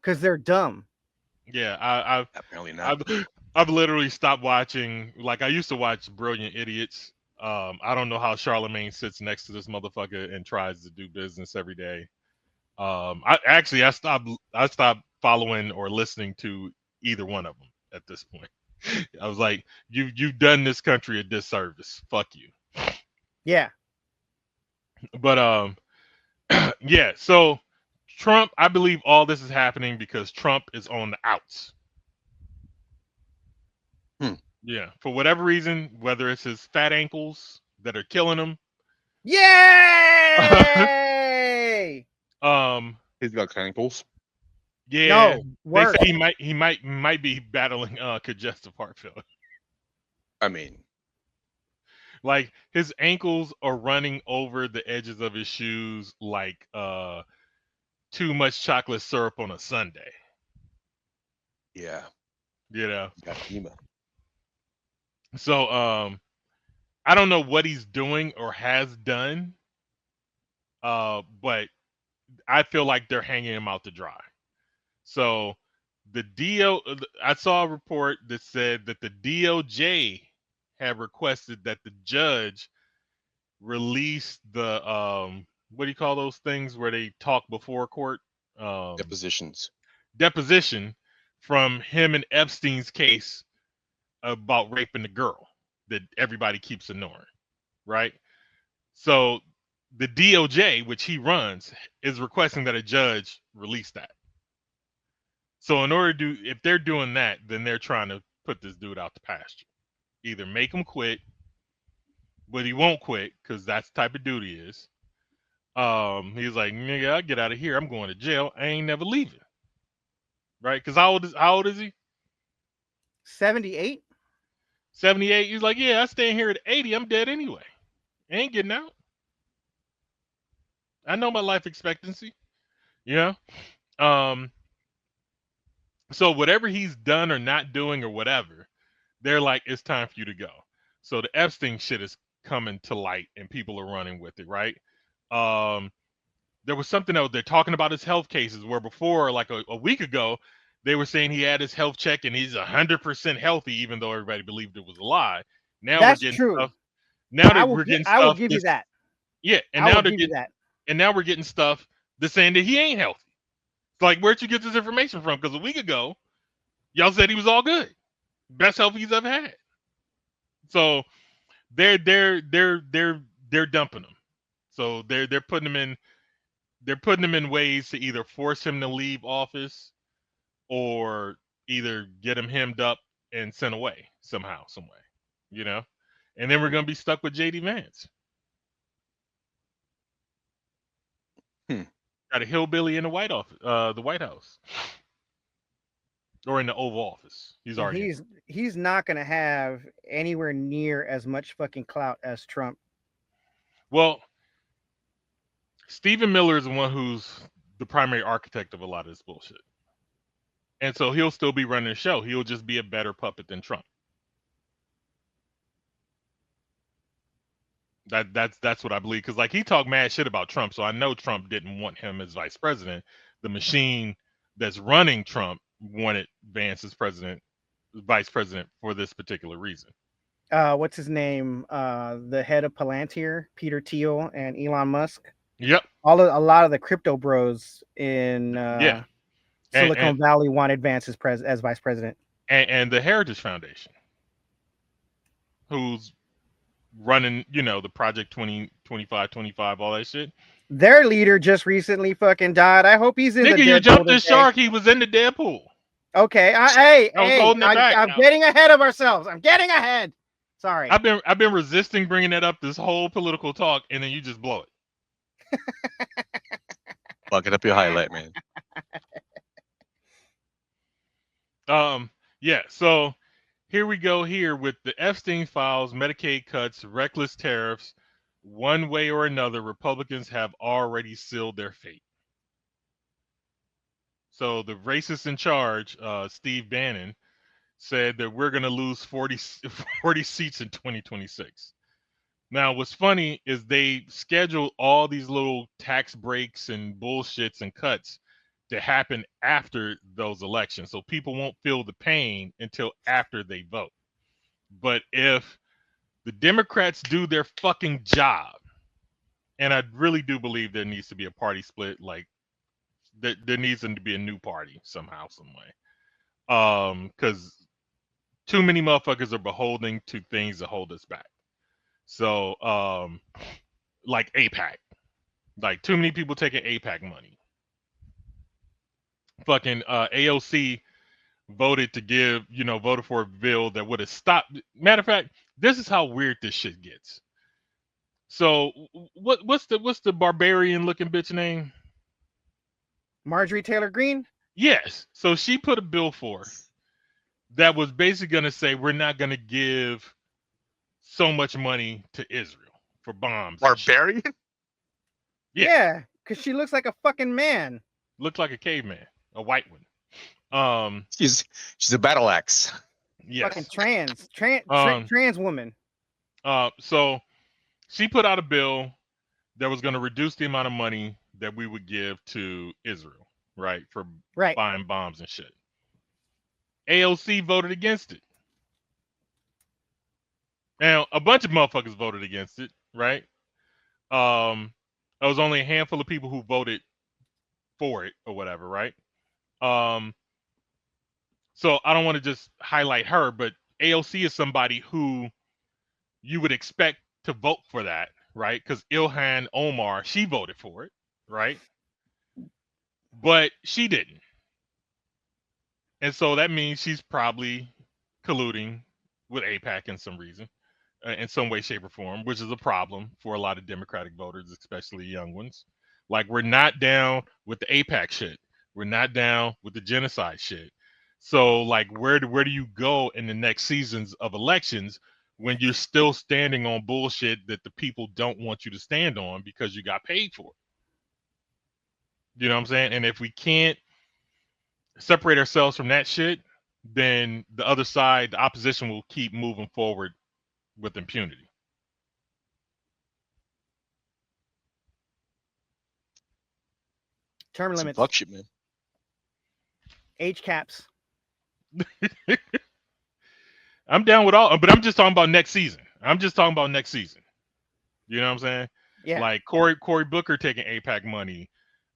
because they're dumb. Yeah, I've apparently not. I've literally stopped watching. Like, I used to watch Brilliant Idiots. I don't know how Charlemagne sits next to this motherfucker and tries to do business every day. I stopped following or listening to either one of them at this point. I was like, you've done this country a disservice. Fuck you. Yeah. But yeah. So Trump, I believe all this is happening because Trump is on the outs. Yeah, for whatever reason, whether it's his fat ankles that are killing him. Yay! He's got ankles. Yeah, no, they say he might be battling congestive heart failure. I mean, like, his ankles are running over the edges of his shoes like too much chocolate syrup on a sundae. Yeah. You know. Got FEMA. So I don't know what he's doing or has done, but I feel like they're hanging him out to dry. So I saw a report that said that the DOJ had requested that the judge release the what do you call those things where they talk before court? Depositions. Deposition from him and Epstein's case about raping the girl that everybody keeps ignoring, right? So the DOJ, which he runs, is requesting that a judge release that. So in order to if they're doing that, then they're trying to put this dude out to pasture. Either make him quit, but he won't quit because that's the type of dude he is. He's like, nigga, I get out of here. I'm going to jail. I ain't never leaving. Right? Because how old is he? 78. 78. He's like, yeah, I stay here at 80. I'm dead anyway. I ain't getting out. I know my life expectancy. Yeah. So whatever he's done or not doing or whatever, they're like, it's time for you to go. So the Epstein shit is coming to light and people are running with it, right? There was something else. They're talking about his health cases where before, like a week ago, they were saying he had his health check and he's 100% healthy, even though everybody believed it was a lie. Now That's we're getting true. stuff. Now I we're getting will stuff. give you that. Yeah, and I now will they're give you getting, that. and now we're getting stuff that's saying that he ain't healthy. It's like, where'd you get this information from? Because a week ago, y'all said he was all good, best health he's ever had. So they're dumping him. So they're putting him in ways to either force him to leave office or either get him hemmed up and sent away somehow, some way, you know. And then we're gonna be stuck with JD Vance. Got a hillbilly in the White Office, the White House, or in the Oval Office. He's And already. he's not gonna have anywhere near as much fucking clout as Trump. Well, Stephen Miller is the one who's the primary architect of a lot of this bullshit. And so he'll still be running the show. He'll just be a better puppet than Trump. That's what I believe. Because like he talked mad shit about Trump, so I know Trump didn't want him as vice president. The machine that's running Trump wanted Vance as vice president for this particular reason. What's his name? The head of Palantir, Peter Thiel, and Elon Musk. Yep. A lot of the crypto bros in Silicon Valley wanted Vance as vice president. And the Heritage Foundation, who's running, the Project 2025, all that shit. Their leader just recently fucking died. I hope he's in the Deadpool. You jumped the shark. He was in the Deadpool. Okay. I'm getting ahead of ourselves. I'm getting ahead. Sorry. I've been resisting bringing that up this whole political talk, and then you just blow it. Bucket up your highlight, man. Yeah. So here we go here with the Epstein files, Medicaid cuts, reckless tariffs. One way or another, Republicans have already sealed their fate. So the racist in charge, Steve Bannon, said that we're going to lose 40 seats in 2026. Now, what's funny is they schedule all these little tax breaks and bullshits and cuts to happen after those elections. So people won't feel the pain until after they vote. But if the Democrats do their fucking job, and I really do believe there needs to be a party split, like there needs to be a new party somehow, some way. Because too many motherfuckers are beholden to things that hold us back. So, like AIPAC. Like, too many people taking AIPAC money. Fucking AOC voted for a bill that would have stopped. Matter of fact, this is how weird this shit gets. So, what's the barbarian looking bitch name? Marjorie Taylor Greene? Yes. So she put a bill forth that was basically going to say we're not going to give so much money to Israel for bombs. Barbarian? Yeah, because she looks like a fucking man. Looks like a caveman, a white one. She's a battle axe. Fucking Yes. trans woman. So she put out a bill that was going to reduce the amount of money that we would give to Israel, right, for Right. buying bombs and shit. AOC voted against it. Now, a bunch of motherfuckers voted against it, right? There was only a handful of people who voted for it or whatever, right? So I don't want to just highlight her, but AOC is somebody who you would expect to vote for that, right? Because Ilhan Omar, she voted for it, right? But she didn't. And so that means she's probably colluding with AIPAC in some reason, in some way, shape, or form, which is a problem for a lot of Democratic voters, especially young ones. Like, we're not down with the AIPAC shit. We're not down with the genocide shit. So, like, where do you go in the next seasons of elections when you're still standing on bullshit that the people don't want you to stand on because you got paid for it? You know what I'm saying? And if we can't separate ourselves from that shit, then the other side, the opposition, will keep moving forward with impunity. Term Some limits. fuck shit, man. Age caps. I'm down with all, but I'm just talking about next season. I'm just talking about next season. You know what I'm saying? Yeah. Like Cory Booker taking APAC money.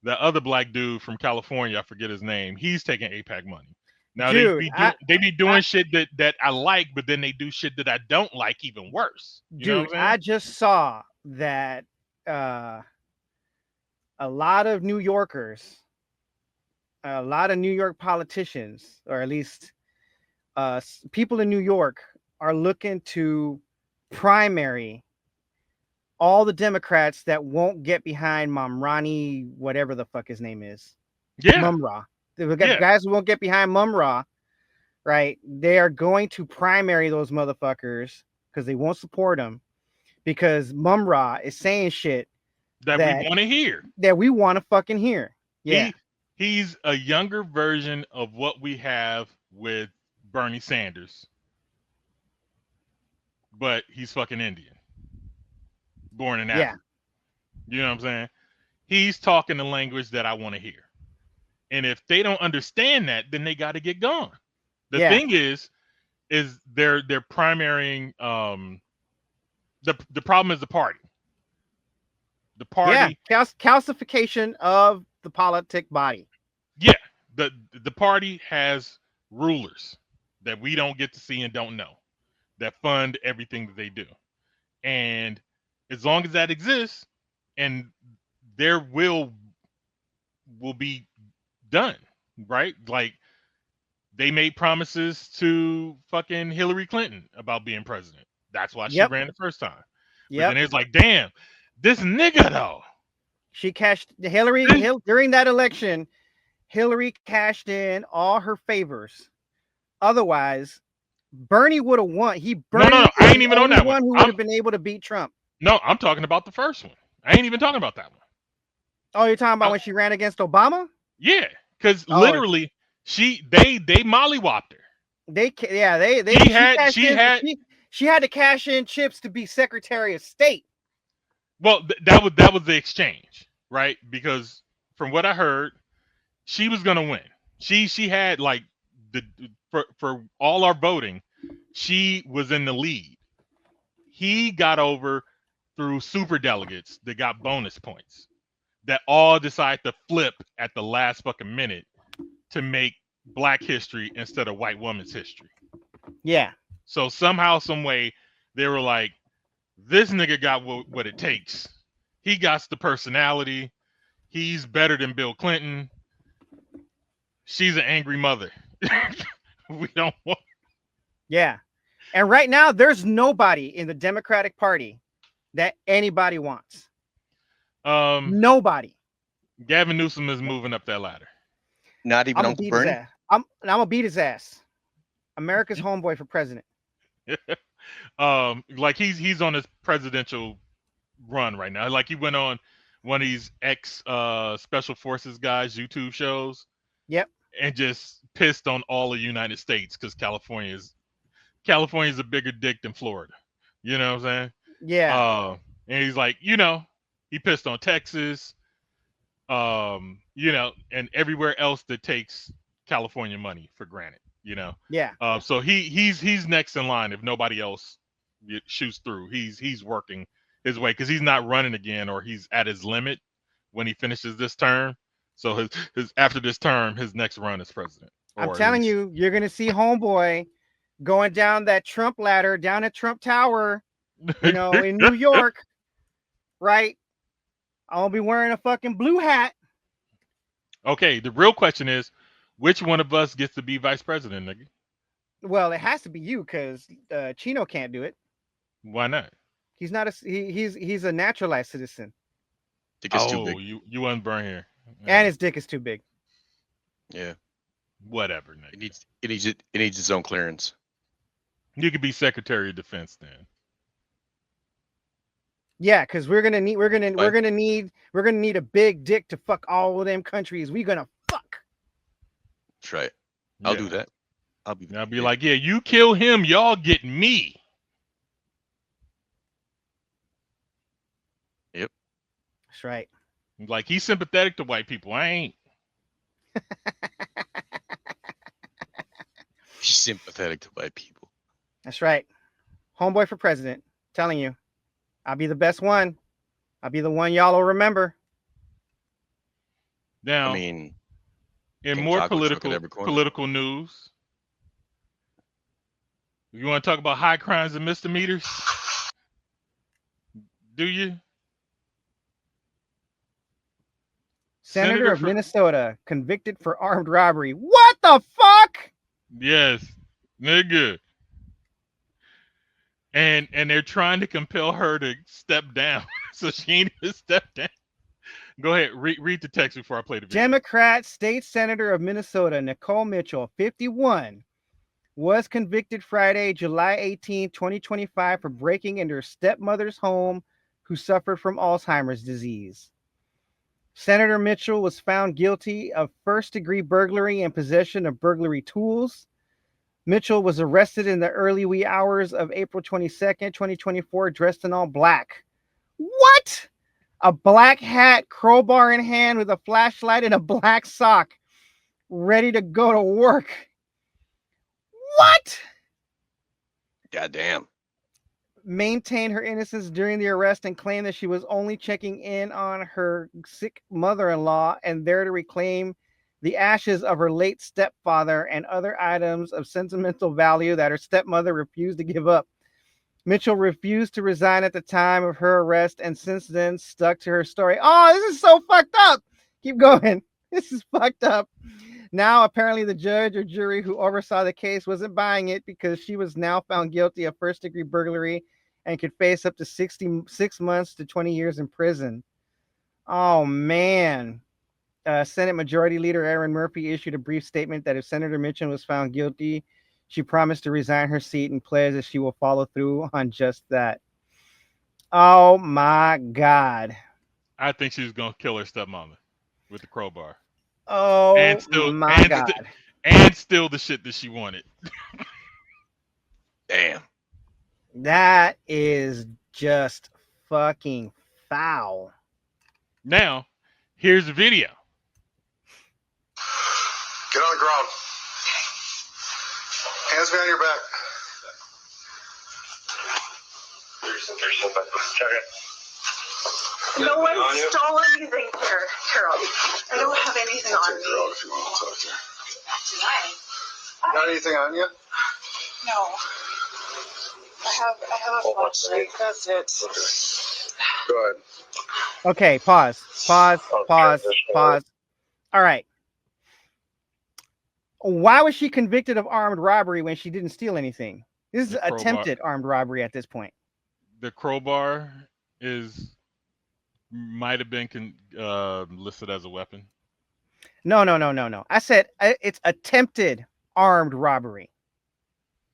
The other black dude from California, I forget his name, he's taking APAC money. Now Dude, they be doing shit that I like, but then they do shit that I don't like even worse. You know what I'm saying? I just saw that a lot of New Yorkers, a lot of New York politicians, or at least people in New York, are looking to primary all the Democrats that won't get behind Momrani, whatever the fuck his name is. Yeah. Mumra. The guys who won't get behind Mumra, right? They are going to primary those motherfuckers because they won't support him, because Mumra is saying shit that we want to hear. That we want to fucking hear. Yeah. He's a younger version of what we have with Bernie Sanders, but he's fucking Indian, born in Africa. You know what I'm saying? He's talking the language that I want to hear. And if they don't understand that, then they got to get gone. The thing is they're primarying. The problem is the party. The party, calcification of the politic body. Yeah, the party has rulers that we don't get to see and don't know, that fund everything that they do. And as long as that exists, and their will be done, right? Like, they made promises to fucking Hillary Clinton about being president. That's why she ran the first time. But then it's like, damn, this nigga though. She cashed Hillary during that election. Hillary cashed in all her favors. Otherwise, Bernie would have won. No, I ain't even on that one. Who would have been able to beat Trump? No, I'm talking about the first one. I ain't even talking about that one. Oh, you're talking about when she ran against Obama? Yeah, because literally, they mollywopped her. She had to cash in chips to be Secretary of State. Well, that was the exchange, right? Because from what I heard, she was gonna win. She had like for all our voting, she was in the lead. He got over through super delegates that got bonus points that all decide to flip at the last fucking minute to make black history instead of white woman's history. Yeah. So somehow, some way, they were like, this nigga got what it takes. He got the personality. He's better than Bill Clinton. She's an angry mother. We don't want. Yeah. And right now, there's nobody in the Democratic Party that anybody wants. Nobody. Gavin Newsom is moving up that ladder. Not even Uncle Bernie. I'm gonna beat his ass. America's homeboy for president. Like he's on his presidential run right now. Like, he went on one of these special forces guys YouTube shows. Yep. And just pissed on all the United States because California is California's a bigger dick than Florida. You know what I'm saying? Yeah. And he's like, he pissed on Texas, and everywhere else that takes California money for granted. Yeah. So he's next in line if nobody else shoots through. He's working his way because he's not running again, or he's at his limit when he finishes this term. So his after this term, his next run is president. I'm telling you, you're gonna see homeboy going down that Trump ladder, down at Trump Tower, in New York, right? I'll be wearing a fucking blue hat. Okay, the real question is, which one of us gets to be vice president, nigga? Well, it has to be you, because Chino can't do it. Why not? He's not he's a naturalized citizen. Dick is too big. you wasn't born here. And his dick is too big. Yeah. Whatever, nigga. It needs its own clearance. You could be Secretary of Defense then. Yeah, because we're gonna need a big dick to fuck all of them countries. We gonna fuck. That's right. I'll do that. I'll be like, yeah, you kill him, y'all get me. Yep. That's right. Like, he's sympathetic to white people. I ain't. He's sympathetic to white people. That's right. Homeboy for president. Telling you. I'll be the best one. I'll be the one y'all will remember. Now, I mean, in more political news, you want to talk about high crimes and misdemeanors? Do you? Senator of Minnesota convicted for armed robbery. What the fuck? Yes, nigga. And they're trying to compel her to step down, so she ain't even step down. Go ahead, read the text before I play the video. Democrat State Senator of Minnesota, Nicole Mitchell, 51, was convicted Friday, July 18, 2025, for breaking into her stepmother's home, who suffered from Alzheimer's disease. Senator Mitchell was found guilty of first-degree burglary and possession of burglary tools. Mitchell was arrested in the early wee hours of April 22nd, 2024, dressed in all black. What? A black hat, crowbar in hand with a flashlight and a black sock, ready to go to work. What? Goddamn. Maintained her innocence during the arrest and claimed that she was only checking in on her sick mother-in-law and there to reclaim the ashes of her late stepfather and other items of sentimental value that her stepmother refused to give up. Mitchell refused to resign at the time of her arrest and since then stuck to her story. Oh, this is so fucked up. Keep going. This is fucked up. Now, apparently, the judge or jury who oversaw the case wasn't buying it because she was now found guilty of first-degree burglary and could face up to 66 months to 20 years in prison. Oh, man. Senate Majority Leader Aaron Murphy issued a brief statement that if Senator Mitchell was found guilty, she promised to resign her seat and pledged that she will follow through on just that. Oh, my God. I think she's going to kill her stepmama with the crowbar. Oh, my God. And steal the shit that she wanted. Damn. That is just fucking foul. Now, here's the video. Get on the ground. Hands behind your back. No one stole anything, Carol. I don't have anything on me. Girl, if you want to talk to her. Tonight? Got anything on you? No. I have a flashlight. That's it. Okay. Go ahead. Okay, pause. All right. Why was she convicted of armed robbery when she didn't steal anything? This is attempted armed robbery at this point. The crowbar might have been listed as a weapon. No. I said it's attempted armed robbery.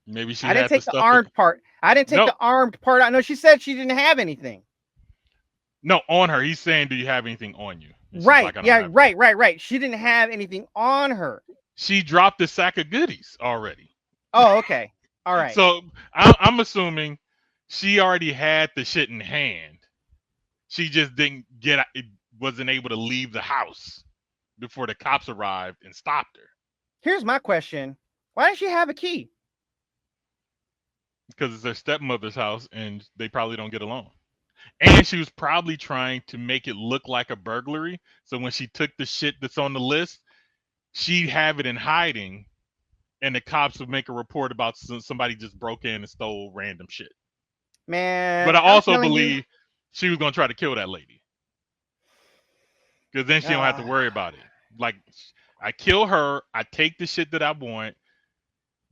Maybe she. I didn't take the armed part. I didn't take the armed part out. No, she said she didn't have anything. No, on her. He's saying, "Do you have anything on you?" Right. Yeah. Right. She didn't have anything on her. She dropped a sack of goodies already. Oh, okay. All right. So I'm assuming she already had the shit in hand. She just wasn't able to leave the house before the cops arrived and stopped her. Here's my question: why does she have a key? Because it's her stepmother's house and they probably don't get along. And she was probably trying to make it look like a burglary. So when she took the shit that's on the list, she'd have it in hiding and the cops would make a report about somebody just broke in and stole random shit. Man, But I I'm also telling you. believe she was going to try to kill that lady. Because then she don't have to worry about it. Like, I kill her, I take the shit that I want,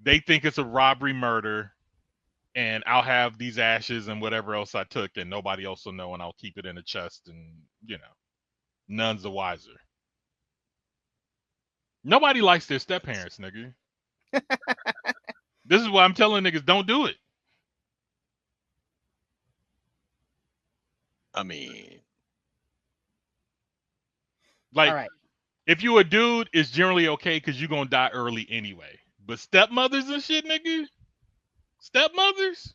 they think it's a robbery murder, and I'll have these ashes and whatever else I took, and nobody else will know, and I'll keep it in a chest, and, you know, none's the wiser. Nobody likes their step-parents, nigga. This is why I'm telling niggas, don't do it. I mean, Like, all right. if you a dude, it's generally okay because you're going to die early anyway. But stepmothers and shit, nigga? Stepmothers?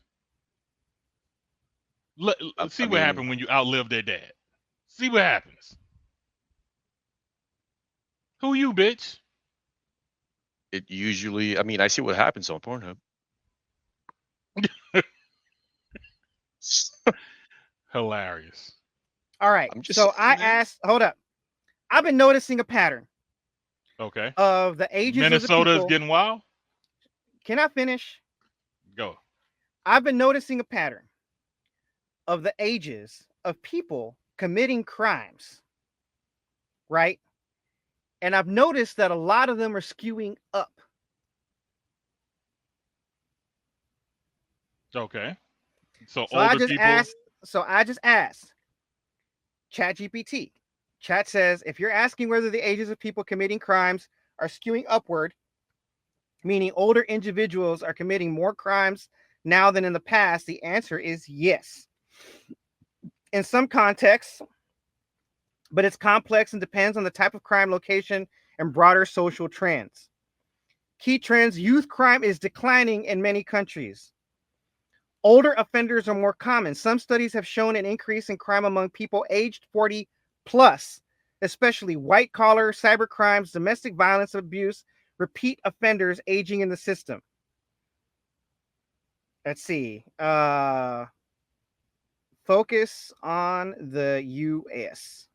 See I what mean, happens when you outlive their dad. See what happens. Who you, bitch? it usually. I mean, I see what happens on Pornhub. Hilarious. All right. I'm just So saying, I man. asked. Hold up. I've been noticing a pattern Okay. of the ages of the Minnesota is people. getting wild? Can I finish? Go. I've been noticing a pattern of the ages of people committing crimes, right? And I've noticed that a lot of them are skewing up. Okay. So So I older just people. asked ChatGPT. Chat says if you're asking whether the ages of people committing crimes are skewing upward, meaning older individuals are committing more crimes now than in the past, the answer is yes. In some contexts, but it's complex and depends on the type of crime, location, and broader social trends. Key trends: youth crime is declining in many countries. Older offenders are more common. Some studies have shown an increase in crime among people aged 40 plus, especially white collar, cyber crimes, domestic violence, abuse, repeat offenders aging in the system. Let's see. Focus on the U.S.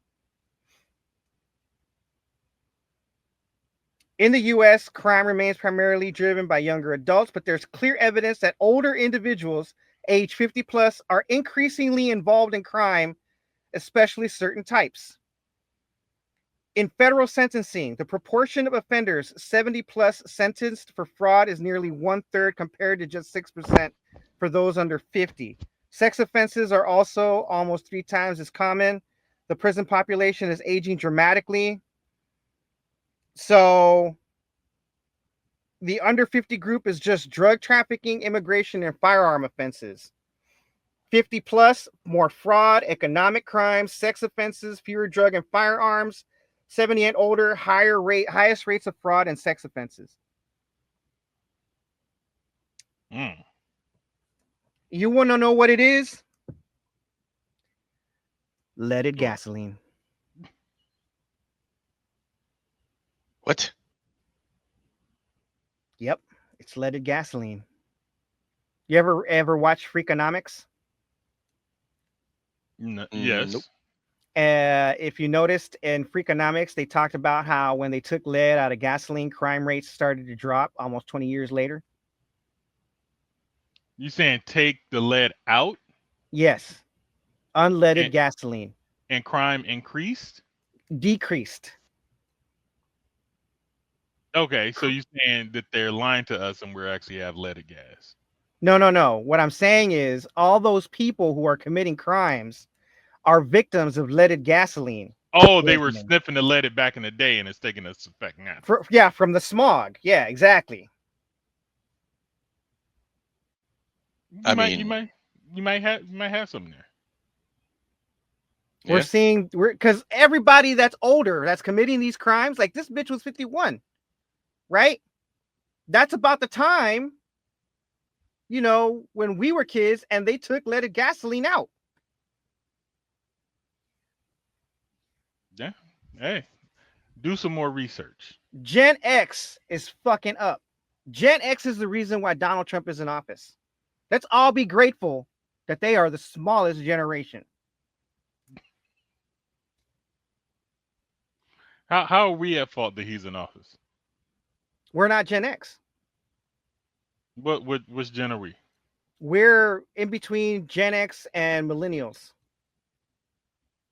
In the U.S., crime remains primarily driven by younger adults, but there's clear evidence that older individuals age 50 plus are increasingly involved in crime, especially certain types. In federal sentencing, the proportion of offenders 70 plus sentenced for fraud is nearly 1/3 compared to just 6% for those under 50. Sex offenses are also almost 3 times as common. The prison population is aging dramatically. So the under 50 group is just drug trafficking, immigration, and firearm offenses. 50 plus, more fraud, economic crimes, sex offenses, fewer drug and firearms. 70 and older, highest rates of fraud and sex offenses. You want to know what it is? Leaded gasoline. What? Yep, it's leaded gasoline. You ever watch Freakonomics? Yes. Nope. If you noticed in Freakonomics, they talked about how when they took lead out of gasoline, crime rates started to drop almost 20 years later. You saying take the lead out? Yes. Unleaded gasoline. And crime increased? Decreased. Okay, so you're saying that they're lying to us and we're actually have leaded gas. No. What I'm saying is all those people who are committing crimes are victims of leaded gasoline. Oh, they were sniffing the leaded back in the day and it's taking us effect now. Yeah, from the smog. Yeah, exactly. You might have something there. We're seeing because everybody that's older that's committing these crimes, like this bitch was 51, right? That's about the time when we were kids and they took leaded gasoline out. Yeah. Hey, do some more research. Gen X is fucking up. Gen X is the reason why Donald Trump is in office. Let's all be grateful that they are the smallest generation. How are we at fault that he's in office? We're not Gen X. Which gen are we? We're in between Gen X and millennials.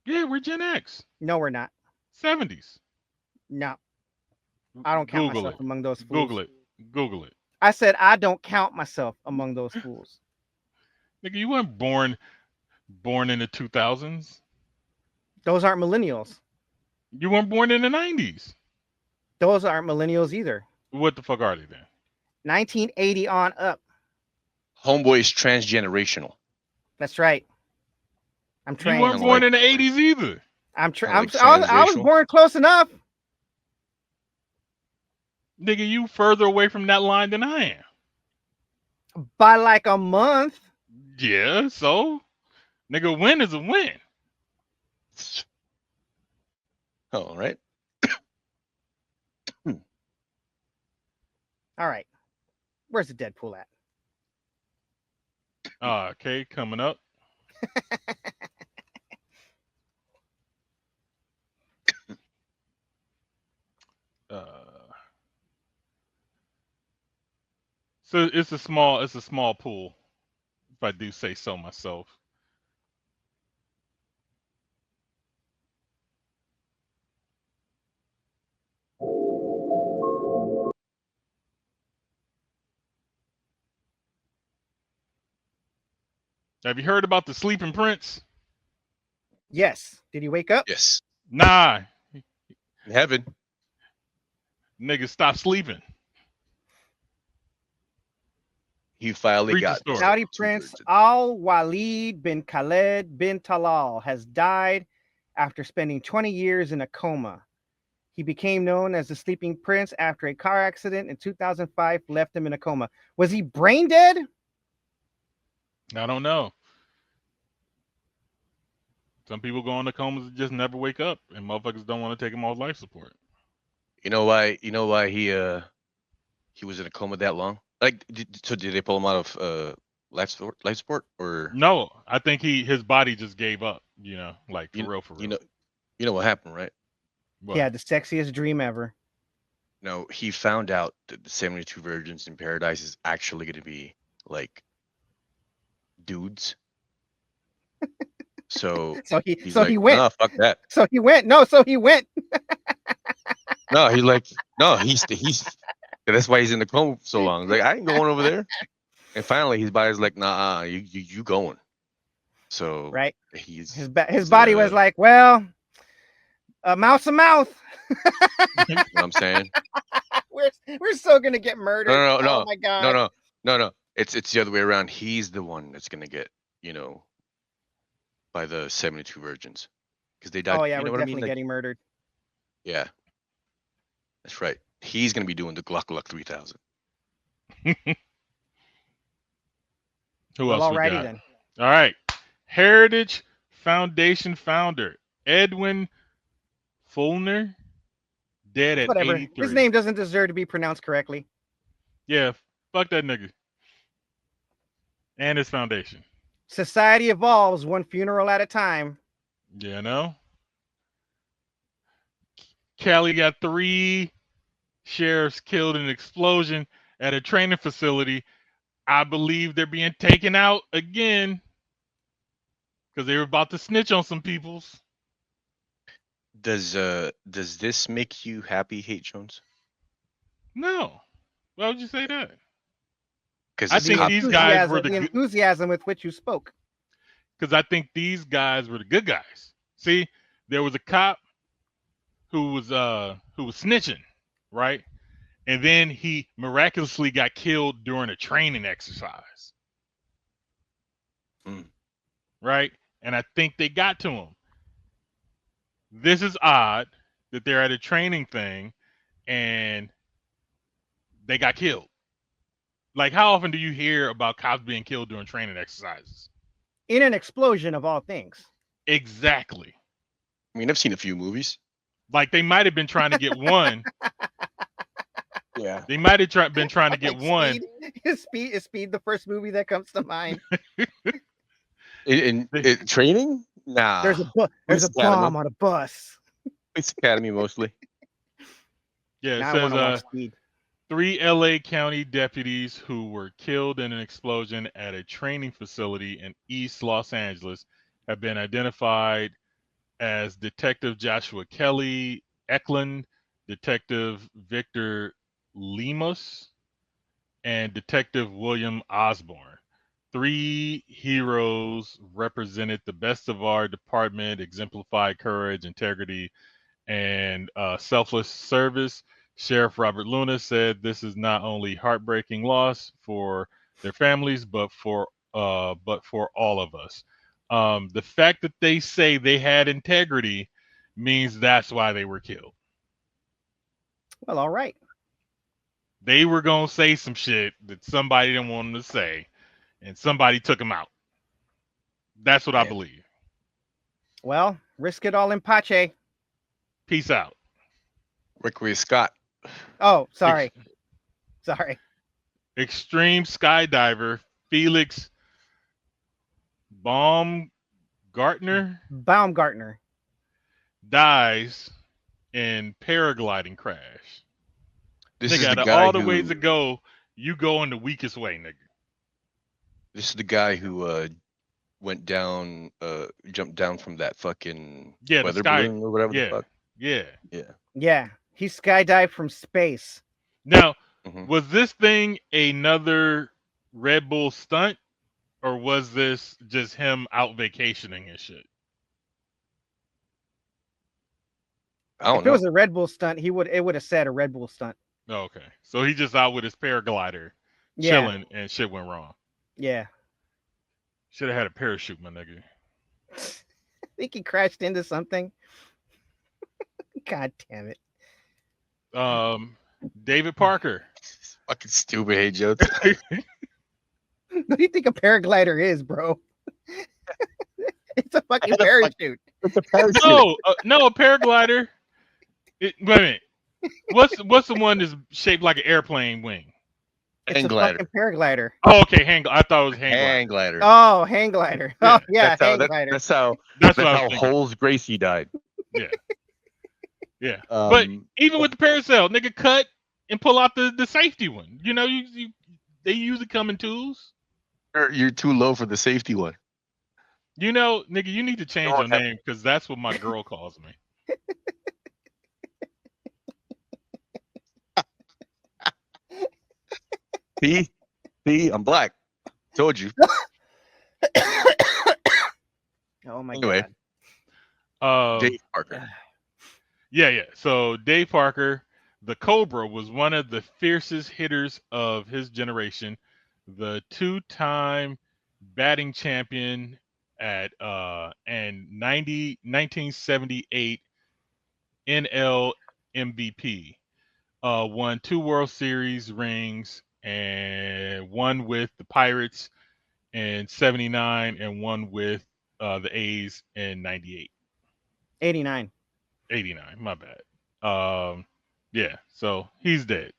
Yeah, we're Gen X. No, we're not. 70s. No. I don't count Google myself it. among those fools. Google it. Google it. I said I don't count myself among those fools. Nigga, you weren't born in the 2000s. Those aren't millennials. You weren't born in the 90s. Those aren't millennials either. What the fuck are they then? 1980 on up. Homeboy is transgenerational. That's right. I'm trained. You weren't born in the 80s either. I was transracial. born close enough. Nigga, you further away from that line than I am. By like a month. Yeah, so nigga, a win is a win. All right. All right. Where's the Deadpool at? Okay, coming up. So it's a small pool, if I do say so myself. Have you heard about the sleeping prince? Yes. Did he wake up? Yes. Nah. In heaven. Nigga, stop sleeping. He finally Read the got story. Saudi Prince Al Walid bin Khaled bin Talal has died after spending 20 years in a coma. He became known as the Sleeping Prince after a car accident in 2005 left him in a coma. Was he brain dead? I don't know. Some people go into comas and just never wake up, and motherfuckers don't want to take them off life support. You know why? You know why he was in a coma that long? Like, did they pull him out of life support or? No, I think his body just gave up. Like for real. You know what happened, right? What? He had the sexiest dream ever. No, he found out that the 72 virgins in paradise is actually going to be like dudes. So he went. Nah, fuck that. So he went. No, so he went. No, he's that's why he's in the coma so long. Like, I ain't going over there. And finally, his body's like, nah, you going. So right, his body was like, well, mouth's a mouth. You know what I'm saying? We're still gonna get murdered. No. Oh my god. No. It's the other way around. He's the one that's gonna get, by the 72 virgins, because they died. Oh yeah, you know we're what I definitely mean? getting murdered. Yeah, that's right. He's gonna be doing the Gluck 3000. Who else we Alrighty got? then. All right. Heritage Foundation founder Edwin Fulner, dead at Whatever. 83. His name doesn't deserve to be pronounced correctly. Yeah, fuck that nigga. And his foundation. Society evolves one funeral at a time. You know? Cali got 3 sheriffs killed in an explosion at a training facility. I believe they're being taken out again because they were about to snitch on some peoples. Does this make you happy, Hate Jones? No. Why would you say that? Because I think these guys were the enthusiasm with which you spoke. Because I think these guys were the good guys. See, there was a cop who was snitching, right? And then he miraculously got killed during a training exercise. Right? And I think they got to him. This is odd that they're at a training thing and they got killed. Like, how often do you hear about cops being killed during training exercises? In an explosion of all things. Exactly. I mean, I've seen a few movies. Like, they might have been trying to get one. Yeah. They might have been trying to get Like one. Is Speed the first movie that comes to mind? In training? Nah. There's a Police Academy. bomb on a bus. Police Academy mostly. Yeah, it Now I want to watch says Speed. 3 LA County deputies who were killed in an explosion at a training facility in East Los Angeles have been identified as Detective Joshua Kelly Eklund, Detective Victor Lemos, and Detective William Osborne. 3 heroes represented the best of our department, exemplified courage, integrity, and selfless service. Sheriff Robert Luna said this is not only heartbreaking loss for their families, but for all of us. The fact that they say they had integrity means that's why they were killed. Well, all right. They were gonna say some shit that somebody didn't want them to say, and somebody took them out. That's what I believe. Well, risk it all in Pache. Peace out. Rick Scott. Oh, sorry. Sorry. Extreme skydiver Felix Baumgartner dies in paragliding crash. This Nigga, is the out of guy all the ways who. to go, you go in the weakest way, nigga. This is the guy who went down, jumped down from that fucking Yeah, the weather sky. balloon or whatever Yeah, the fuck. yeah. Yeah, he skydived from space. Now, Mhm. was this thing another Red Bull stunt, or was this just him out vacationing and shit? I don't If it know. was a Red Bull stunt, it would have said a Red Bull stunt. Oh, okay, so he just out with his paraglider, Yeah. chilling, and shit went wrong. Yeah. Should have had a parachute, my nigga. I think he crashed into something. God damn it. David Parker. Fucking stupid, hey Joe. What do you think a paraglider is, bro? It's a fucking parachute. It's a parachute. No, a paraglider. Wait a minute. What's the one that's shaped like an airplane wing? It's Hang a glider. fucking paraglider. Oh, okay, I thought it was hang glider. Oh, hang glider. Yeah, Oh, yeah, That's hang glider. That's how That's what I was thinking. Holes Gracie died. Yeah. Yeah. But even with the parasail, nigga, cut and pull out the safety one. You know, they usually come in twos. You're too low for the safety one. You know, nigga, you need to change your name because that's what my girl calls me. See, I'm black. Told you. Oh my Anyway, god. Dave Parker. Yeah. So Dave Parker, the Cobra, was one of the fiercest hitters of his generation, the 2-time batting champion at and 1978 NL MVP. Won 2 World Series rings and one with the Pirates in '79 and one with the A's in '98. 89. 89, my bad. Yeah, so he's dead.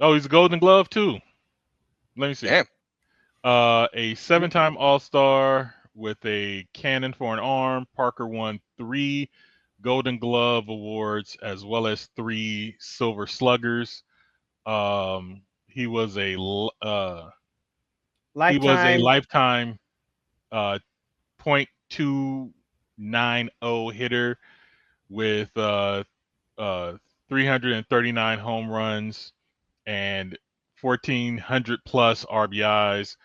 Oh, he's a Golden Glove too. Let me see. Damn. A 7-time All-Star with a cannon for an arm. Parker won 3 Golden Glove awards as well as 3 Silver Sluggers. He was a lifetime .290 hitter with 339 home runs and 1,400 plus RBIs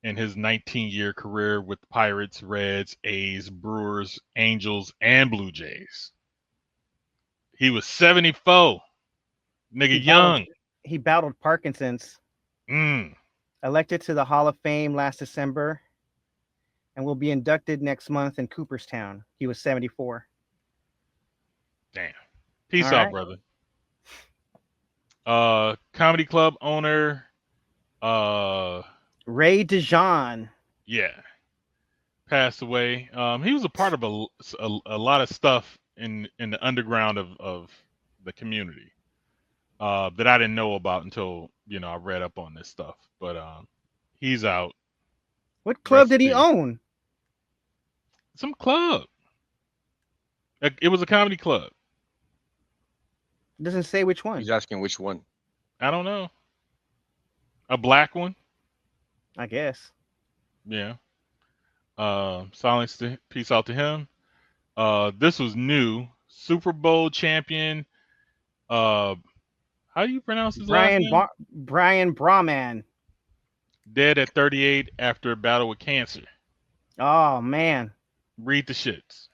in his 19-year career with the Pirates, Reds, A's, Brewers, Angels, and Blue Jays. He was 74. Nigga, young. He battled Parkinson's. Elected to the Hall of Fame last December and will be inducted next month in Cooperstown. He was 74. Damn. Peace out, brother. Comedy club owner. Ray DeJean. Yeah, passed away. He was a part of a lot of stuff in the underground of the community that I didn't know about until I read up on this stuff. But he's out. What club Rest did in he peace. own? Some club. It was a comedy club. Doesn't say which one. He's asking which one. I don't know. A black one. I guess. Yeah. Silence to peace out to him. This was new. Super Bowl champion. How do you pronounce his last name? Brian Brahman. Dead at 38 after a battle with cancer. Oh man. Read the shits.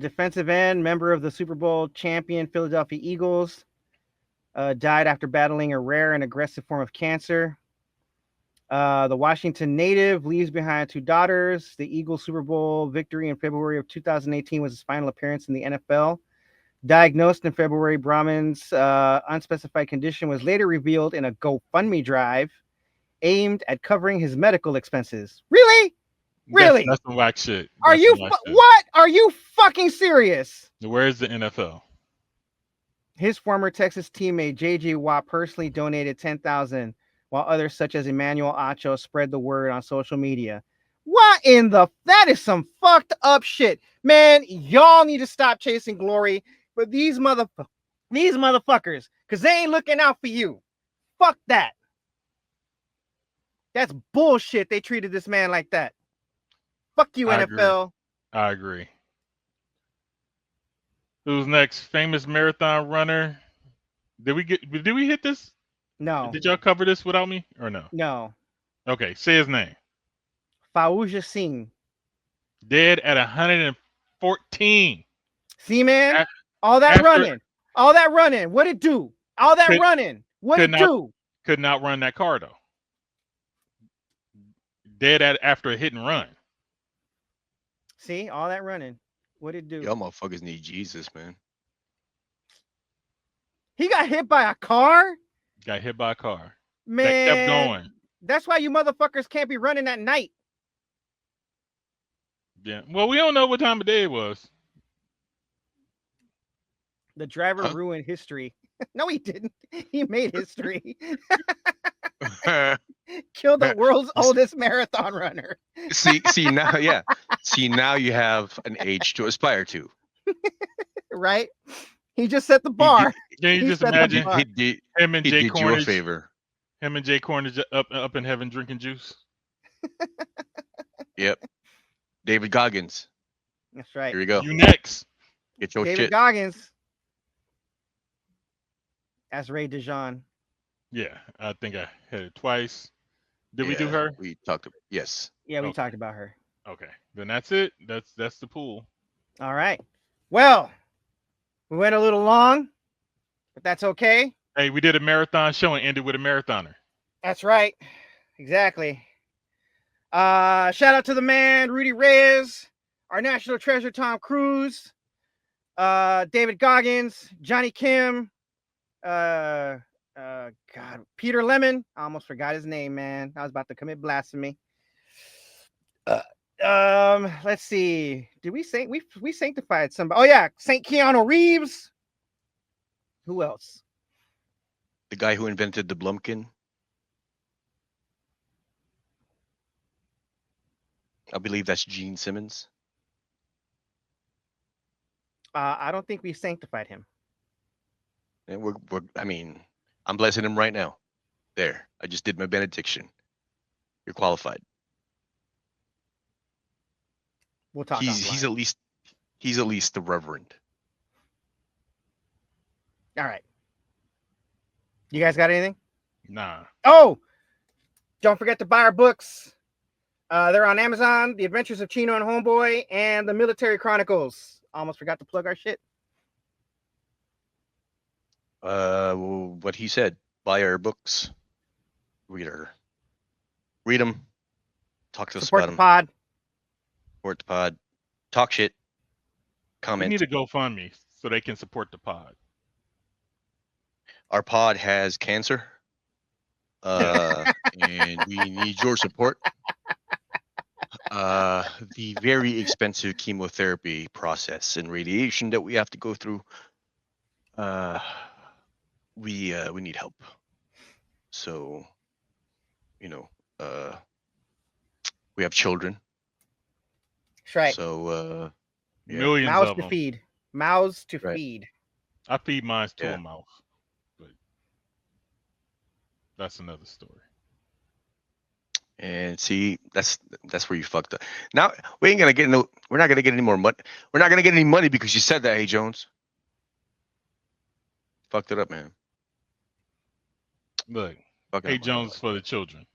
Defensive end, member of the Super Bowl champion Philadelphia Eagles. Died after battling a rare and aggressive form of cancer. The Washington native leaves behind 2 daughters. The Eagles Super Bowl victory in February of 2018 was his final appearance in the NFL. Diagnosed in February, Brahman's unspecified condition was later revealed in a GoFundMe drive aimed at covering his medical expenses. Really? Really? That's some whack shit. Are you what? Are you fucking serious? Where's the NFL? His former Texas teammate J.J. Watt personally donated $10,000, while others such as Emmanuel Acho spread the word on social media. What in the? That is some fucked up shit, man. Y'all need to stop chasing glory, but these motherfuckers, because they ain't looking out for you. Fuck that. That's bullshit. They treated this man like that. Fuck you, NFL. I agree. Who's next? Famous marathon runner. Did we hit this? No. Did y'all cover this without me or no? No. Okay, say his name. Fauja Singh. Dead at 114. See, man? All that running. What'd it do? All that running. What'd it do? Could not run that car, though. Dead after a hit and run. See, all that running. What'd it do? Y'all motherfuckers need Jesus, man. He got hit by a car? Got hit by a car. Man. That kept going. That's why you motherfuckers can't be running at night. Yeah. Well, we don't know what time of day it was. The driver ruined history. No, he didn't. He made history. Killed the world's oldest marathon runner. See now, yeah. See, now you have an age to aspire to. Right? He just set the bar. Can you just imagine him and Jay Cornish? You a favor. Him and Jay Cornish up in heaven drinking juice. Yep. David Goggins. That's right. Here we go. You next. Get your David shit. Goggins. That's Ray DeJean. Yeah, I think I hit it twice. Did we do her? We talked about yes. Yeah, we talked about her. Okay. Then that's it. That's the pool. All right. Well, we went a little long, but that's okay. Hey, we did a marathon show and ended with a marathoner. That's right. Exactly. Shout out to the man, Rudy Reyes, our national treasure, Tom Cruise, David Goggins, Johnny Kim, God, Peter Lemon. I almost forgot his name, man. I was about to commit blasphemy. Let's see. Did we say we sanctified somebody? Oh yeah, Saint Keanu Reeves. Who else? The guy who invented the Blumpkin. I believe that's Gene Simmons. I don't think we sanctified him. And I'm blessing him right now. There. I just did my benediction. You're qualified. We'll talk. He's at least the reverend. All right. You guys got anything? Nah. Oh, don't forget to buy our books. They're on Amazon. The Adventures of Chino and Homeboy and the Military Chronicles. Almost forgot to plug our shit. What he said. Buy our books. Read them. Talk to us Support about the them. pod. Support the pod. Talk shit. We Comment. need a GoFundMe so they can support the pod. our pod has cancer, and we need your support. The very expensive chemotherapy process and radiation that we have to go through. We need help. So, we have children. That's right. So, yeah. Millions Mouths of to them. feed. Mouths to Right. feed. I feed mine to Yeah. a mouth, but that's another story. And see, that's where you fucked up. Now we ain't gonna get no. We're not gonna get any more money. We're not gonna get any money because you said that. Hey Jones, fucked it up, man. Look, Fucking hey up my Jones life. for the children.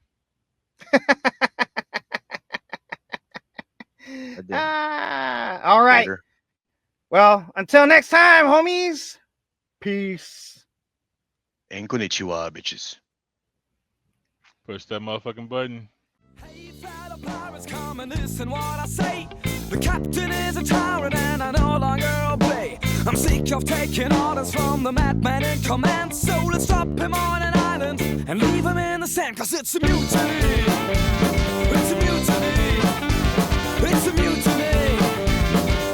All right. Later. Well, until next time, homies. Peace. And konnichiwa, bitches. Push that motherfucking button. Hey, fellow pirates, come and listen what I say. The captain is a tyrant and I no longer obey. I'm sick of taking orders from the madman in command. So let's drop him on an island and leave him in the sand. Cause it's a mutiny. It's a mutiny. It's a mutiny.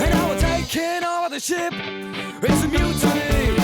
And now we're taking over the ship. It's a mutiny.